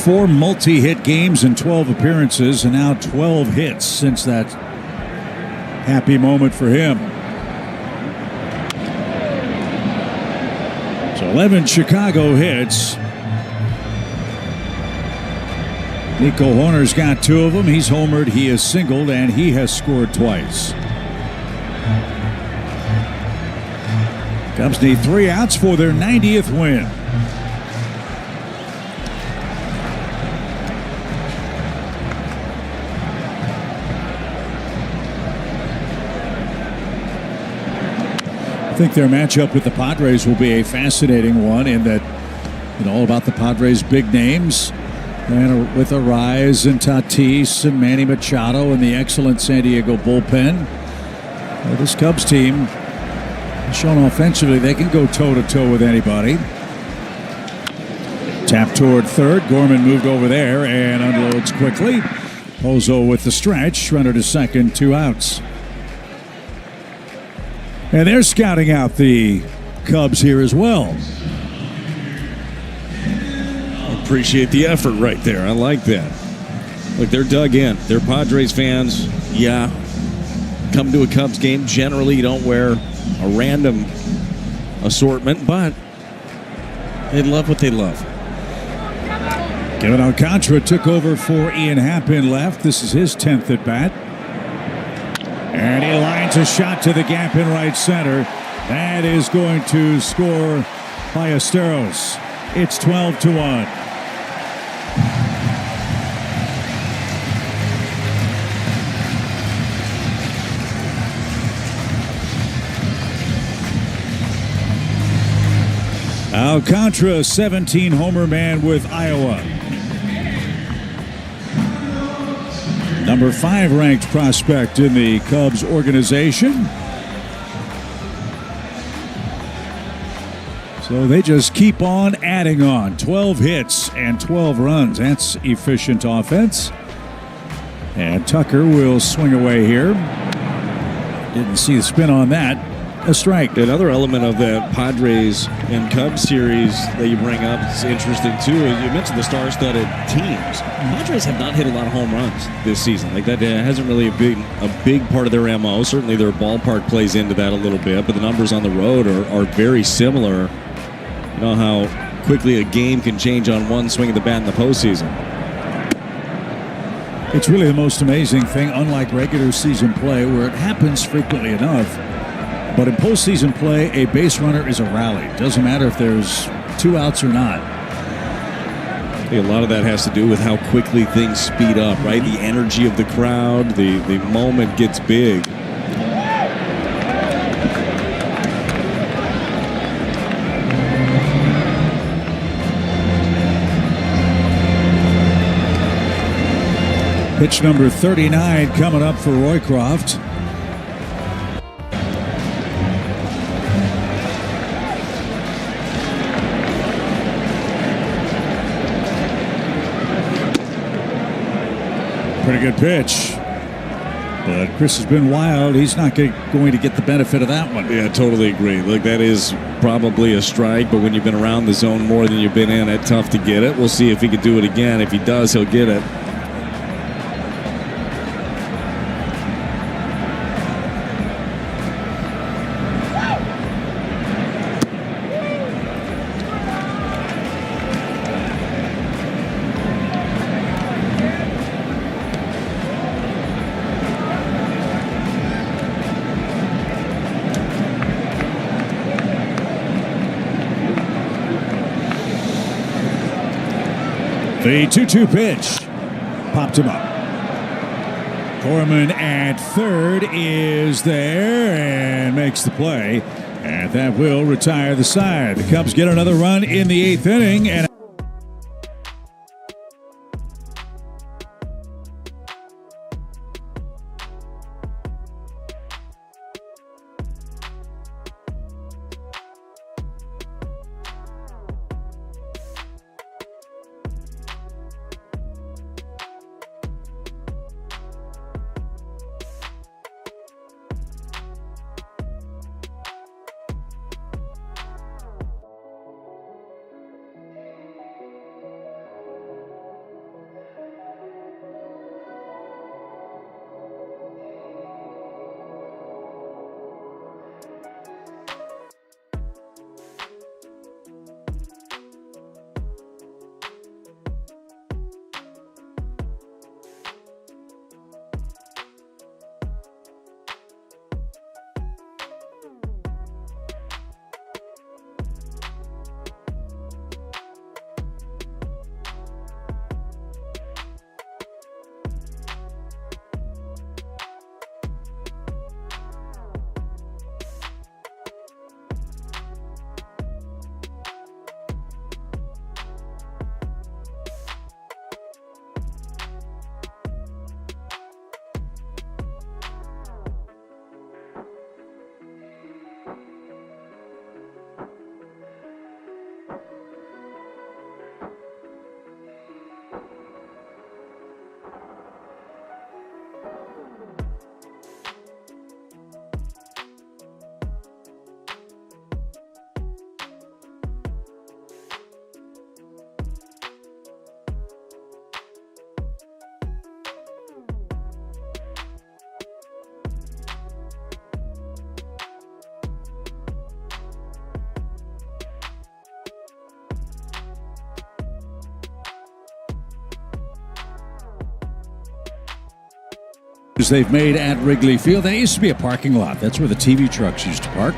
4 multi-hit games and 12 appearances, and now 12 hits since that happy moment for him. So 11 Chicago hits. Nico Hoerner's got 2 of them. He's homered, he has singled, and he has scored twice. Cubs need 3 outs for their 90th win. I think their matchup with the Padres will be a fascinating one in that, all about the Padres' big names. And with Ariz and Tatis and Manny Machado and the excellent San Diego bullpen, this Cubs team has shown offensively they can go toe-to-toe with anybody. Tap toward third. Gorman moved over there and unloads quickly. Pozo with the stretch. Runner to second, 2 outs. And they're scouting out the Cubs here as well. Appreciate the effort right there. I like that. Look, they're dug in. They're Padres fans. Yeah. Come to a Cubs game. Generally, you don't wear a random assortment, but they love what they love. Kevin Alcantara took over for Ian Happ in left. This is his 10th at bat. And he lines a shot to the gap in right center. That is going to score Ballesteros. It's 12-1. Alcantara, 17-homer man with Iowa. Number 5 ranked prospect in the Cubs organization. So they just keep on adding on. 12 hits and 12 runs. That's efficient offense. And Tucker will swing away here. Didn't see the spin on that. A strike. Another element of that Padres and Cubs series that you bring up is interesting too. You mentioned the star-studded teams. Padres have not hit a lot of home runs this season. Like that hasn't really been a big part of their MO. Certainly their ballpark plays into that a little bit, but the numbers on the road are very similar. You know how quickly a game can change on one swing of the bat in the postseason. It's really the most amazing thing, unlike regular season play, where it happens frequently enough. But in postseason play, a base runner is a rally. Doesn't matter if there's 2 outs or not. I think a lot of that has to do with how quickly things speed up, right? The energy of the crowd, the moment gets big. Pitch number 39 coming up for Roycroft. Pretty good pitch. But Chris has been wild. He's not going to get the benefit of that one. Yeah, totally agree. Look, that is probably a strike, but when you've been around the zone more than you've been in, it's tough to get it. We'll see if he can do it again. If he does, he'll get it. The 2-2 pitch popped him up. Gorman at third is there and makes the play. And that will retire the side. The Cubs get another run in the 8th inning. And they've made at Wrigley Field. That used to be a parking lot. That's where the TV trucks used to park.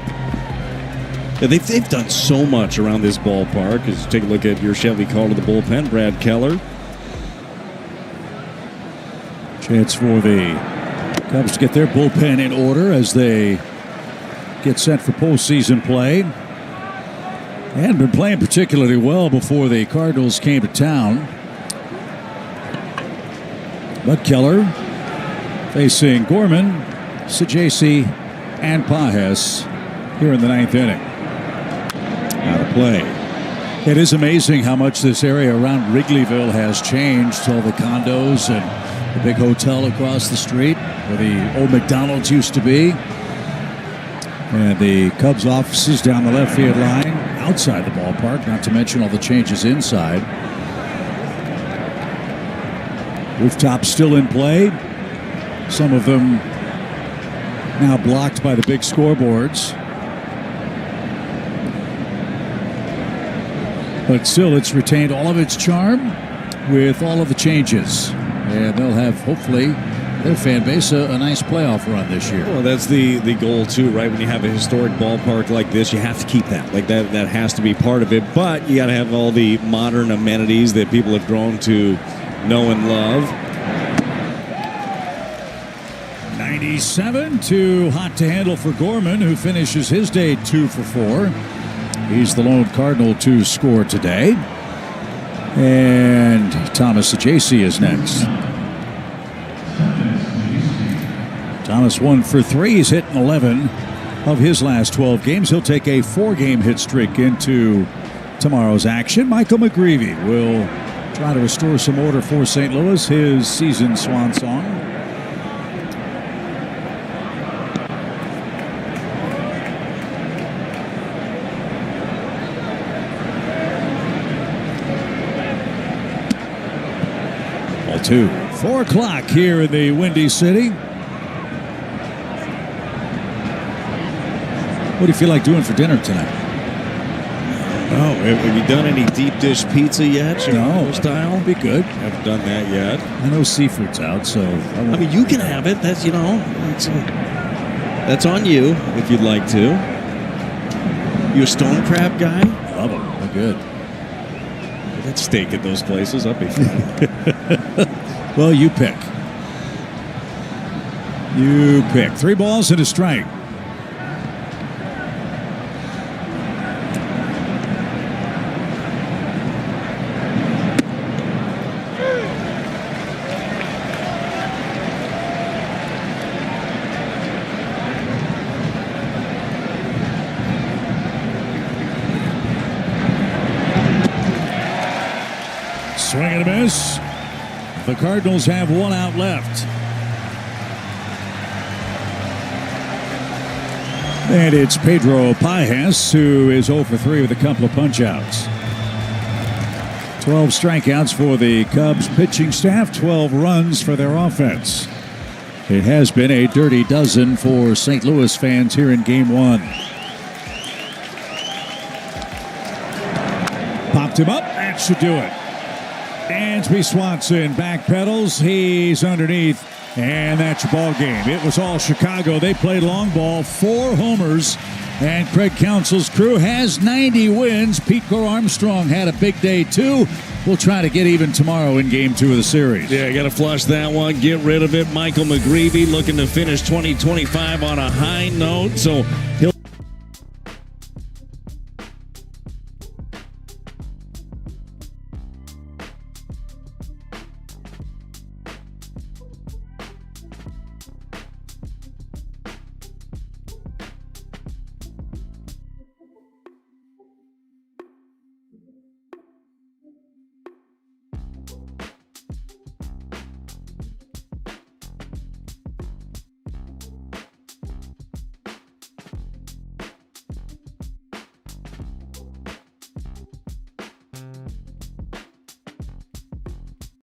Yeah, they've done so much around this ballpark. As you take a look at your Chevy call to the bullpen, Brad Keller. Chance for the Cubs to get their bullpen in order as they get set for postseason play. They hadn't been playing particularly well before the Cardinals came to town. But Keller facing Gorman, Sajaci, and Pajes here in the 9th inning. Out of play. It is amazing how much this area around Wrigleyville has changed. All the condos and the big hotel across the street where the old McDonald's used to be. And the Cubs offices down the left field line outside the ballpark, not to mention all the changes inside. Rooftops still in play. Some of them now blocked by the big scoreboards. But still, it's retained all of its charm with all of the changes. And they'll have, hopefully, their fan base a nice playoff run this year. Well, that's the goal, too, right? When you have a historic ballpark like this, you have to keep that. Like, that has to be part of it. But you got to have all the modern amenities that people have grown to know and love. 97, too hot to handle for Gorman, who finishes his day 2 for 4. He's the lone Cardinal to score today. And Thomas Ajacey is next. Thomas 1 for 3. He's hit 11 of his last 12 games. He'll take a 4-game hit streak into tomorrow's action. Michael McGreevy will try to restore some order for St. Louis, his season swan song. Ball 2. 4 o'clock here in the Windy City. What do you feel like doing for dinner tonight? Oh, have you done any deep dish pizza yet? No. Style? Be good. Haven't done that yet. I know seafood's out, so I mean, you can have it. That's that's on you if you'd like to. You a stone crab guy? Love them. They're good. That steak at those places, I'll be fine. Well, you pick. You pick. 3 balls and a strike. Swing and a miss. The Cardinals have 1 out left. And it's Pedro Pajes, who is 0 for 3 with a couple of punch-outs. 12 strikeouts for the Cubs pitching staff, 12 runs for their offense. It has been a dirty dozen for St. Louis fans here in Game 1. Popped him up. That should do it. Dansby Swanson backpedals. He's underneath. And that's your ball game. It was all Chicago. They played long ball, 4 homers. And Craig Counsell's crew has 90 wins. Pete Armstrong had a big day, too. We'll try to get even tomorrow in Game 2 of the series. Yeah, got to flush that one. Get rid of it. Michael McGreevy looking to finish 2025 on a high note. So he'll